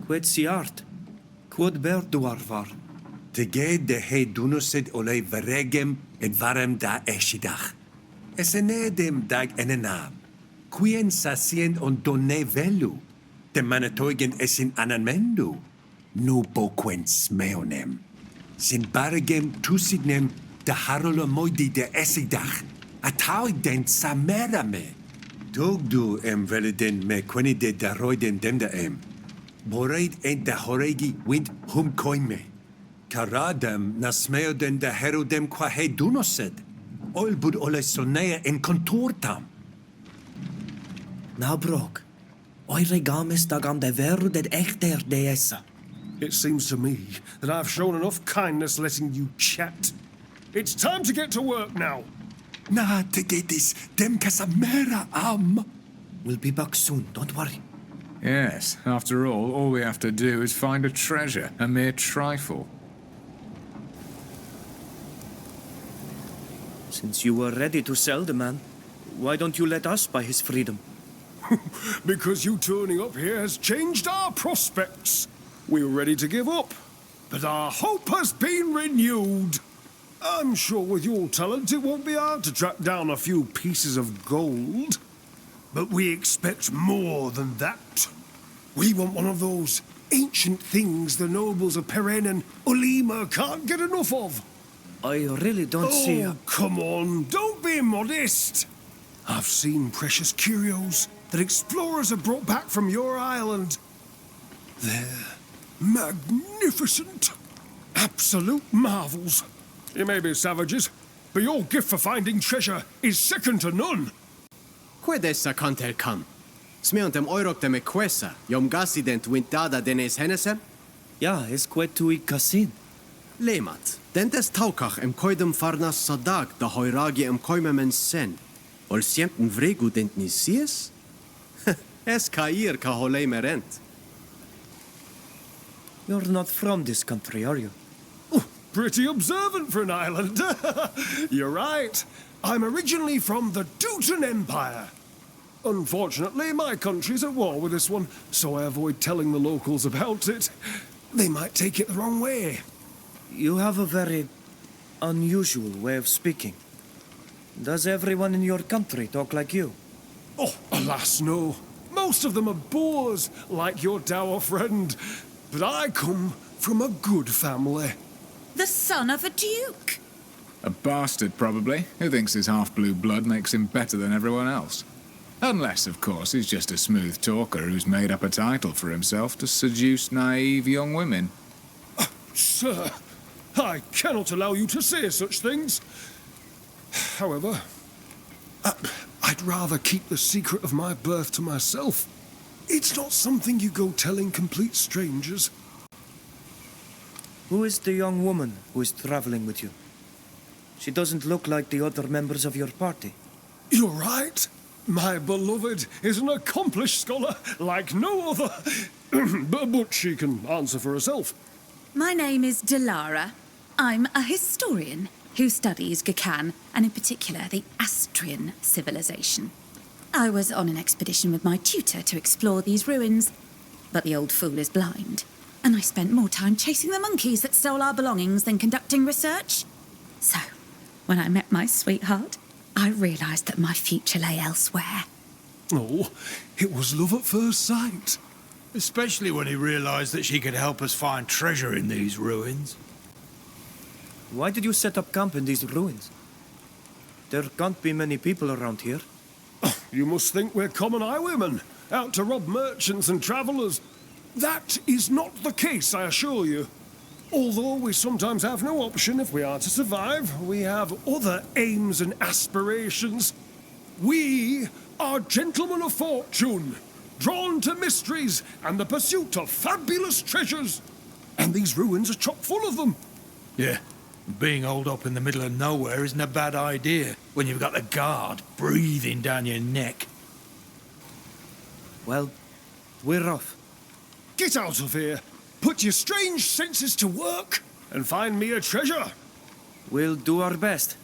Quid siart? Quod berduar var? Tege de he dunosid ole veregem en varem da eshidach. Esenedem dag enenam. Quien sasient on donne velu. De manatoigen esin anamendu. Nu boquen smeonem. Sin barigem tusidnem de harolo moidi de esidach. Atauig den samerame. Togdu em veliden me queni de daroiden demda em. Boreid en de horegi wind hum koime. Karadem nasmeoden de herodem qua he dunosed. Olbud ole sonea en contortam. Now, Brok, oire games dagam de veru de echter deessa. It seems to me that I've shown enough kindness letting you chat. It's time to get to work now. Na, tegetis, dem casamera am. We'll be back soon, don't worry. Yes, after all we have to do is find a treasure, a mere trifle. Since you were ready to sell the man, why don't you let us buy his freedom? Because you turning up here has changed our prospects. We were ready to give up, but our hope has been renewed. I'm sure with your talent it won't be hard to track down a few pieces of gold. But we expect more than that. We want one of those ancient things the nobles of Peren and Ulima can't get enough of. I really don't see... Oh, come on, don't be modest. I've seen precious curios that explorers have brought back from your island. They're magnificent. Absolute marvels. You may be savages, but your gift for finding treasure is second to none. Quedessa kantel kam. Smeontem oiroktem e quessa, yom gassident wintada denes hennesem? Ja, es quet tui kasin. Lemat, dentes taukach em koidem farnas sadag da hoiragi em koimemen sen. Ol siemten vregu dent nisies? Es kair ka holei merent. You're not from this country, are you? Pretty observant for an islander. You're right. I'm originally from the Teuton Empire. Unfortunately, my country's at war with this one, so I avoid telling the locals about it. They might take it the wrong way. You have a very unusual way of speaking. Does everyone in your country talk like you? Oh, alas, no. Most of them are boors, like your dour friend. But I come from a good family. The son of a duke. A bastard, probably, who thinks his half-blue blood makes him better than everyone else. Unless, of course, he's just a smooth talker who's made up a title for himself to seduce naive young women. Sir, I cannot allow you to say such things. However, I'd rather keep the secret of my birth to myself. It's not something you go telling complete strangers. Who is the young woman who is traveling with you? She doesn't look like the other members of your party. You're right. My beloved is an accomplished scholar like no other. But she can answer for herself. My name is Delara. I'm a historian who studies Nacon, and in particular the Astrian civilization. I was on an expedition with my tutor to explore these ruins, but the old fool is blind, and I spent more time chasing the monkeys that stole our belongings than conducting research. So, when I met my sweetheart, I realised that my future lay elsewhere. Oh, it was love at first sight. Especially when he realized that she could help us find treasure in these ruins. Why did you set up camp in these ruins? There can't be many people around here. You must think we're common highwaymen, out to rob merchants and travellers. That is not the case, I assure you. Although we sometimes have no option if we are to survive, we have other aims and aspirations. We are gentlemen of fortune, drawn to mysteries and the pursuit of fabulous treasures. And these ruins are chock full of them. Yeah, being holed up in the middle of nowhere isn't a bad idea when you've got the guard breathing down your neck. Well, we're off. Get out of here. Put your strange senses to work and find me a treasure. We'll do our best.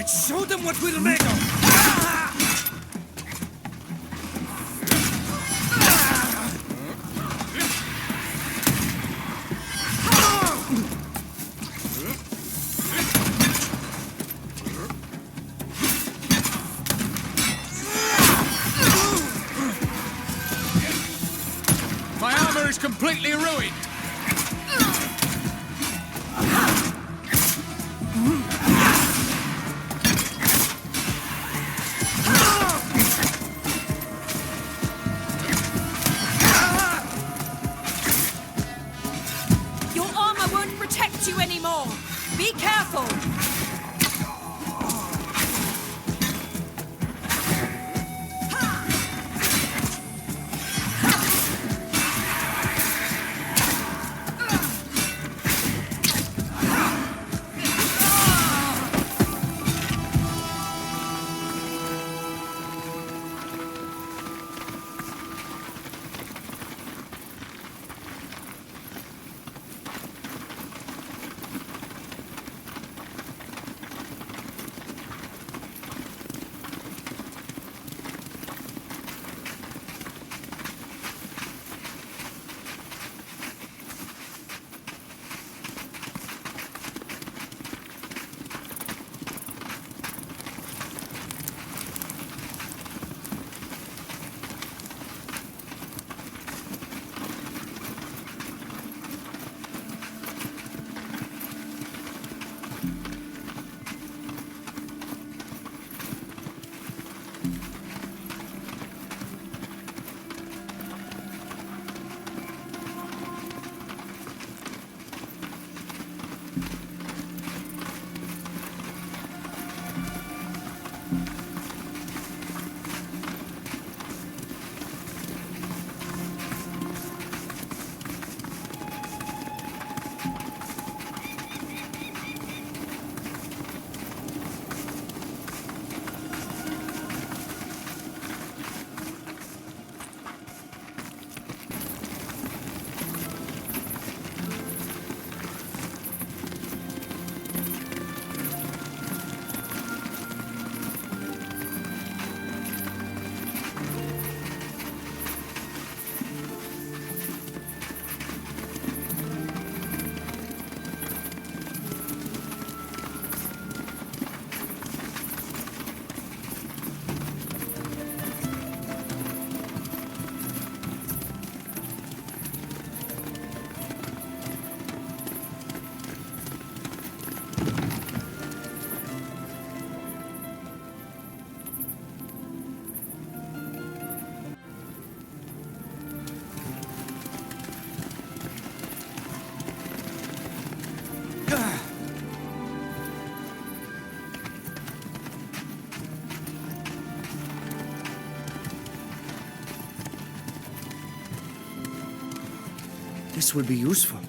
Let's show them what we're made of! My armor is completely ruined. Your armor won't protect you anymore. Be careful. This will be useful.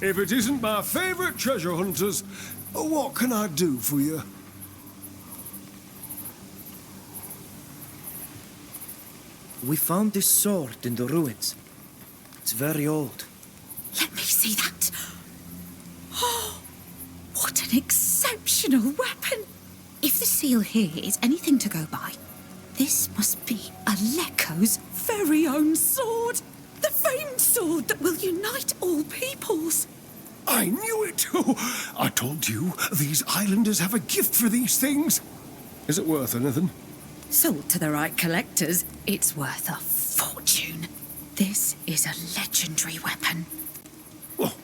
If it isn't my favorite treasure hunters, what can I do for you? We found this sword in the ruins. It's very old. Let me see that. Oh, what an exceptional weapon. If the seal here is anything to go by, this must be Aleko's very own sword. The famed sword that will unite all peoples. I knew it! Oh, I told you, these islanders have a gift for these things. Is it worth anything? Sold to the right collectors, it's worth a fortune. This is a legendary weapon. Well,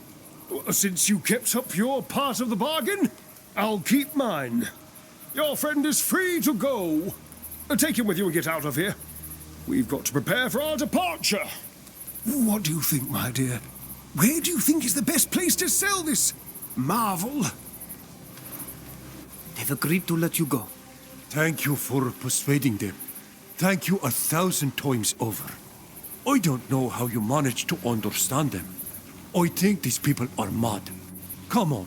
since you kept up your part of the bargain, I'll keep mine. Your friend is free to go. Take him with you and get out of here. We've got to prepare for our departure. What do you think, my dear? Where do you think is the best place to sell this marvel? They've agreed to let you go. Thank you for persuading them. Thank you 1,000 times over. I don't know how you managed to understand them. I think these people are mad. Come on,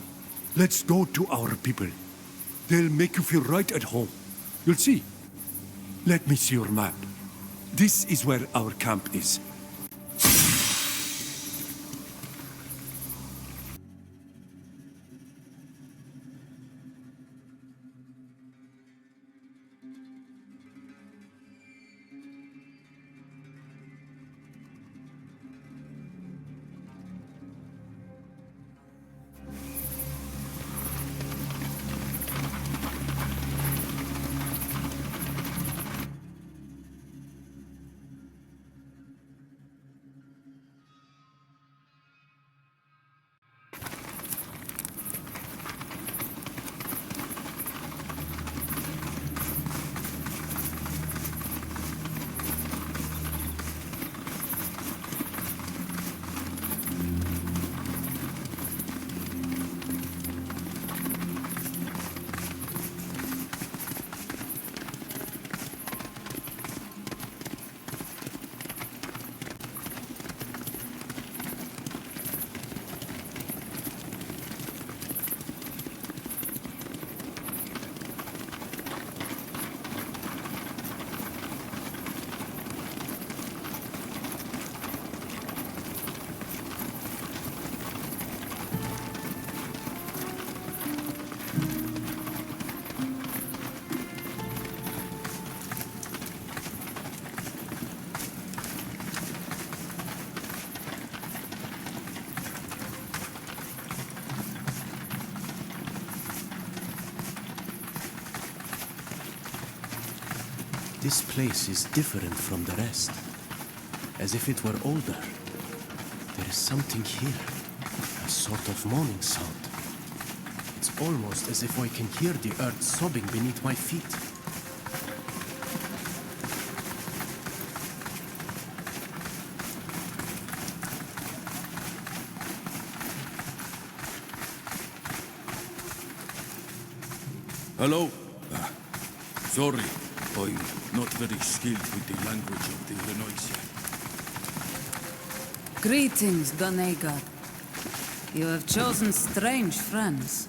let's go to our people. They'll make you feel right at home. You'll see. Let me see your map. This is where our camp is. This place is different from the rest. As if it were older. There is something here. A sort of moaning sound. It's almost as if I can hear the earth sobbing beneath my feet. Hello? Sorry, I'm not very skilled with the language of the Renoisia. Greetings, Donegal. You have chosen strange friends.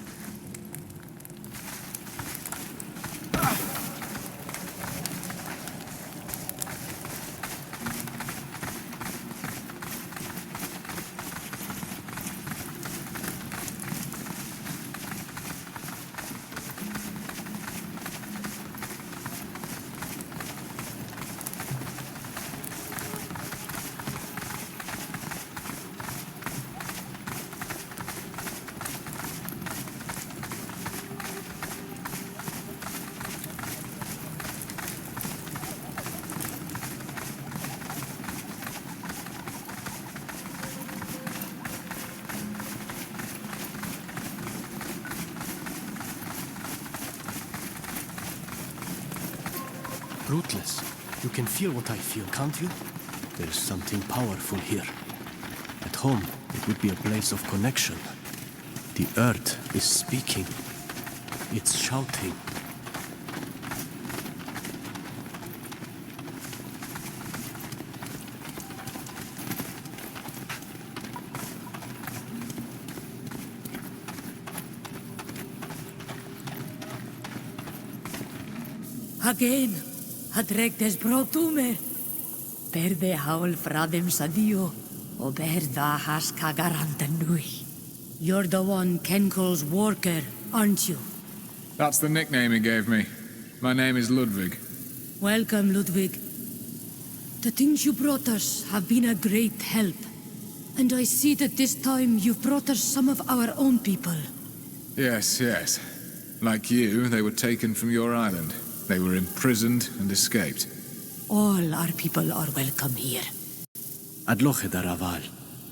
Rootless. You can feel what I feel, can't you? There's something powerful here. At home, it would be a place of connection. The earth is speaking. It's shouting. Again, hadrek des brotumer. Perde haul fradem sadio, oberda has kagaranta nui. You're the one Ken calls Worker, aren't you? That's the nickname he gave me. My name is Ludwig. Welcome, Ludwig. The things you brought us have been a great help. And I see that this time you've brought us some of our own people. Yes, yes. Like you, they were taken from your island. They were imprisoned and escaped. All our people are welcome here. Adloche daraval.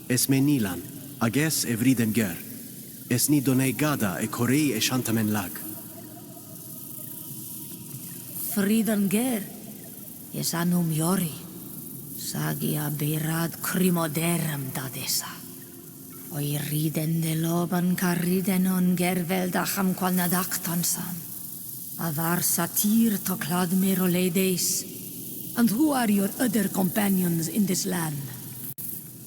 Es menilan. Ages evriden ger. Es ni donegada e korei e shantamen lag. Fridan ger. Yes anum yori. Sagia berad crimoderum dadesa. Oi riden de loban carriden on gerveldacham qualnadachtansan. Avar satir toklad meroledes. And who are your other companions in this land?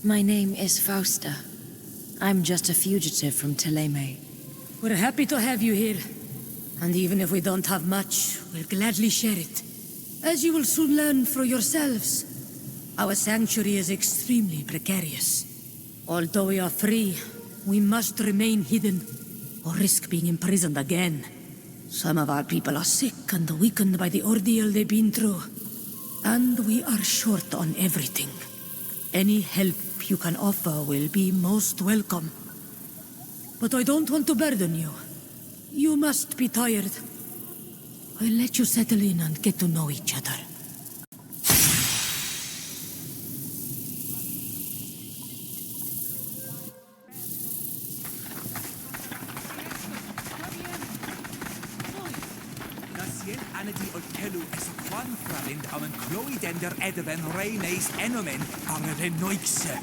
My name is Fausta. I'm just a fugitive from Teleme. We're happy to have you here. And even if we don't have much, we'll gladly share it. As you will soon learn for yourselves, our sanctuary is extremely precarious. Although we are free, we must remain hidden, or risk being imprisoned again. Some of our people are sick and weakened by the ordeal they've been through. And we are short on everything. Any help you can offer will be most welcome. But I don't want to burden you. You must be tired. I'll let you settle in and get to know each other. Anity og Kelu es kvanfralind av en kloidender edven reineis enomen av renoikse.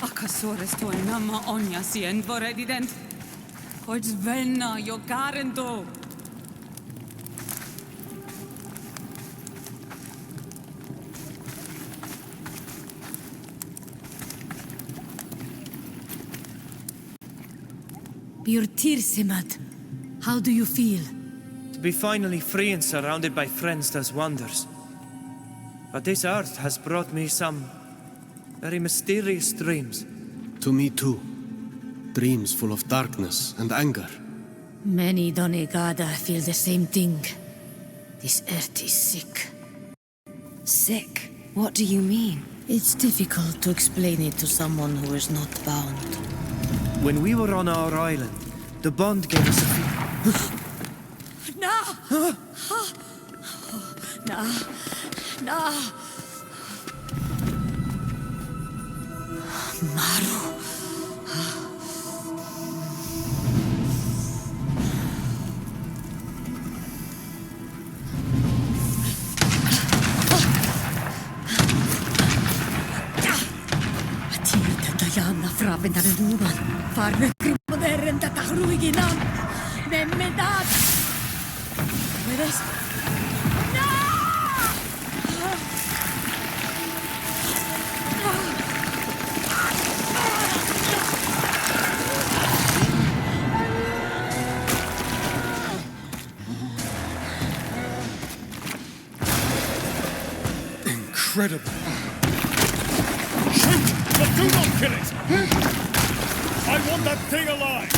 Akasores to nama onya sien voredident. Koits velna jo garendo. Bjortirsimad, how do you feel? To be finally free and surrounded by friends does wonders. But this earth has brought me some very mysterious dreams. To me too. Dreams full of darkness and anger. Many Donegada feel the same thing. This earth is sick. Sick? What do you mean? It's difficult to explain it to someone who is not bound. When we were on our island, the bond gave us a feeling. No! No! No! Maru! Ayan na fraven da ruban. Farve krumoderen da tahruiginan. Memmedat. ¿Puedes? Incredible. Shoot, but do not kill it. I want that thing alive.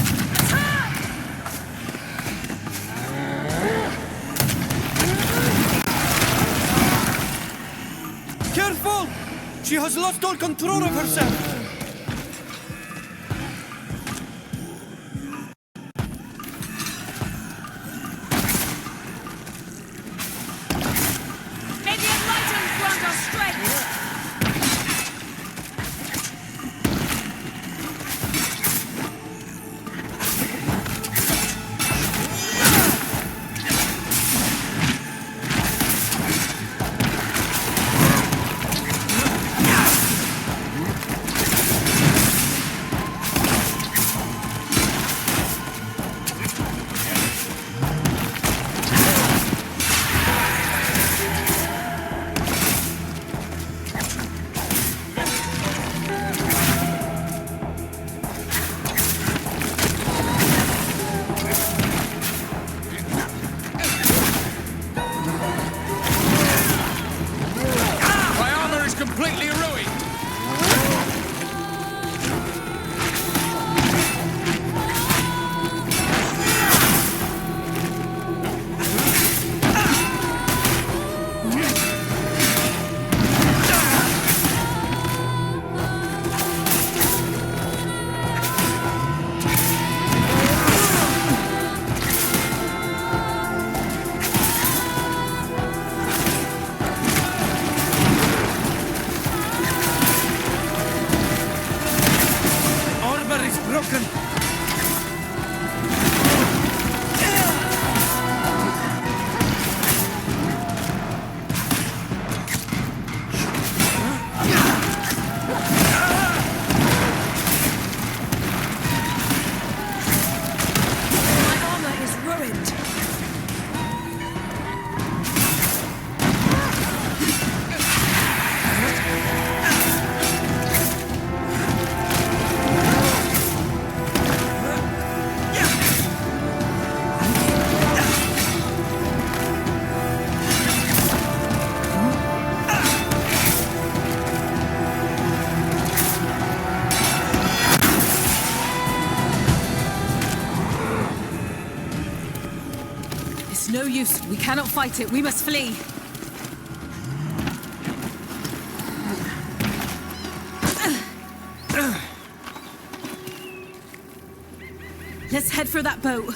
Careful! She has lost all control of herself. May the enlightened grant us strength! Completely ruined! No use. We cannot fight it. We must flee. Let's head for that boat.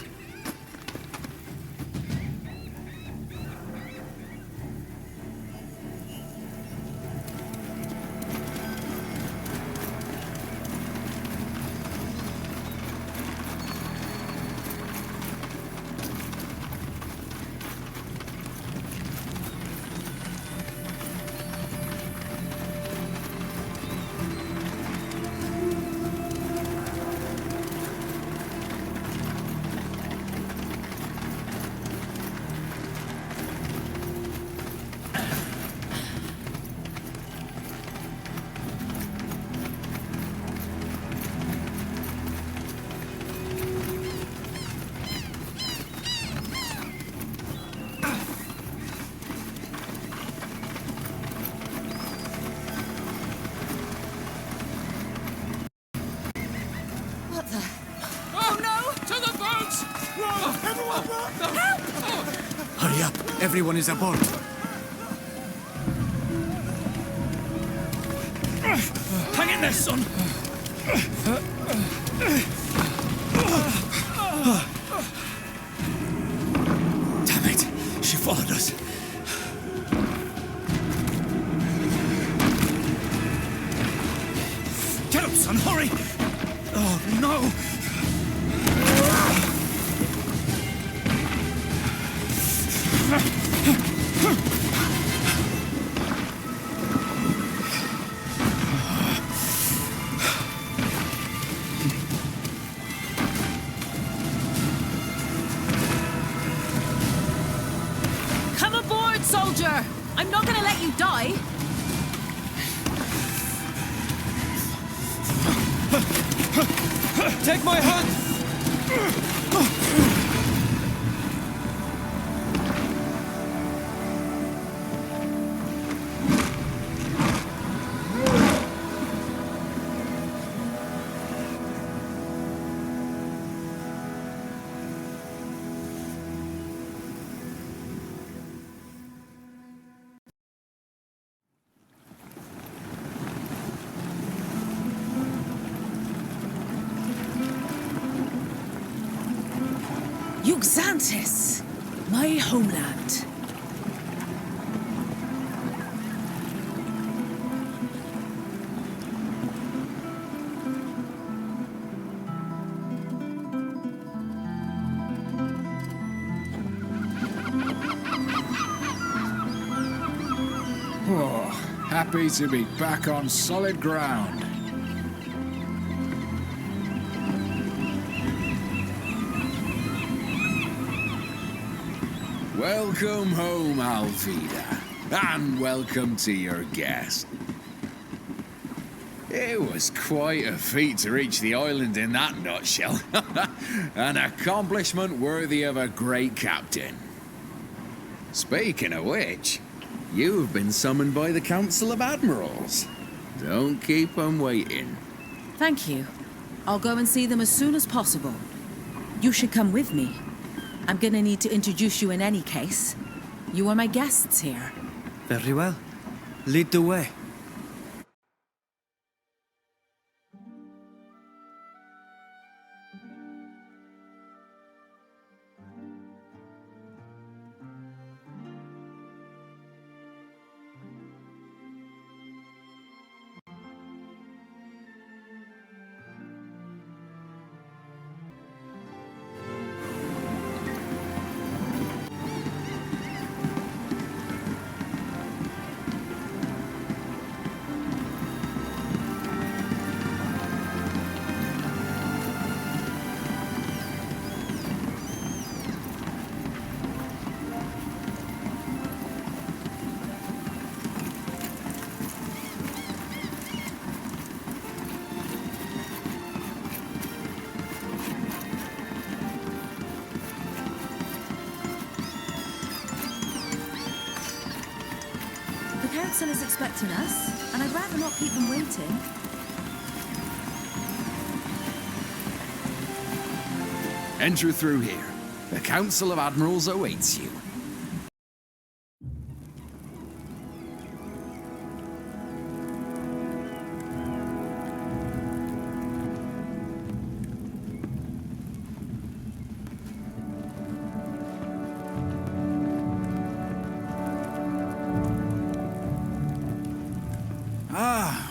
Hurry up! Everyone is aboard. Hang in there, son. Damn it! She followed us. Get up, son! Hurry! Oh, no! I'm not gonna let you die! Take my hand! Xantis, my homeland. Oh, happy to be back on solid ground. Welcome home, Alvida, and welcome to your guest. It was quite a feat to reach the island in that nutshell. An accomplishment worthy of a great captain. Speaking of which, you've been summoned by the Council of Admirals. Don't keep them waiting. Thank you. I'll go and see them as soon as possible. You should come with me. I'm gonna need to introduce you in any case. You are my guests here. Very well. Lead the way. The council is expecting us, and I'd rather not keep them waiting. Enter through here. The Council of Admirals awaits you.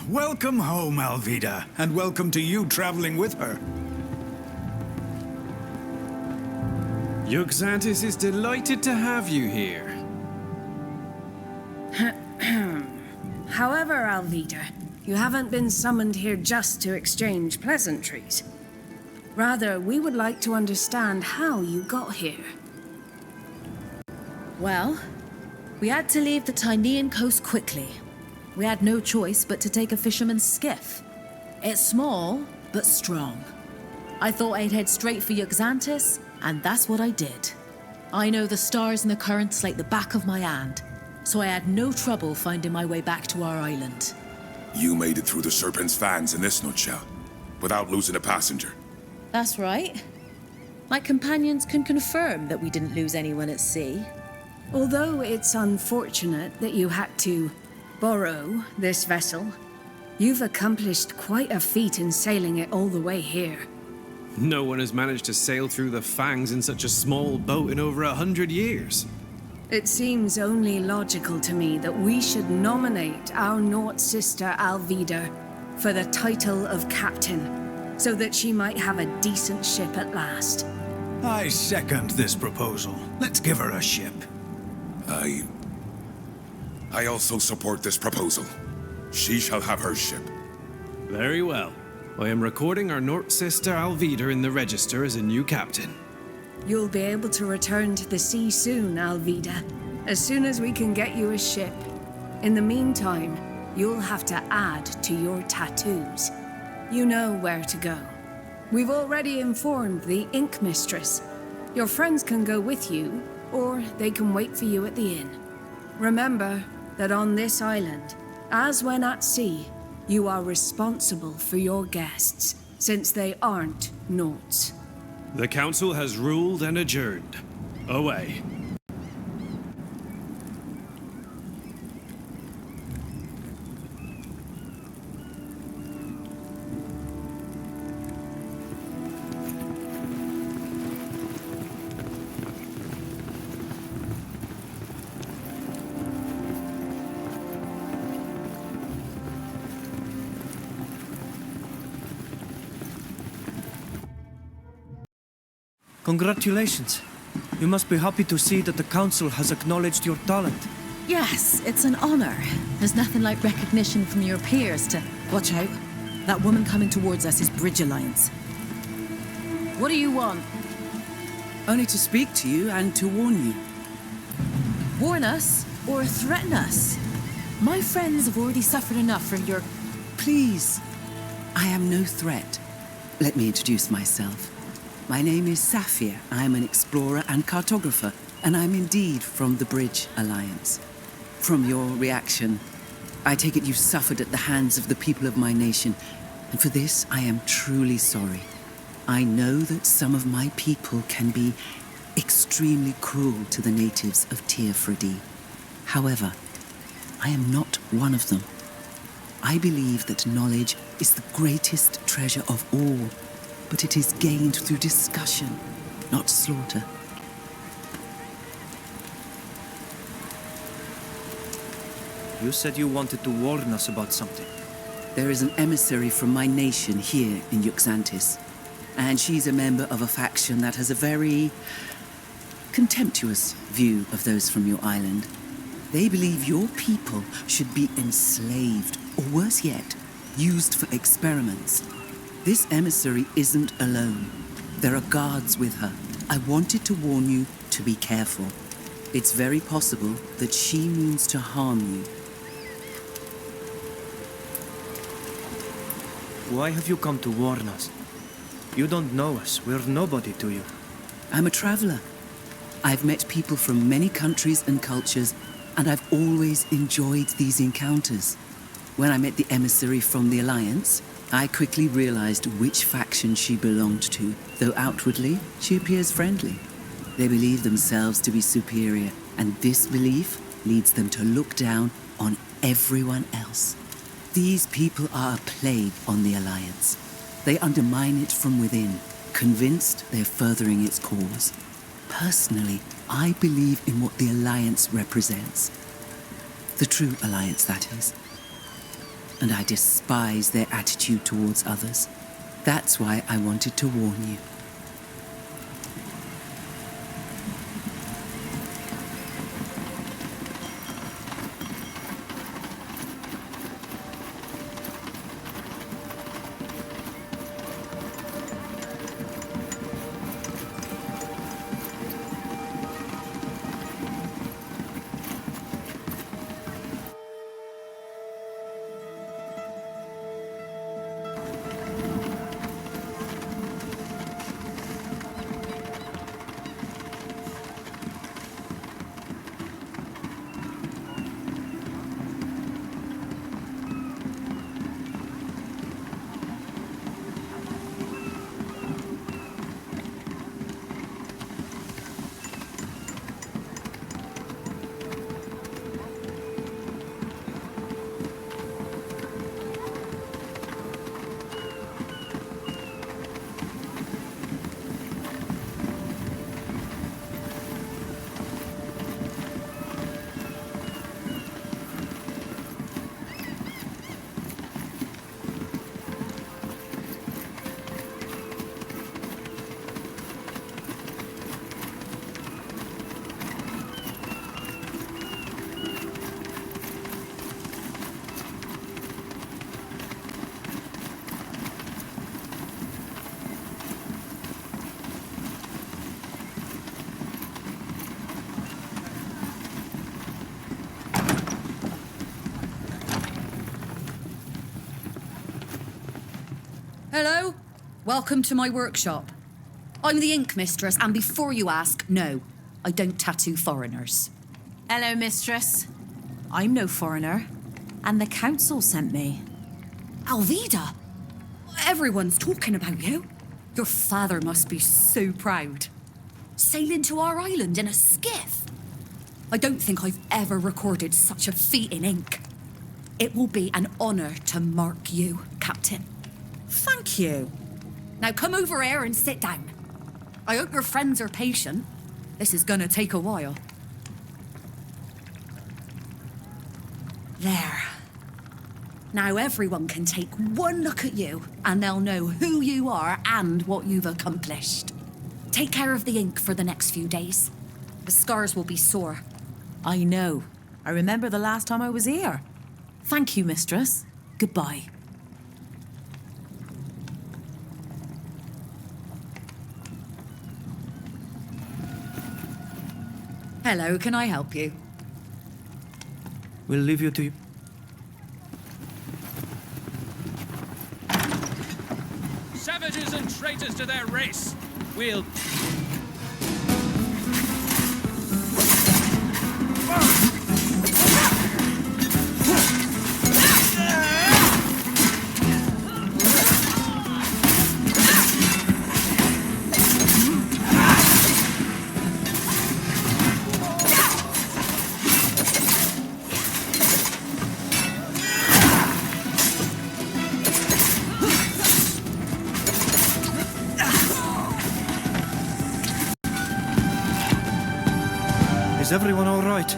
Welcome home, Alvida, and welcome to you traveling with her. Xantis is delighted to have you here. However, Alvida, you haven't been summoned here just to exchange pleasantries. Rather, we would like to understand how you got here. Well, we had to leave the Tynean coast quickly. We had no choice but to take a fisherman's skiff. It's small, but strong. I thought I'd head straight for Xantis, and that's what I did. I know the stars and the currents like the back of my hand, so I had no trouble finding my way back to our island. You made it through the Serpent's Fans in this nutshell, without losing a passenger. That's right. My companions can confirm that we didn't lose anyone at sea. Although it's unfortunate that you had to borrow this vessel, you've accomplished quite a feat in sailing it all the way here. No one has managed to sail through the Fangs in such a small boat in over 100 years. It seems only logical to me that we should nominate our Nort sister Alvida for the title of captain, so that she might have a decent ship at last. I second this proposal. Let's give her a ship. I also support this proposal. She shall have her ship. Very well. I am recording our Nort sister Alvida in the register as a new captain. You'll be able to return to the sea soon, Alvida. As soon as we can get you a ship. In the meantime, you'll have to add to your tattoos. You know where to go. We've already informed the Ink Mistress. Your friends can go with you, or they can wait for you at the inn. Remember that on this island, as when at sea, you are responsible for your guests, since they aren't Nauts. The council has ruled and adjourned. Away. Congratulations. You must be happy to see that the council has acknowledged your talent. Yes, it's an honor. There's nothing like recognition from your peers to... Watch out. That woman coming towards us is Bridge Alliance. What do you want? Only to speak to you and to warn you. Warn us or threaten us? My friends have already suffered enough from your... Please. I am no threat. Let me introduce myself. My name is Saphir. I'm an explorer and cartographer, and I'm indeed from the Bridge Alliance. From your reaction, I take it you suffered at the hands of the people of my nation, and for this I am truly sorry. I know that some of my people can be extremely cruel to the natives of Teofredi. However, I am not one of them. I believe that knowledge is the greatest treasure of all, but it is gained through discussion, not slaughter. You said you wanted to warn us about something. There is an emissary from my nation here in Yuxantis, and she's a member of a faction that has a very contemptuous view of those from your island. They believe your people should be enslaved, or worse yet, used for experiments. This emissary isn't alone. There are guards with her. I wanted to warn you to be careful. It's very possible that she means to harm you. Why have you come to warn us? You don't know us. We're nobody to you. I'm a traveler. I've met people from many countries and cultures, and I've always enjoyed these encounters. When I met the emissary from the Alliance, I quickly realized which faction she belonged to, though outwardly, she appears friendly. They believe themselves to be superior, and this belief leads them to look down on everyone else. These people are a plague on the Alliance. They undermine it from within, convinced they're furthering its cause. Personally, I believe in what the Alliance represents. The true Alliance, that is. And I despise their attitude towards others. That's why I wanted to warn you. Hello? Welcome to my workshop. I'm the ink mistress, and before you ask, no, I don't tattoo foreigners. Hello, mistress. I'm no foreigner, and the council sent me. Alvida! Everyone's talking about you. Your father must be so proud. Sailing to our island in a skiff. I don't think I've ever recorded such a feat in ink. It will be an honour to mark you, Captain. Thank you. Now come over here and sit down. I hope your friends are patient. This is gonna take a while. There. Now everyone can take one look at you and they'll know who you are and what you've accomplished. Take care of the ink for the next few days. The scars will be sore. I know. I remember the last time I was here. Thank you, mistress. Goodbye. Hello, can I help you? We'll leave you to... Savages and traitors to their race! We'll... Is everyone all right?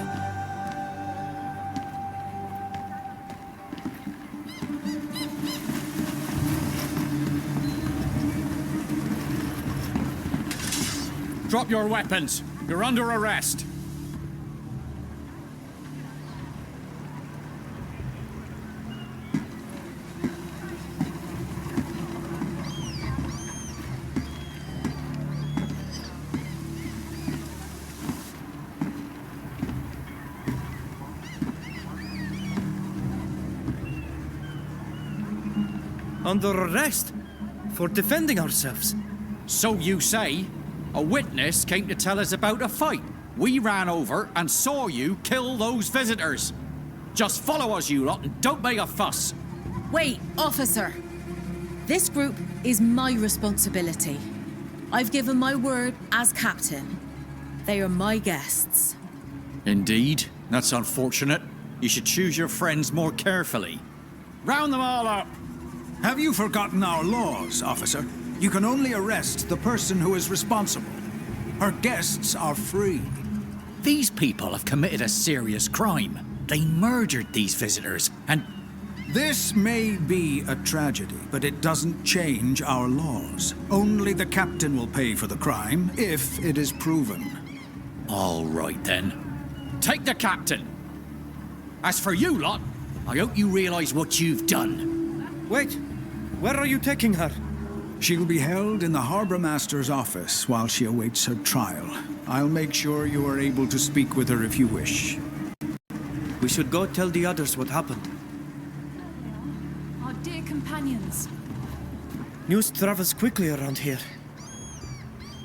Drop your weapons. You're under arrest. Under arrest? For defending ourselves? So you say. A witness came to tell us about a fight. We ran over and saw you kill those visitors. Just follow us, you lot, and don't make a fuss. Wait, officer. This group is my responsibility. I've given my word as captain. They are my guests. Indeed. That's unfortunate. You should choose your friends more carefully. Round them all up. Have you forgotten our laws, officer? You can only arrest the person who is responsible. Our guests are free. These people have committed a serious crime. They murdered these visitors, and... This may be a tragedy, but it doesn't change our laws. Only the captain will pay for the crime, if it is proven. All right, then. Take the captain. As for you lot, I hope you realize what you've done. Wait, where are you taking her? She'll be held in the Harbour Master's office while she awaits her trial. I'll make sure you are able to speak with her if you wish. We should go tell the others what happened. Our dear companions. News travels quickly around here.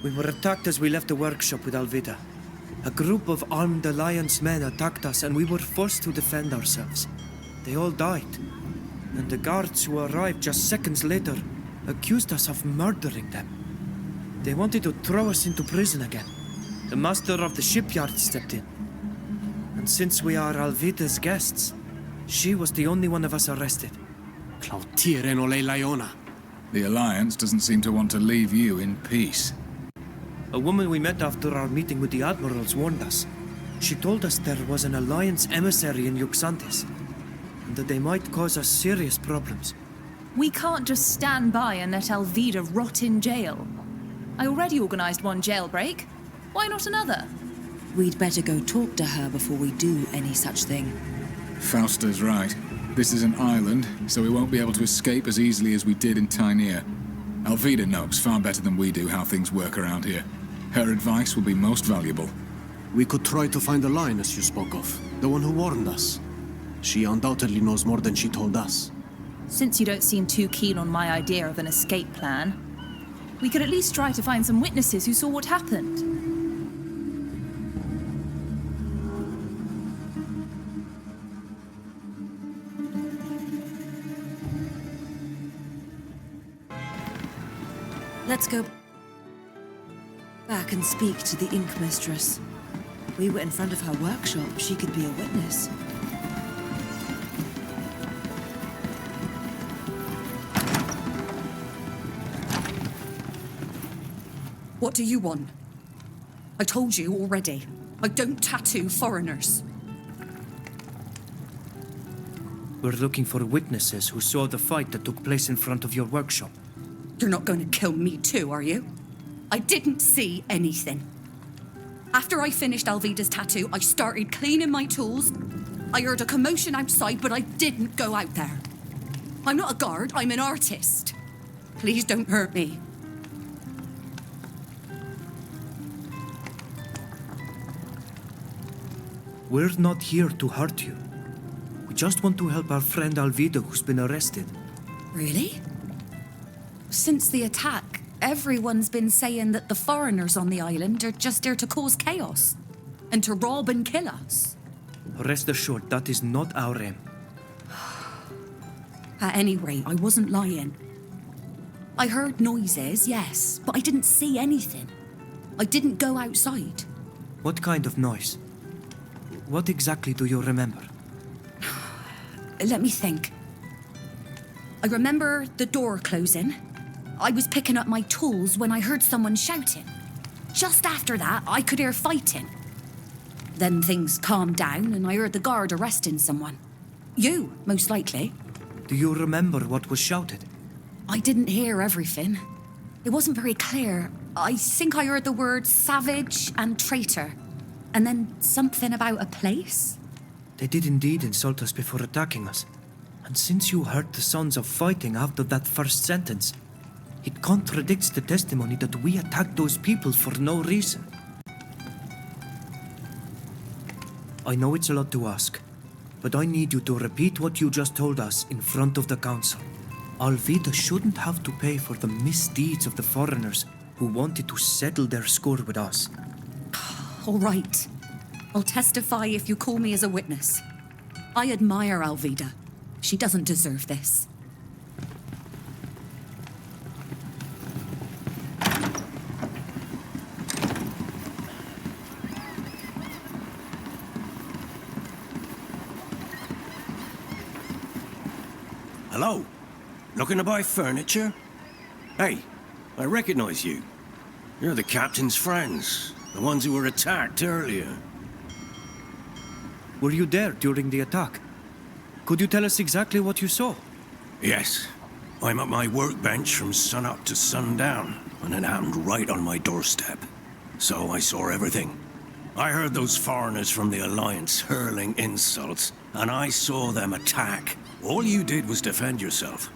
We were attacked as we left the workshop with Alvida. A group of armed Alliance men attacked us and we were forced to defend ourselves. They all died. And the guards who arrived just seconds later accused us of murdering them. They wanted to throw us into prison again. The master of the shipyard stepped in. And since we are Alvida's guests, she was the only one of us arrested. The Alliance doesn't seem to want to leave you in peace. A woman we met after our meeting with the admirals warned us. She told us there was an Alliance emissary in Yuxantes, and that they might cause us serious problems. We can't just stand by and let Alvida rot in jail. I already organized one jailbreak. Why not another? We'd better go talk to her before we do any such thing. Fausta's right. This is an island, so we won't be able to escape as easily as we did in Tainir. Alvida knows far better than we do how things work around here. Her advice will be most valuable. We could try to find the lioness you spoke of, the one who warned us. She undoubtedly knows more than she told us. Since you don't seem too keen on my idea of an escape plan, we could at least try to find some witnesses who saw what happened. Let's go back and speak to the Ink Mistress. We were in front of her workshop. She could be a witness. What do you want? I told you already. I don't tattoo foreigners. We're looking for witnesses who saw the fight that took place in front of your workshop. You're not going to kill me too, are you? I didn't see anything. After I finished Alvida's tattoo, I started cleaning my tools. I heard a commotion outside, but I didn't go out there. I'm not a guard, I'm an artist. Please don't hurt me. We're not here to hurt you. We just want to help our friend Alvida who's been arrested. Really? Since the attack, everyone's been saying that the foreigners on the island are just there to cause chaos and to rob and kill us. Rest assured, that is not our aim. At any rate, I wasn't lying. I heard noises, yes, but I didn't see anything. I didn't go outside. What kind of noise? What exactly do you remember? Let me think. I remember the door closing. I was picking up my tools when I heard someone shouting. Just after that, I could hear fighting. Then things calmed down and I heard the guard arresting someone. You, most likely. Do you remember what was shouted? I didn't hear everything. It wasn't very clear. I think I heard the words savage and traitor. And then something about a place? They did indeed insult us before attacking us. And since you heard the sounds of fighting after that first sentence, it contradicts the testimony that we attacked those people for no reason. I know it's a lot to ask, but I need you to repeat what you just told us in front of the council. Alvida shouldn't have to pay for the misdeeds of the foreigners who wanted to settle their score with us. All right. I'll testify if you call me as a witness. I admire Alvida. She doesn't deserve this. Hello? Looking to buy furniture? Hey, I recognize you. You're the captain's friends. The ones who were attacked earlier. Were you there during the attack? Could you tell us exactly what you saw? Yes. I'm at my workbench from sunup to sundown, and it happened right on my doorstep. So I saw everything. I heard those foreigners from the Alliance hurling insults, and I saw them attack. All you did was defend yourself.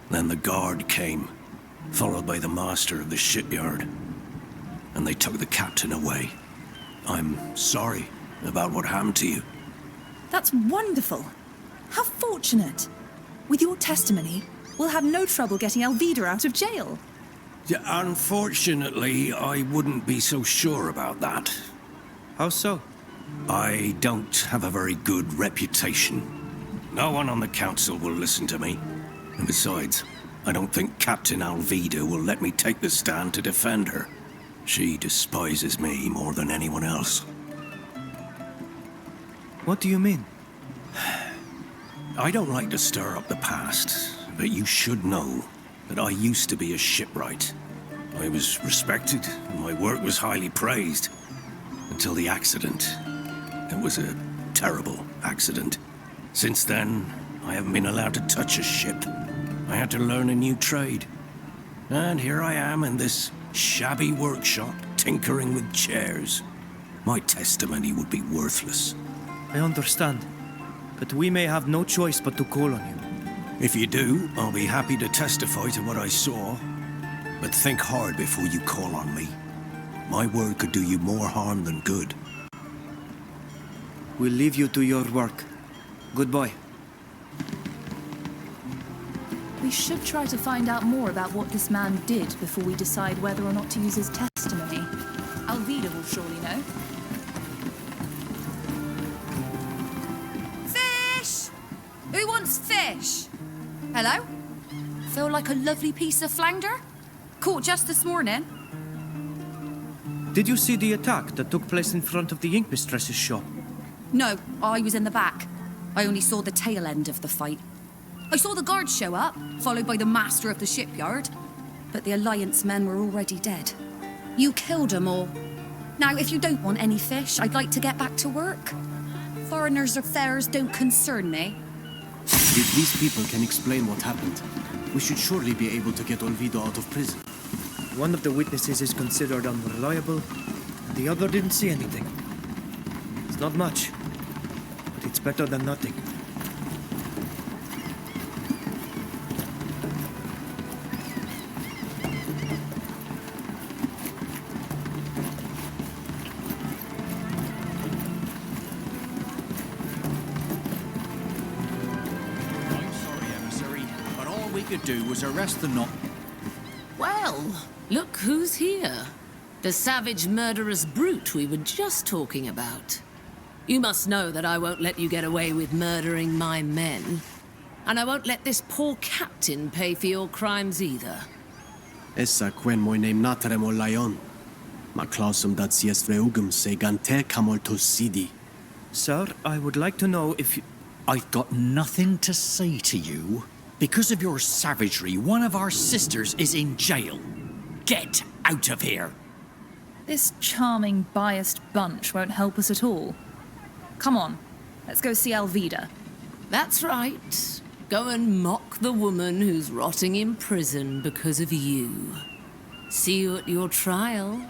Then the guard came, followed by the master of the shipyard. And they took the captain away. I'm sorry about what happened to you. That's wonderful. How fortunate. With your testimony, we'll have no trouble getting Alvida out of jail. Yeah, unfortunately, I wouldn't be so sure about that. How so? I don't have a very good reputation. No one on the council will listen to me. And besides, I don't think Captain Alvida will let me take the stand to defend her. She despises me more than anyone else. What do you mean? I don't like to stir up the past, but you should know that I used to be a shipwright. I was respected, and my work was highly praised. Until the accident. It was a terrible accident. Since then, I haven't been allowed to touch a ship. I had to learn a new trade. And here I am in this shabby workshop, tinkering with chairs. My testimony would be worthless. I understand, but we may have no choice but to call on you. If you do, I'll be happy to testify to what I saw. But think hard before you call on me. My word could do you more harm than good. We'll leave you to your work. Goodbye. should try to find out more about what this man did before we decide whether or not to use his testimony. Alvida will surely know. Fish! Who wants fish? Hello? Feel like a lovely piece of flounder? Caught just this morning. Did you see the attack that took place in front of the ink mistress's shop? No, I was in the back. I only saw the tail end of the fight. I saw the guards show up, followed by the master of the shipyard. But the Alliance men were already dead. You killed them all. Now, if you don't want any fish, I'd like to get back to work. Foreigners' affairs don't concern me. If these people can explain what happened, we should surely be able to get Olvido out of prison. One of the witnesses is considered unreliable, and the other didn't see anything. It's not much, but it's better than nothing. I'm sorry, emissary, but all we could do was arrest the not. Well, look who's here. The savage, murderous brute we were just talking about. You must know that I won't let you get away with murdering my men. And I won't let this poor captain pay for your crimes either. Essa quen moi name natrem o lion. Ma clausum dat sies vreugum se gante camolto sidi. Sir, I would like to know if you... I've got nothing to say to you. Because of your savagery, one of our sisters is in jail. Get out of here! This charming, biased bunch won't help us at all. Come on, let's go see Alvida. That's right. Go and mock the woman who's rotting in prison because of you. See you at your trial.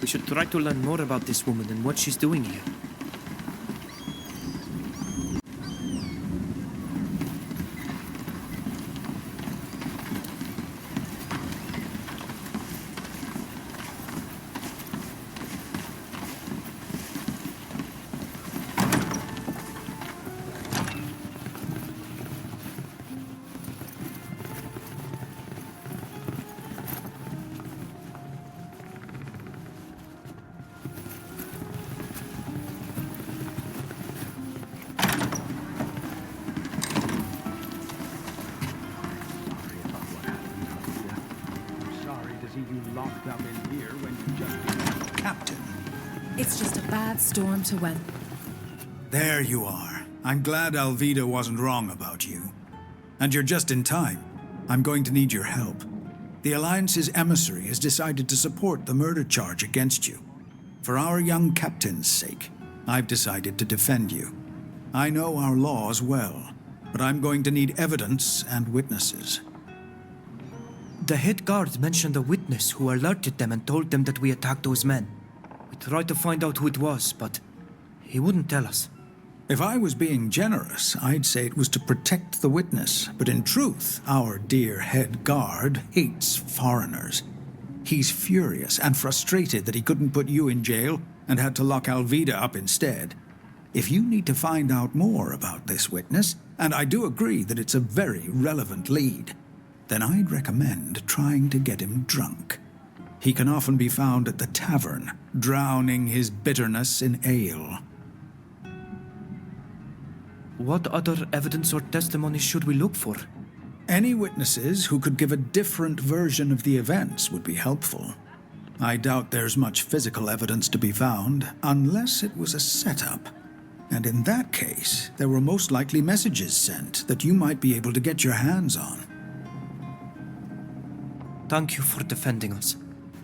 We should try to learn more about this woman and what she's doing here. Locked up in here when you just... Captain. It's just a bad storm to weather. There you are. I'm glad Alvida wasn't wrong about you. And you're just in time. I'm going to need your help. The Alliance's emissary has decided to support the murder charge against you. For our young captain's sake, I've decided to defend you. I know our laws well, but I'm going to need evidence and witnesses. The head guard mentioned a witness who alerted them and told them that we attacked those men. We tried to find out who it was, but he wouldn't tell us. If I was being generous, I'd say it was to protect the witness. But in truth, our dear head guard hates foreigners. He's furious and frustrated that he couldn't put you in jail and had to lock Alvida up instead. If you need to find out more about this witness, and I do agree that it's a very relevant lead, then I'd recommend trying to get him drunk. He can often be found at the tavern, drowning his bitterness in ale. What other evidence or testimony should we look for? Any witnesses who could give a different version of the events would be helpful. I doubt there's much physical evidence to be found, unless it was a setup. And in that case, there were most likely messages sent that you might be able to get your hands on. Thank you for defending us.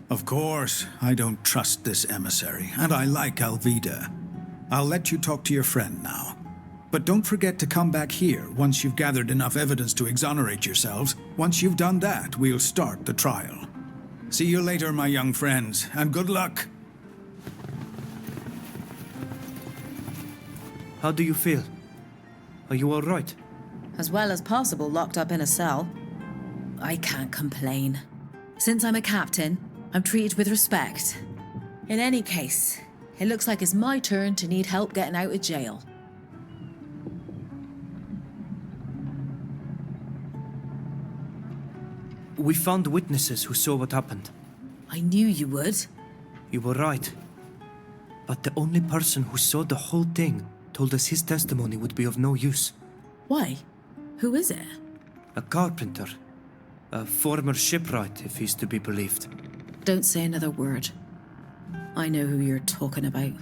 Of course, I don't trust this emissary, and I like Alvida. I'll let you talk to your friend now. But don't forget to come back here once you've gathered enough evidence to exonerate yourselves. Once you've done that, we'll start the trial. See you later, my young friends, and good luck. How do you feel? Are you all right? As well as possible, locked up in a cell. I can't complain. Since I'm a captain, I'm treated with respect. In any case, it looks like it's my turn to need help getting out of jail. We found witnesses who saw what happened. I knew you would. You were right. But the only person who saw the whole thing told us his testimony would be of no use. Why? Who is it? A carpenter. A former shipwright, if he's to be believed. Don't say another word. I know who you're talking about.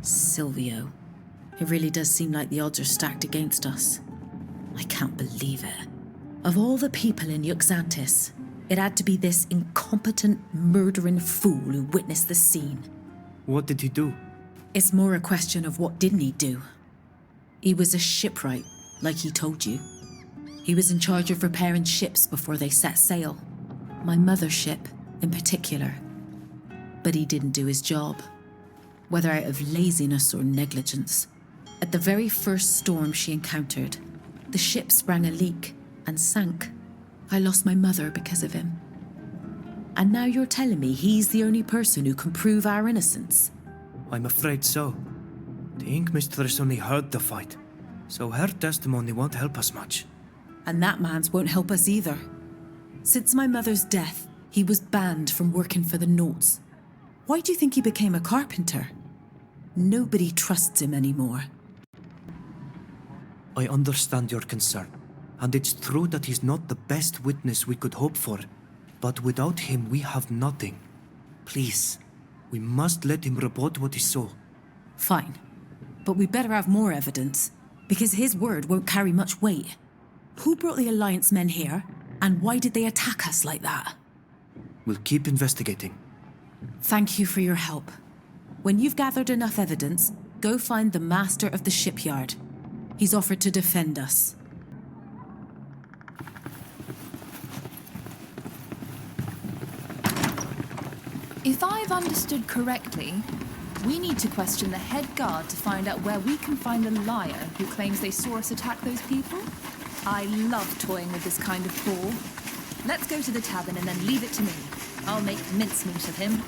Silvio. It really does seem like the odds are stacked against us. I can't believe it. Of all the people in Yuxantis, it had to be this incompetent, murdering fool who witnessed the scene. What did he do? It's more a question of what didn't he do. He was a shipwright, like he told you. He was in charge of repairing ships before they set sail. My mother's ship, in particular. But he didn't do his job. Whether out of laziness or negligence. At the very first storm she encountered, the ship sprang a leak and sank. I lost my mother because of him. And now you're telling me he's the only person who can prove our innocence? I'm afraid so. The Ink Mistress only heard the fight, so her testimony won't help us much. And that man's won't help us either. Since my mother's death, he was banned from working for the Notes. Why do you think he became a carpenter? Nobody trusts him anymore. I understand your concern, and it's true that he's not the best witness we could hope for. But without him, we have nothing. Please, we must let him report what he saw. Fine. But we better have more evidence, because his word won't carry much weight. Who brought the Alliance men here, and why did they attack us like that? We'll keep investigating. Thank you for your help. When you've gathered enough evidence, go find the master of the shipyard. He's offered to defend us. If I've understood correctly, we need to question the head guard to find out where we can find the liar who claims they saw us attack those people. I love toying with this kind of ball. Let's go to the tavern and then leave it to me. I'll make mincemeat of him.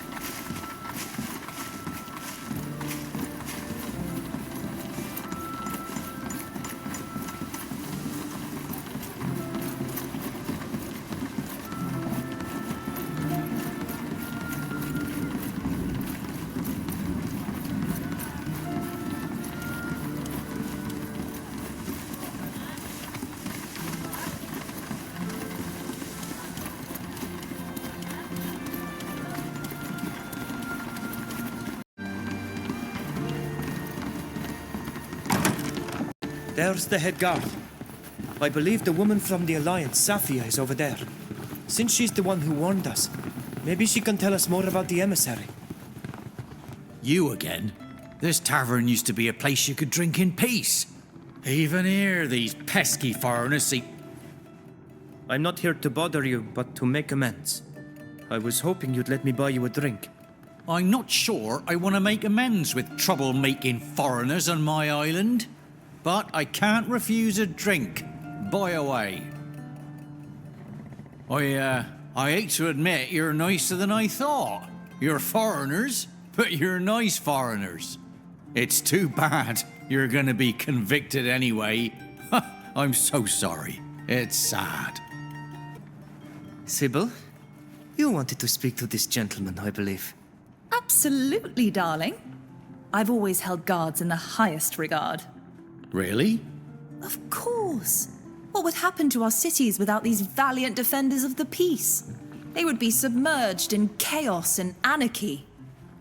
There's the head guard. I believe the woman from the Alliance, Safia, is over there. Since she's the one who warned us, maybe she can tell us more about the emissary. You again? This tavern used to be a place you could drink in peace. Even here, these pesky foreigners see... I'm not here to bother you, but to make amends. I was hoping you'd let me buy you a drink. I'm not sure I want to make amends with trouble-making foreigners on my island. But I can't refuse a drink. Buy away. I hate to admit you're nicer than I thought. You're foreigners, but you're nice foreigners. It's too bad you're gonna be convicted anyway. I'm so sorry. It's sad. Sybil, you wanted to speak to this gentleman, I believe. Absolutely, darling. I've always held guards in the highest regard. Really? Of course. What would happen to our cities without these valiant defenders of the peace? They would be submerged in chaos and anarchy.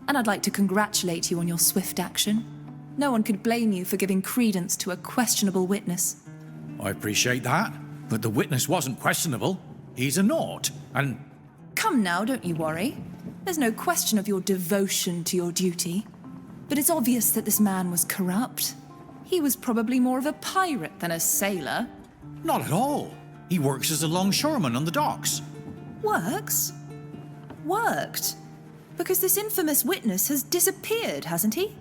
And I'd like to congratulate you on your swift action. No one could blame you for giving credence to a questionable witness. I appreciate that, but the witness wasn't questionable. He's a naught, and... Come now, don't you worry. There's no question of your devotion to your duty. But it's obvious that this man was corrupt. He was probably more of a pirate than a sailor. Not at all. He works as a longshoreman on the docks. Works? Worked? Because this infamous witness has disappeared, hasn't he?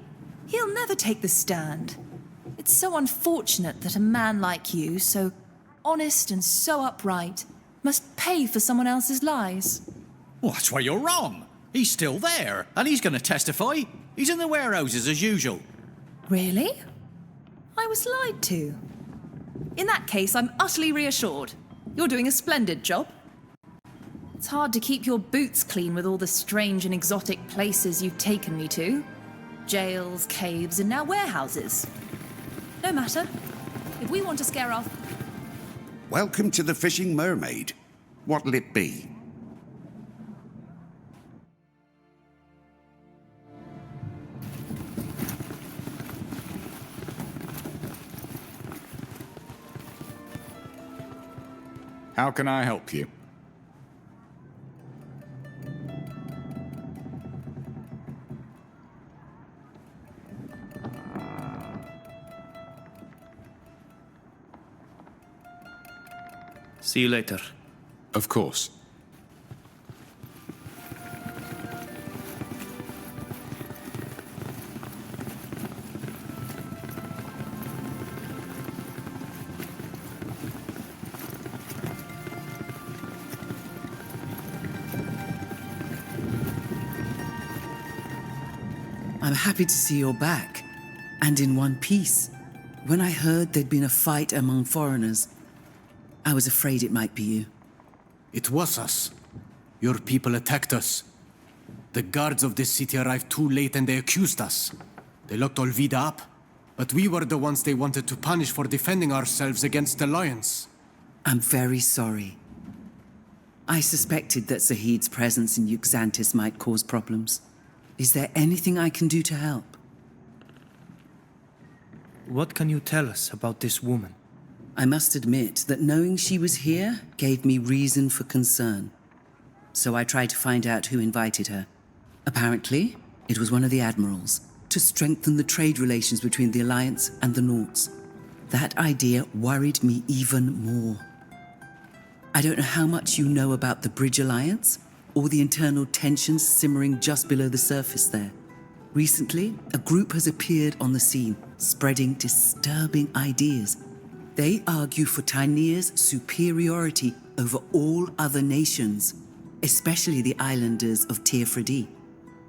He'll never take the stand. It's so unfortunate that a man like you, so honest and so upright, must pay for someone else's lies. Well, that's why you're wrong. He's still there, and he's going to testify. He's in the warehouses as usual. Really? I was lied to. In that case, I'm utterly reassured. You're doing a splendid job. It's hard to keep your boots clean with all the strange and exotic places you've taken me to. Jails, caves, and now warehouses. No matter. If we want to scare off... Welcome to the Fishing Mermaid. What'll it be? How can I help you? See you later. Of course. I'm happy to see you're back, and in one piece. When I heard there'd been a fight among foreigners, I was afraid it might be you. It was us. Your people attacked us. The guards of this city arrived too late and they accused us. They locked Olvida up, but we were the ones they wanted to punish for defending ourselves against the lions. I'm very sorry. I suspected that Zahid's presence in Euxantis might cause problems. Is there anything I can do to help? What can you tell us about this woman? I must admit that knowing she was here gave me reason for concern. So I tried to find out who invited her. Apparently, it was one of the admirals, to strengthen the trade relations between the Alliance and the Nauts. That idea worried me even more. I don't know how much you know about the Bridge Alliance, or the internal tensions simmering just below the surface there. Recently, a group has appeared on the scene, spreading disturbing ideas. They argue for Tynea's superiority over all other nations, especially the islanders of Teofredi.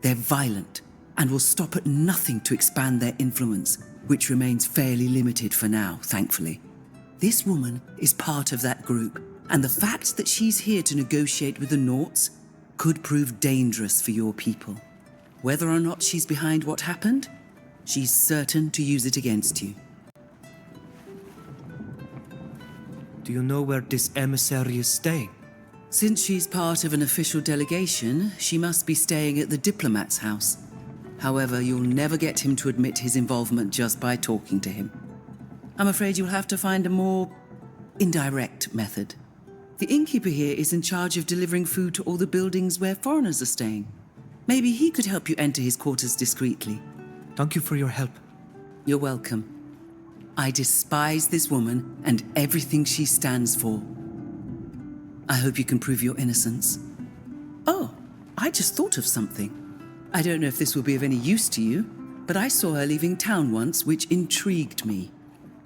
They're violent and will stop at nothing to expand their influence, which remains fairly limited for now, thankfully. This woman is part of that group, and the fact that she's here to negotiate with the Nauts could prove dangerous for your people. Whether or not she's behind what happened, she's certain to use it against you. Do you know where this emissary is staying? Since she's part of an official delegation, she must be staying at the diplomat's house. However, you'll never get him to admit his involvement just by talking to him. I'm afraid you'll have to find a more indirect method. The innkeeper here is in charge of delivering food to all the buildings where foreigners are staying. Maybe he could help you enter his quarters discreetly. Thank you for your help. You're welcome. I despise this woman and everything she stands for. I hope you can prove your innocence. Oh, I just thought of something. I don't know if this will be of any use to you, but I saw her leaving town once, which intrigued me.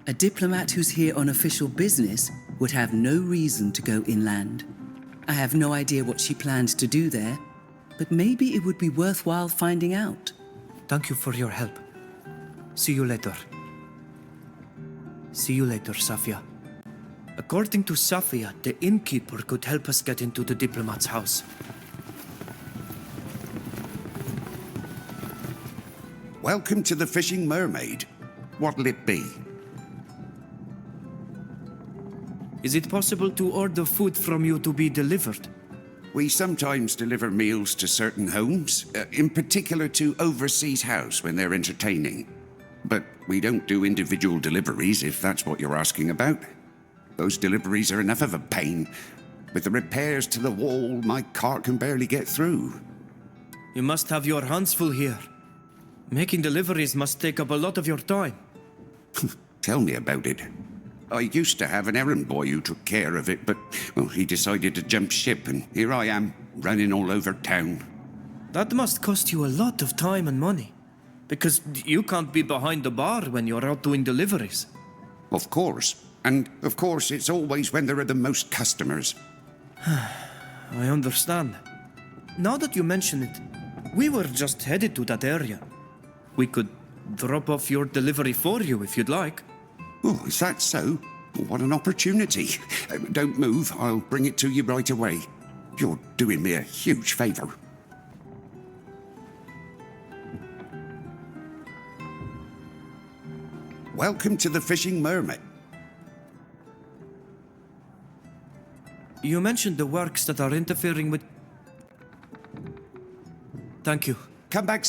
A diplomat who's here on official business would have no reason to go inland. I have no idea what she planned to do there, but maybe it would be worthwhile finding out. Thank you for your help. See you later. See you later, Safia. According to Safia, the innkeeper could help us get into the diplomat's house. Welcome to the Fishing Mermaid. What'll it be? Is it possible to order food from you to be delivered? We sometimes deliver meals to certain homes, in particular to Overseas House when they're entertaining. But we don't do individual deliveries, if that's what you're asking about. Those deliveries are enough of a pain. With the repairs to the wall, my cart can barely get through. You must have your hands full here. Making deliveries must take up a lot of your time. Tell me about it. I used to have an errand boy who took care of it, but, well, he decided to jump ship, and here I am, running all over town. That must cost you a lot of time and money. Because you can't be behind the bar when you're out doing deliveries. Of course. And, of course, it's always when there are the most customers. I understand. Now that you mention it, we were just headed to that area. We could drop off your delivery for you if you'd like. Oh, is that so? What an opportunity. Don't move. I'll bring it to you right away. You're doing me a huge favor. Welcome to the Fishing Mermaid. You mentioned the works that are interfering with... Thank you. Come back.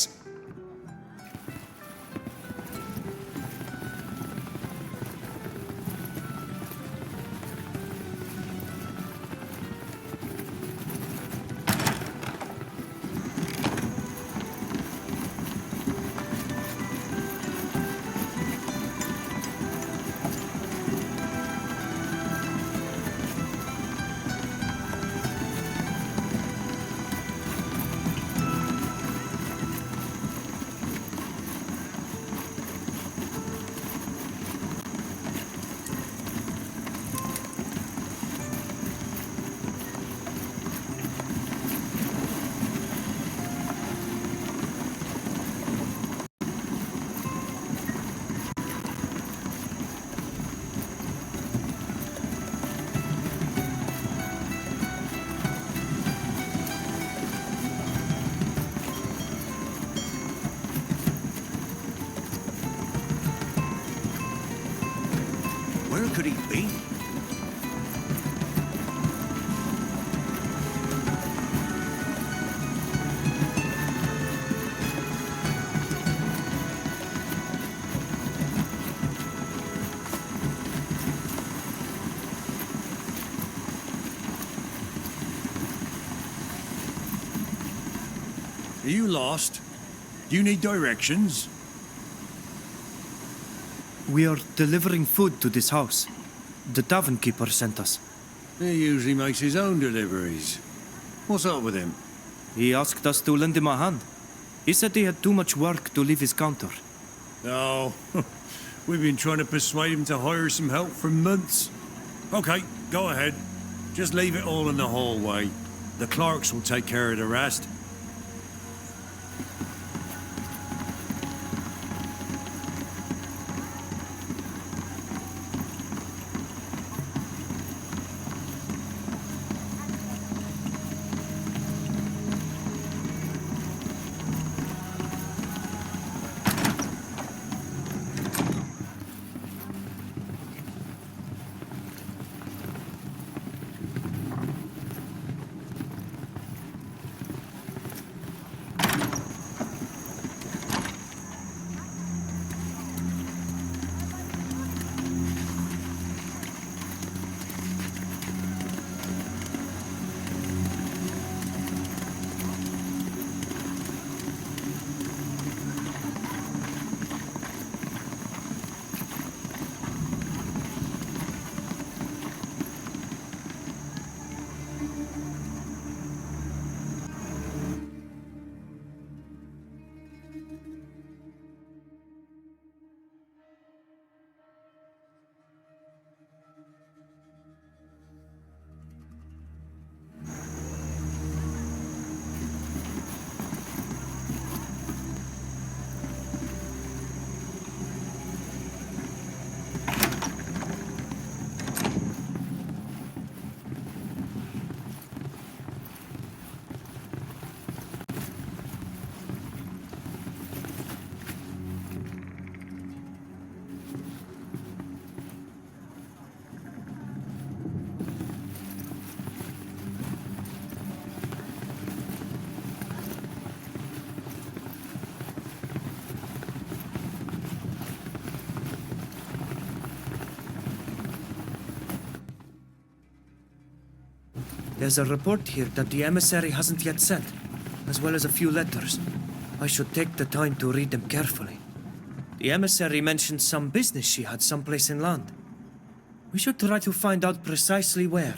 Where could he be? Are you lost? Do you need directions? We are delivering food to this house. The tavern keeper sent us. He usually makes his own deliveries. What's up with him? He asked us to lend him a hand. He said he had too much work to leave his counter. No. We've been trying to persuade him to hire some help for months. Okay, go ahead. Just leave it all in the hallway. The clerks will take care of the rest. There's a report here that the emissary hasn't yet sent, as well as a few letters. I should take the time to read them carefully. The emissary mentioned some business she had someplace inland. We should try to find out precisely where.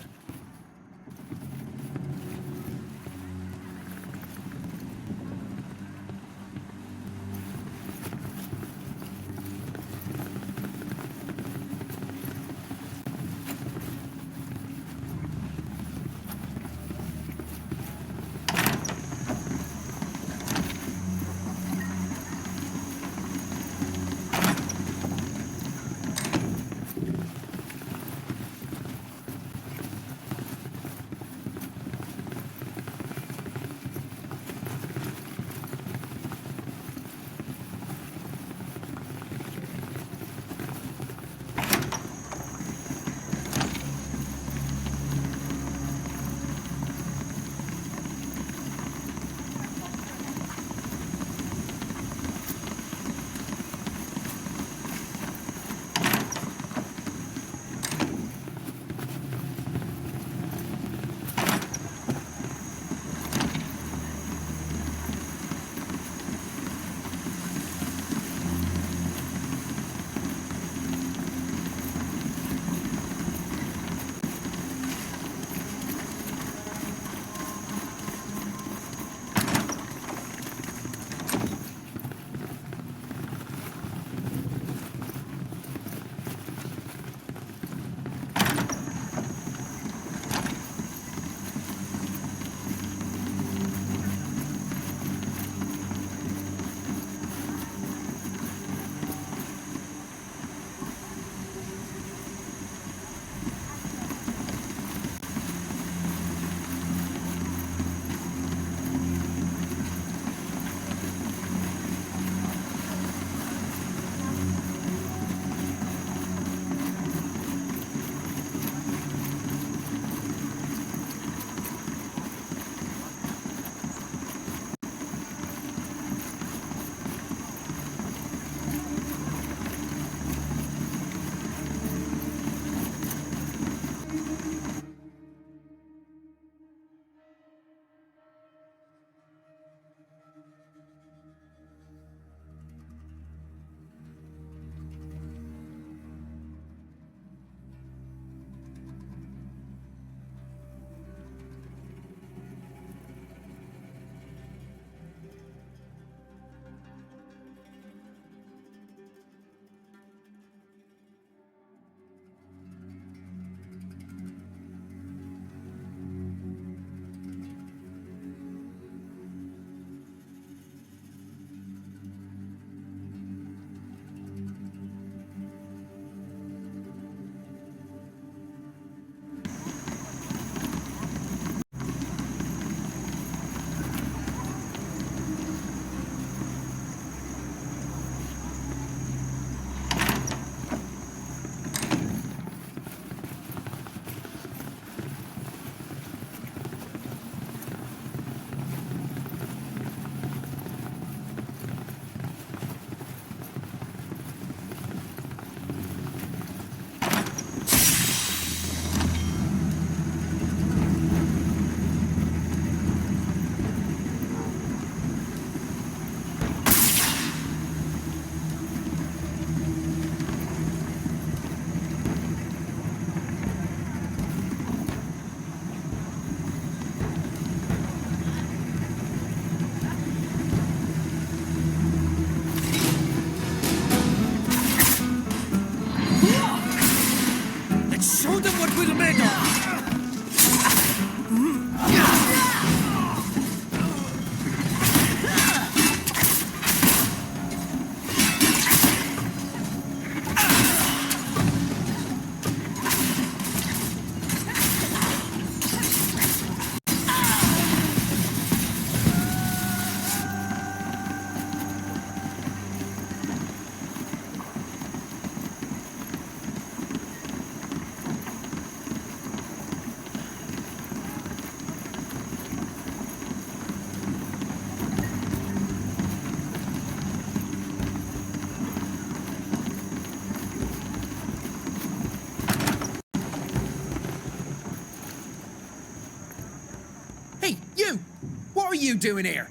What are you doing here?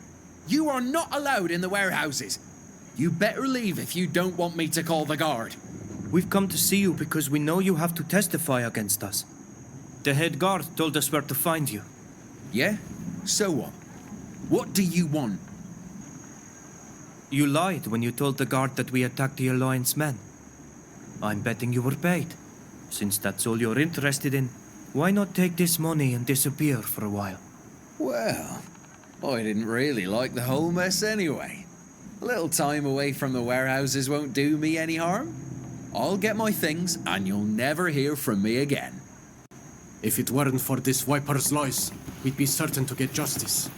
You are not allowed in the warehouses. You better leave if you don't want me to call the guard. We've come to see you because we know you have to testify against us. The head guard told us where to find you. Yeah? So what? What do you want? You lied when you told the guard that we attacked the Alliance men. I'm betting you were paid. Since that's all you're interested in, why not take this money and disappear for a while? Well, I didn't really like the whole mess anyway. A little time away from the warehouses won't do me any harm. I'll get my things and you'll never hear from me again. If it weren't for this wiper's lies, we'd be certain to get justice.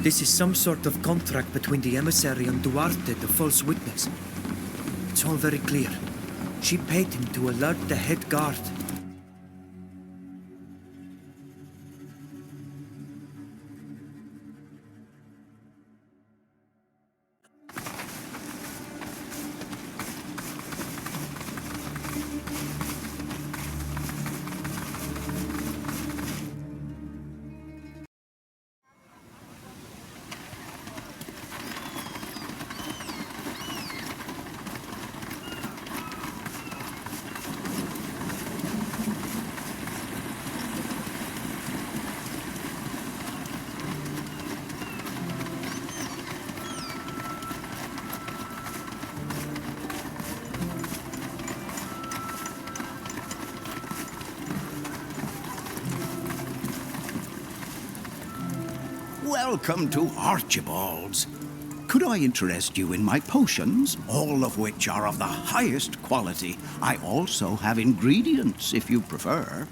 This is some sort of contract between the emissary and Duarte, the false witness. It's all very clear. She paid him to alert the head guard. Welcome to Archibald's. Could I interest you in my potions, all of which are of the highest quality? I also have ingredients, if you prefer.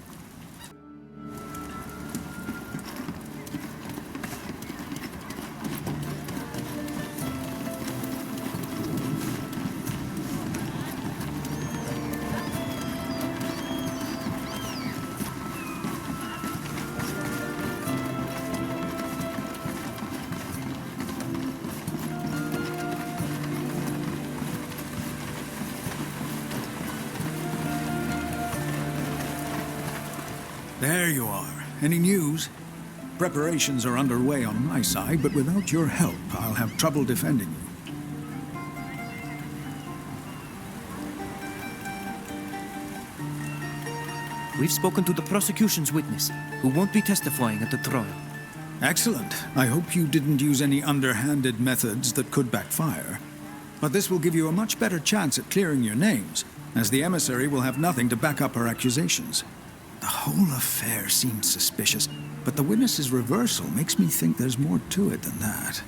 There you are. Any news? Preparations are underway on my side, but without your help, I'll have trouble defending you. We've spoken to the prosecution's witness, who won't be testifying at the trial. Excellent. I hope you didn't use any underhanded methods that could backfire. But this will give you a much better chance at clearing your names, as the emissary will have nothing to back up her accusations. The whole affair seemed suspicious, but the witness's reversal makes me think there's more to it than that.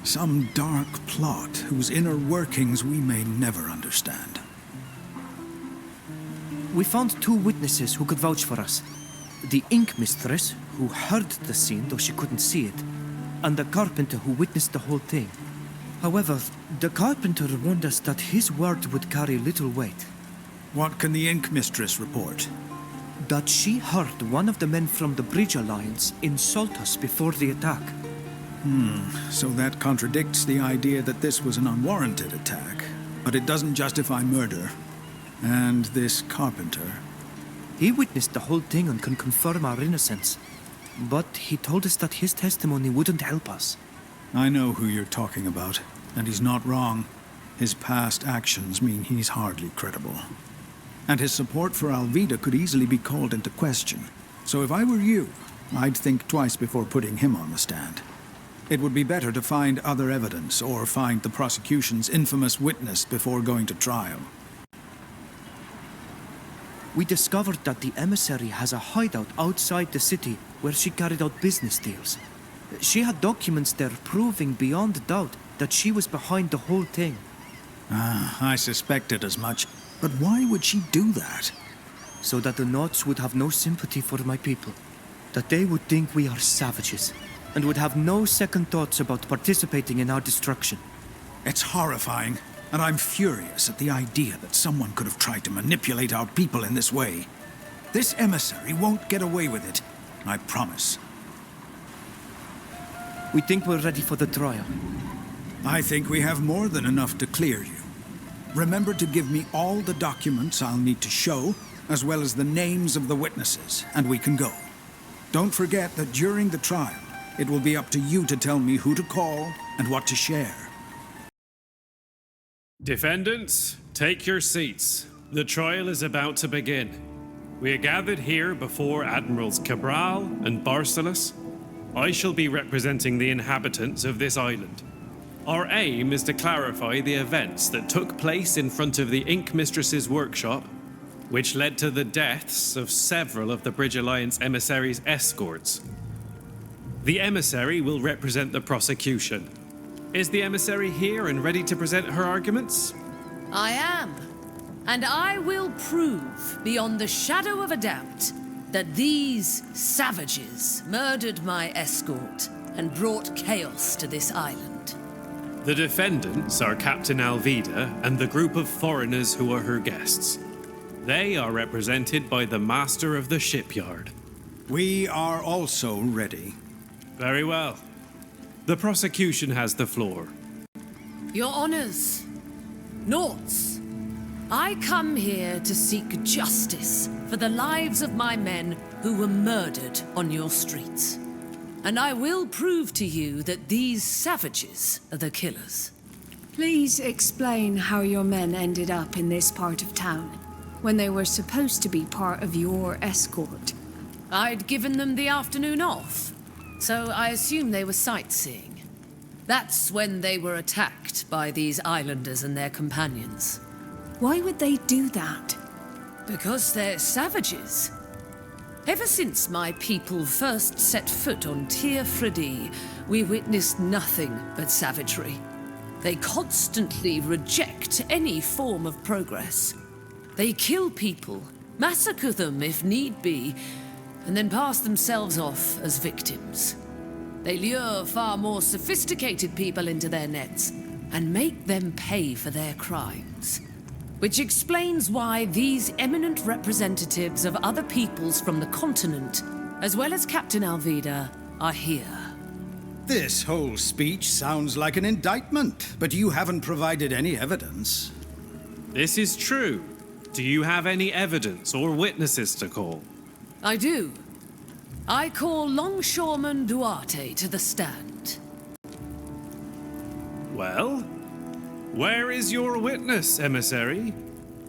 Some dark plot whose inner workings we may never understand. We found 2 witnesses who could vouch for us. The ink mistress, who heard the scene though she couldn't see it, and the carpenter who witnessed the whole thing. However, the carpenter warned us that his word would carry little weight. What can the ink mistress report? That she heard one of the men from the Bridge Alliance insult us before the attack. So that contradicts the idea that this was an unwarranted attack. But it doesn't justify murder. And this carpenter... He witnessed the whole thing and can confirm our innocence. But he told us that his testimony wouldn't help us. I know who you're talking about, and he's not wrong. His past actions mean he's hardly credible. And his support for Alvida could easily be called into question. So if I were you, I'd think twice before putting him on the stand. It would be better to find other evidence or find the prosecution's infamous witness before going to trial. We discovered that the emissary has a hideout outside the city where she carried out business deals. She had documents there proving beyond doubt that she was behind the whole thing. I suspected as much. But why would she do that? So that the Knots would have no sympathy for my people. That they would think we are savages, and would have no second thoughts about participating in our destruction. It's horrifying, and I'm furious at the idea that someone could have tried to manipulate our people in this way. This emissary won't get away with it, I promise. We think we're ready for the trial. I think we have more than enough to clear you. Remember to give me all the documents I'll need to show, as well as the names of the witnesses, and we can go. Don't forget that during the trial, it will be up to you to tell me who to call and what to share. Defendants, take your seats. The trial is about to begin. We are gathered here before Admirals Cabral and Barcelos. I shall be representing the inhabitants of this island. Our aim is to clarify the events that took place in front of the Ink Mistress's workshop, which led to the deaths of several of the Bridge Alliance emissaries' escorts. The emissary will represent the prosecution. Is the emissary here and ready to present her arguments? I am. And I will prove, beyond the shadow of a doubt, that these savages murdered my escort and brought chaos to this island. The defendants are Captain Alvida and the group of foreigners who are her guests. They are represented by the master of the shipyard. We are also ready. Very well. The prosecution has the floor. Your honors, Noughts, I come here to seek justice for the lives of my men who were murdered on your streets. And I will prove to you that these savages are the killers. Please explain how your men ended up in this part of town, when they were supposed to be part of your escort. I'd given them the afternoon off, so I assume they were sightseeing. That's when they were attacked by these islanders and their companions. Why would they do that? Because they're savages. Ever since my people first set foot on Tir Fredi, we witnessed nothing but savagery. They constantly reject any form of progress. They kill people, massacre them if need be, and then pass themselves off as victims. They lure far more sophisticated people into their nets and make them pay for their crimes. Which explains why these eminent representatives of other peoples from the continent, as well as Captain Alvida, are here. This whole speech sounds like an indictment, but you haven't provided any evidence. This is true. Do you have any evidence or witnesses to call? I do. I call Longshoreman Duarte to the stand. Well, where is your witness, emissary?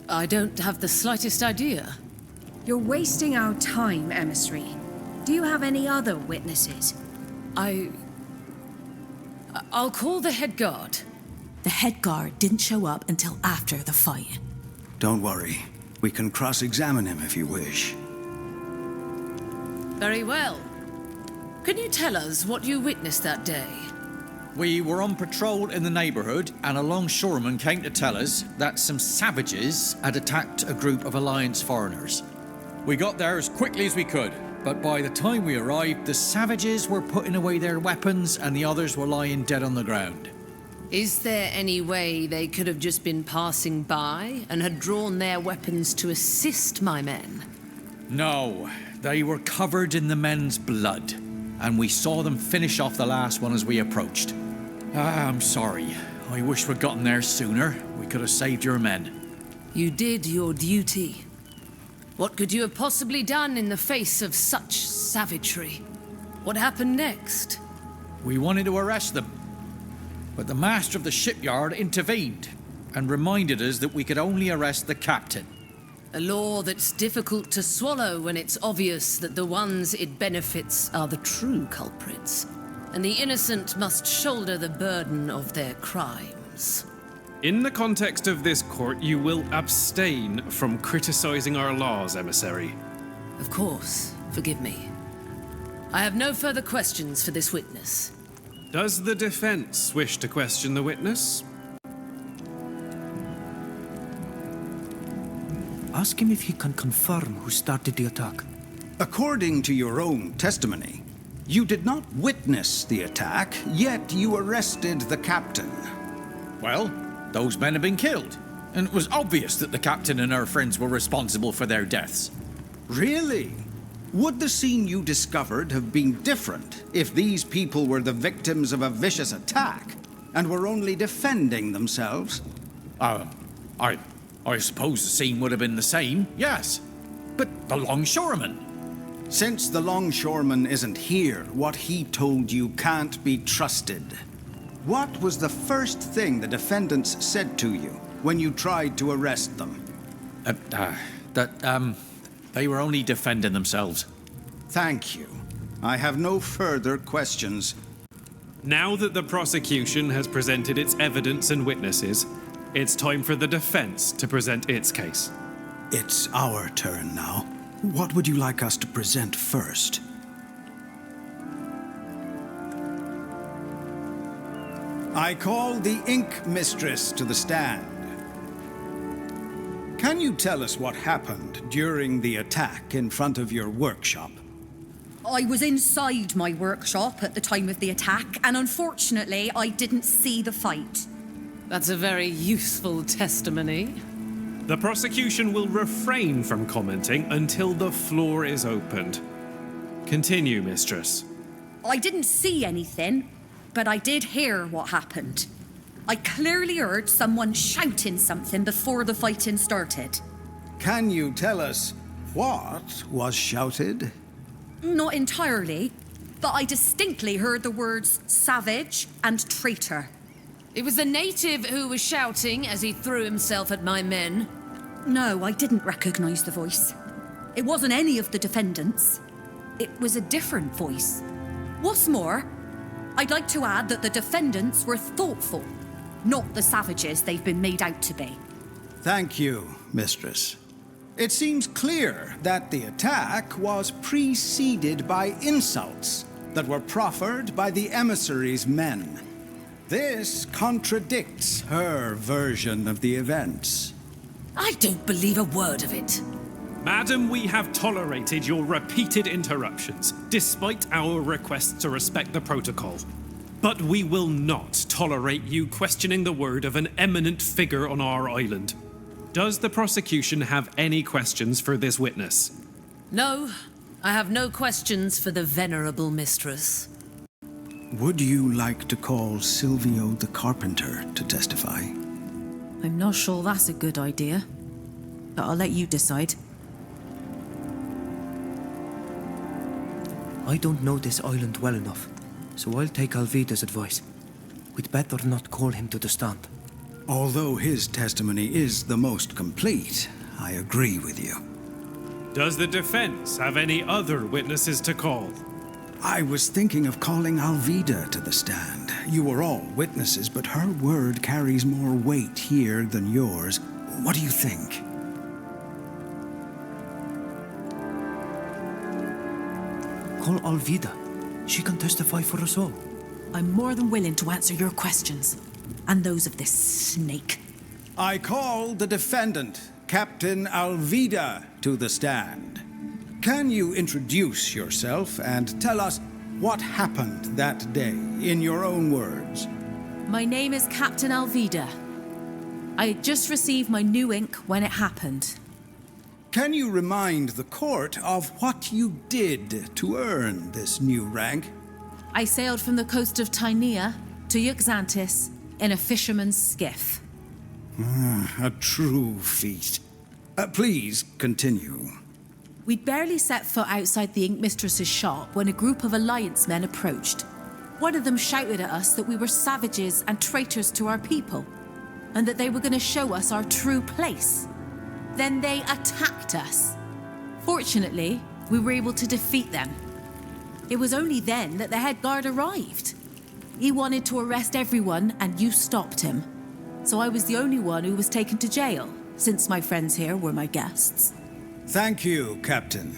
I don't have the slightest idea. You're wasting our time, emissary. Do you have any other witnesses? I'll call the head guard. The head guard didn't show up until after the fight. Don't worry. We can cross-examine him if you wish. Very well. Can you tell us what you witnessed that day? We were on patrol in the neighborhood, and a longshoreman came to tell us that some savages had attacked a group of Alliance foreigners. We got there as quickly as we could, but by the time we arrived, the savages were putting away their weapons and the others were lying dead on the ground. Is there any way they could have just been passing by and had drawn their weapons to assist my men? No, they were covered in the men's blood, and we saw them finish off the last one as we approached. I'm sorry. I wish we'd gotten there sooner. We could have saved your men. You did your duty. What could you have possibly done in the face of such savagery? What happened next? We wanted to arrest them, but the master of the shipyard intervened and reminded us that we could only arrest the captain. A law that's difficult to swallow when it's obvious that the ones it benefits are the true culprits, and the innocent must shoulder the burden of their crimes. In the context of this court, you will abstain from criticizing our laws, emissary. Of course. Forgive me. I have no further questions for this witness. Does the defense wish to question the witness? Ask him if he can confirm who started the attack. According to your own testimony, you did not witness the attack, yet you arrested the captain. Well, those men have been killed, and it was obvious that the captain and her friends were responsible for their deaths. Really? Would the scene you discovered have been different if these people were the victims of a vicious attack and were only defending themselves? I suppose the scene would have been the same, yes. But the longshoreman? Since the longshoreman isn't here, what he told you can't be trusted. What was the first thing the defendants said to you when you tried to arrest them? They were only defending themselves. Thank you. I have no further questions. Now that the prosecution has presented its evidence and witnesses, it's time for the defense to present its case. It's our turn now. What would you like us to present first? I call the Ink Mistress to the stand. Can you tell us what happened during the attack in front of your workshop? I was inside my workshop at the time of the attack, and unfortunately, I didn't see the fight. That's a very useful testimony. The prosecution will refrain from commenting until the floor is opened. Continue, Mistress. I didn't see anything, but I did hear what happened. I clearly heard someone shouting something before the fighting started. Can you tell us what was shouted? Not entirely, but I distinctly heard the words savage and traitor. It was the native who was shouting as he threw himself at my men. No, I didn't recognize the voice. It wasn't any of the defendants. It was a different voice. What's more, I'd like to add that the defendants were thoughtful, not the savages they've been made out to be. Thank you, Mistress. It seems clear that the attack was preceded by insults, that were proffered by the emissary's men. This contradicts her version of the events. I don't believe a word of it. Madam, we have tolerated your repeated interruptions, despite our requests to respect the protocol. But we will not tolerate you questioning the word of an eminent figure on our island. Does the prosecution have any questions for this witness? No, I have no questions for the venerable mistress. Would you like to call Silvio the carpenter to testify? I'm not sure that's a good idea, but I'll let you decide. I don't know this island well enough, so I'll take Alvida's advice. We'd better not call him to the stand. Although his testimony is the most complete, I agree with you. Does the defense have any other witnesses to call? I was thinking of calling Alvida to the stand. You were all witnesses, but her word carries more weight here than yours. What do you think? Call Alvida. She can testify for us all. I'm more than willing to answer your questions, and those of this snake. I call the defendant, Captain Alvida, to the stand. Can you introduce yourself and tell us what happened that day, in your own words? My name is Captain Alvida. I had just received my new ink when it happened. Can you remind the court of what you did to earn this new rank? I sailed from the coast of Tynea to Euxantis in a fisherman's skiff. A true feat. Please continue. We'd barely set foot outside the ink mistress's shop when a group of alliance men approached. One of them shouted at us that we were savages and traitors to our people, and that they were going to show us our true place. Then they attacked us. Fortunately, we were able to defeat them. It was only then that the head guard arrived. He wanted to arrest everyone, and you stopped him. So I was the only one who was taken to jail, since my friends here were my guests. Thank you, Captain.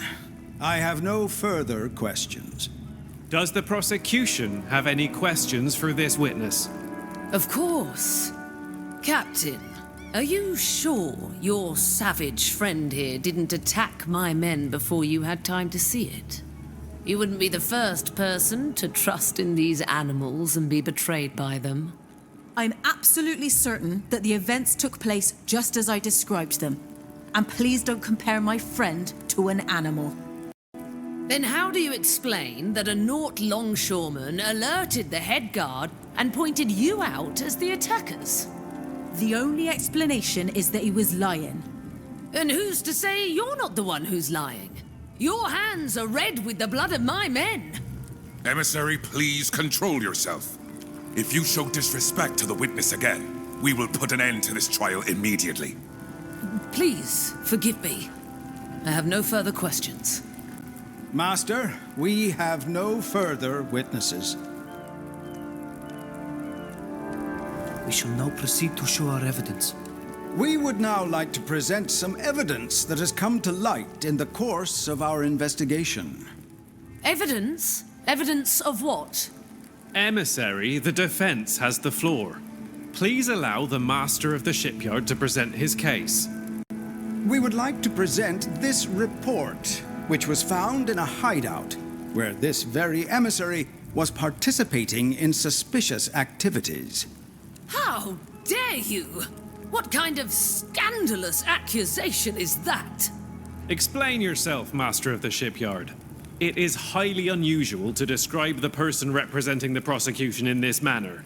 I have no further questions. Does the prosecution have any questions for this witness? Of course. Captain, are you sure your savage friend here didn't attack my men before you had time to see it? You wouldn't be the first person to trust in these animals and be betrayed by them. I'm absolutely certain that the events took place just as I described them. And please don't compare my friend to an animal. Then how do you explain that a Naut longshoreman alerted the head guard and pointed you out as the attackers? The only explanation is that he was lying. And who's to say you're not the one who's lying? Your hands are red with the blood of my men. Emissary, please control yourself. If you show disrespect to the witness again, we will put an end to this trial immediately. Please, forgive me. I have no further questions. Master, we have no further witnesses. We shall now proceed to show our evidence. We would now like to present some evidence that has come to light in the course of our investigation. Evidence? Evidence of what? Emissary, the defense has the floor. Please allow the master of the shipyard to present his case. We would like to present this report, which was found in a hideout, where this very emissary was participating in suspicious activities. How dare you? What kind of scandalous accusation is that? Explain yourself, master of the shipyard. It is highly unusual to describe the person representing the prosecution in this manner.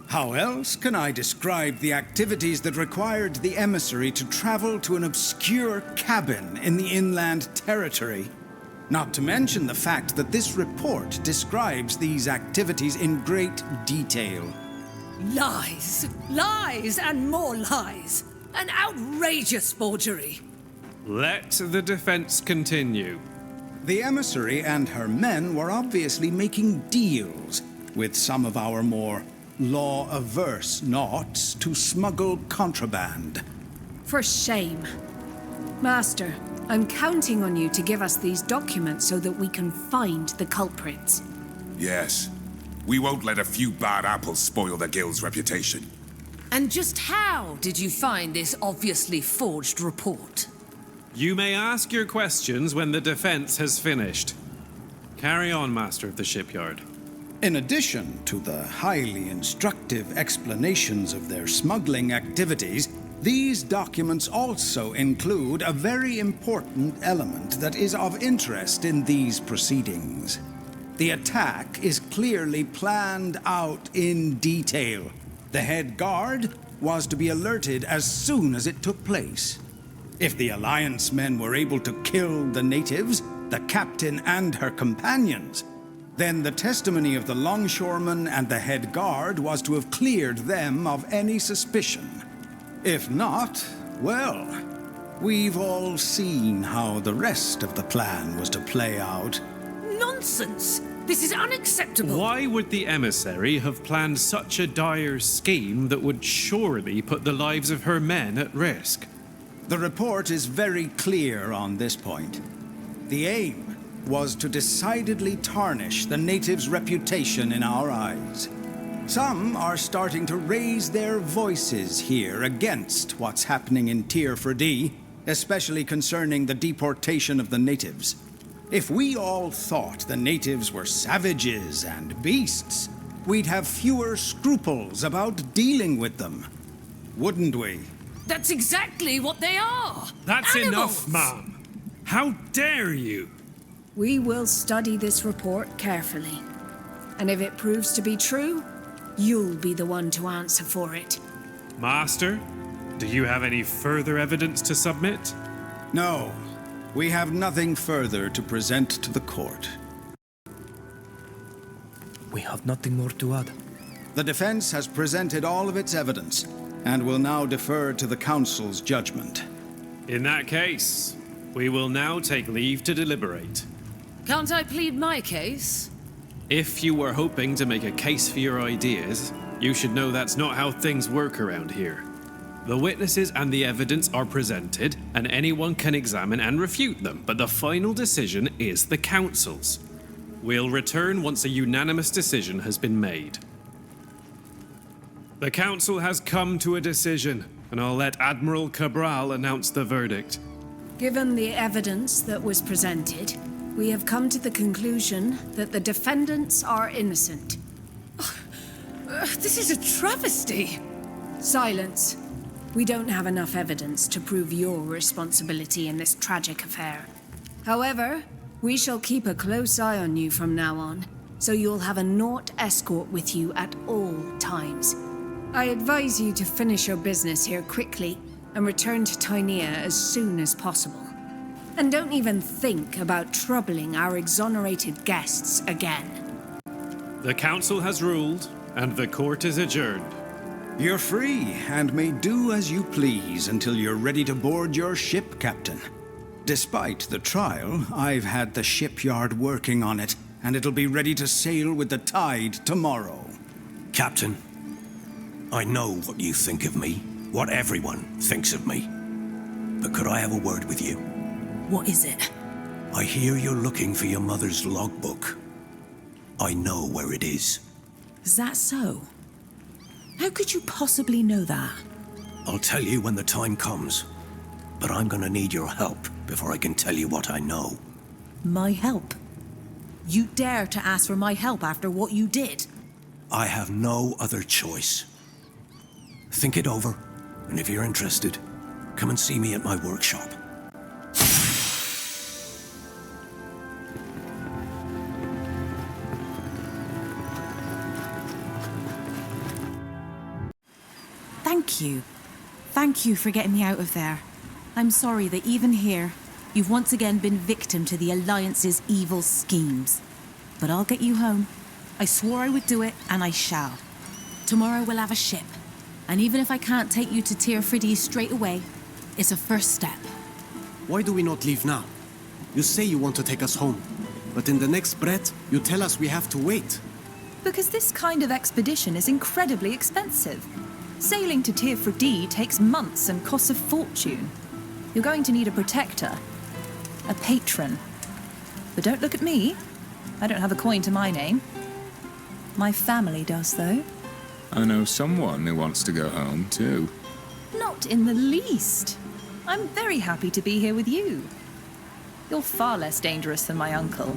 How else can I describe the activities that required the emissary to travel to an obscure cabin in the inland territory? Not to mention the fact that this report describes these activities in great detail. Lies, lies, and more lies. An outrageous forgery. Let the defense continue. The emissary and her men were obviously making deals with some of our more law-averse Nauts to smuggle contraband. For shame. Master, I'm counting on you to give us these documents so that we can find the culprits. Yes. We won't let a few bad apples spoil the guild's reputation. And just how did you find this obviously forged report? You may ask your questions when the defense has finished. Carry on, Master of the Shipyard. In addition to the highly instructive explanations of their smuggling activities, these documents also include a very important element that is of interest in these proceedings. The attack is clearly planned out in detail. The head guard was to be alerted as soon as it took place. If the Alliance men were able to kill the natives, the captain and her companions, then the testimony of the longshoreman and the head guard was to have cleared them of any suspicion. If not, well, we've all seen how the rest of the plan was to play out. Nonsense! This is unacceptable! Why would the emissary have planned such a dire scheme that would surely put the lives of her men at risk? The report is very clear on this point. The aim was to decidedly tarnish the natives' reputation in our eyes. Some are starting to raise their voices here against what's happening in Tir Freddy, especially concerning the deportation of the natives. If we all thought the natives were savages and beasts, we'd have fewer scruples about dealing with them. Wouldn't we? That's exactly what they are! That's Animals. enough, ma'am! How dare you! We will study this report carefully. And if it proves to be true, you'll be the one to answer for it. Master, do you have any further evidence to submit? No. We have nothing further to present to the court. We have nothing more to add. The defense has presented all of its evidence and will now defer to the council's judgment. In that case, we will now take leave to deliberate. Can't I plead my case? If you were hoping to make a case for your ideas, you should know that's not how things work around here. The witnesses and the evidence are presented, and anyone can examine and refute them, but the final decision is the council's. We'll return once a unanimous decision has been made. The council has come to a decision, and I'll let Admiral Cabral announce the verdict. Given the evidence that was presented, we have come to the conclusion that the defendants are innocent. This is a travesty! Silence. We don't have enough evidence to prove your responsibility in this tragic affair. However, we shall keep a close eye on you from now on, so you'll have a Nort escort with you at all times. I advise you to finish your business here quickly and return to Tynea as soon as possible. And don't even think about troubling our exonerated guests again. The council has ruled, and the court is adjourned. You're free and may do as you please until you're ready to board your ship, Captain. Despite the trial, I've had the shipyard working on it, and it'll be ready to sail with the tide tomorrow. Captain, I know what you think of me, what everyone thinks of me. But could I have a word with you? What is it? I hear you're looking for your mother's logbook. I know where it is. Is that so? How could you possibly know that? I'll tell you when the time comes, but I'm gonna need your help before I can tell you what I know. My help? You dare to ask for my help after what you did? I have no other choice. Think it over, and if you're interested, come and see me at my workshop. Thank you. Thank you for getting me out of there. I'm sorry that even here, you've once again been victim to the Alliance's evil schemes. But I'll get you home. I swore I would do it, and I shall. Tomorrow we'll have a ship. And even if I can't take you to Tir Freddy straight away, it's a first step. Why do we not leave now? You say you want to take us home, but in the next breath, you tell us we have to wait. Because this kind of expedition is incredibly expensive. Sailing to Tir Freddy takes months and costs a fortune. You're going to need a protector, a patron. But don't look at me. I don't have a coin to my name. My family does, though. I know someone who wants to go home, too. Not in the least. I'm very happy to be here with you. You're far less dangerous than my uncle.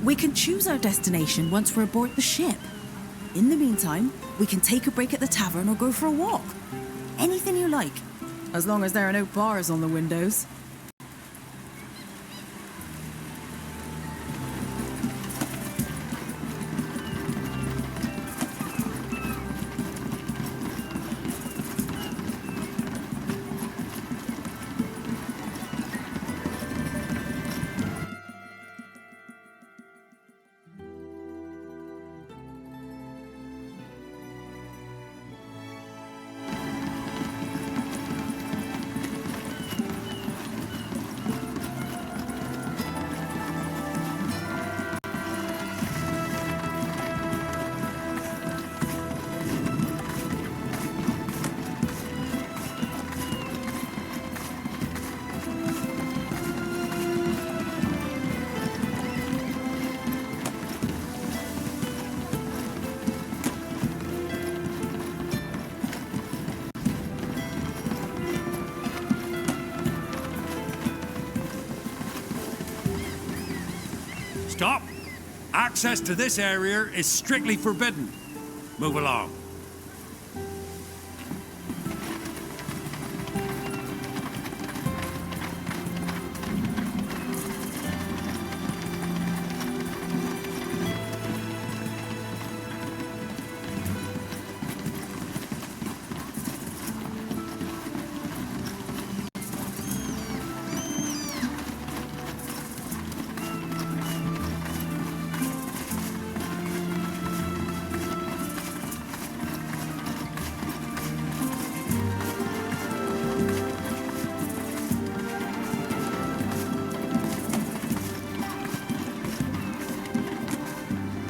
We can choose our destination once we're aboard the ship. In the meantime, we can take a break at the tavern or go for a walk. Anything you like, as long as there are no bars on the windows. Stop! Access to this area is strictly forbidden. Move along.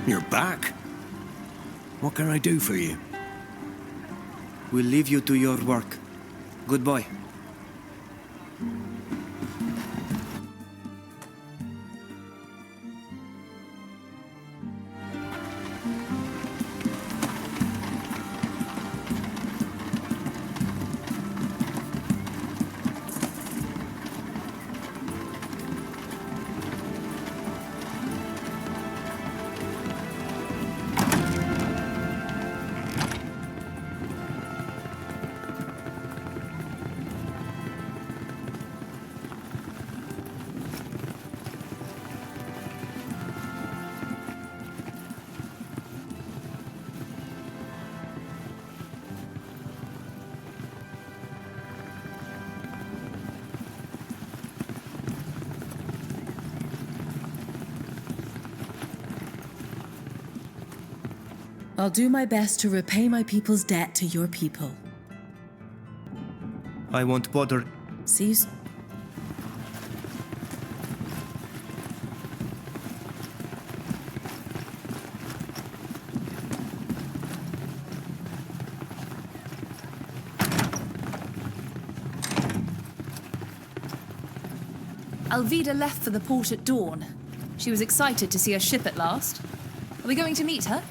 You're back. What can I do for you? We'll leave you to your work. Goodbye. I'll do my best to repay my people's debt to your people. I won't bother. See you. Alvida left for the port at dawn. She was excited to see a ship at last. Are we going to meet her?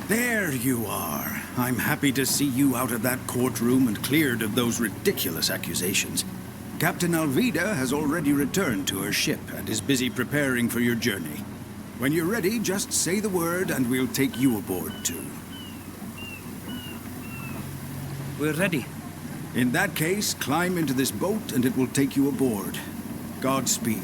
There you are. I'm happy to see you out of that courtroom and cleared of those ridiculous accusations. Captain Alvida has already returned to her ship and is busy preparing for your journey. When you're ready, just say the word and we'll take you aboard too. We're ready. In that case, climb into this boat and it will take you aboard. Godspeed.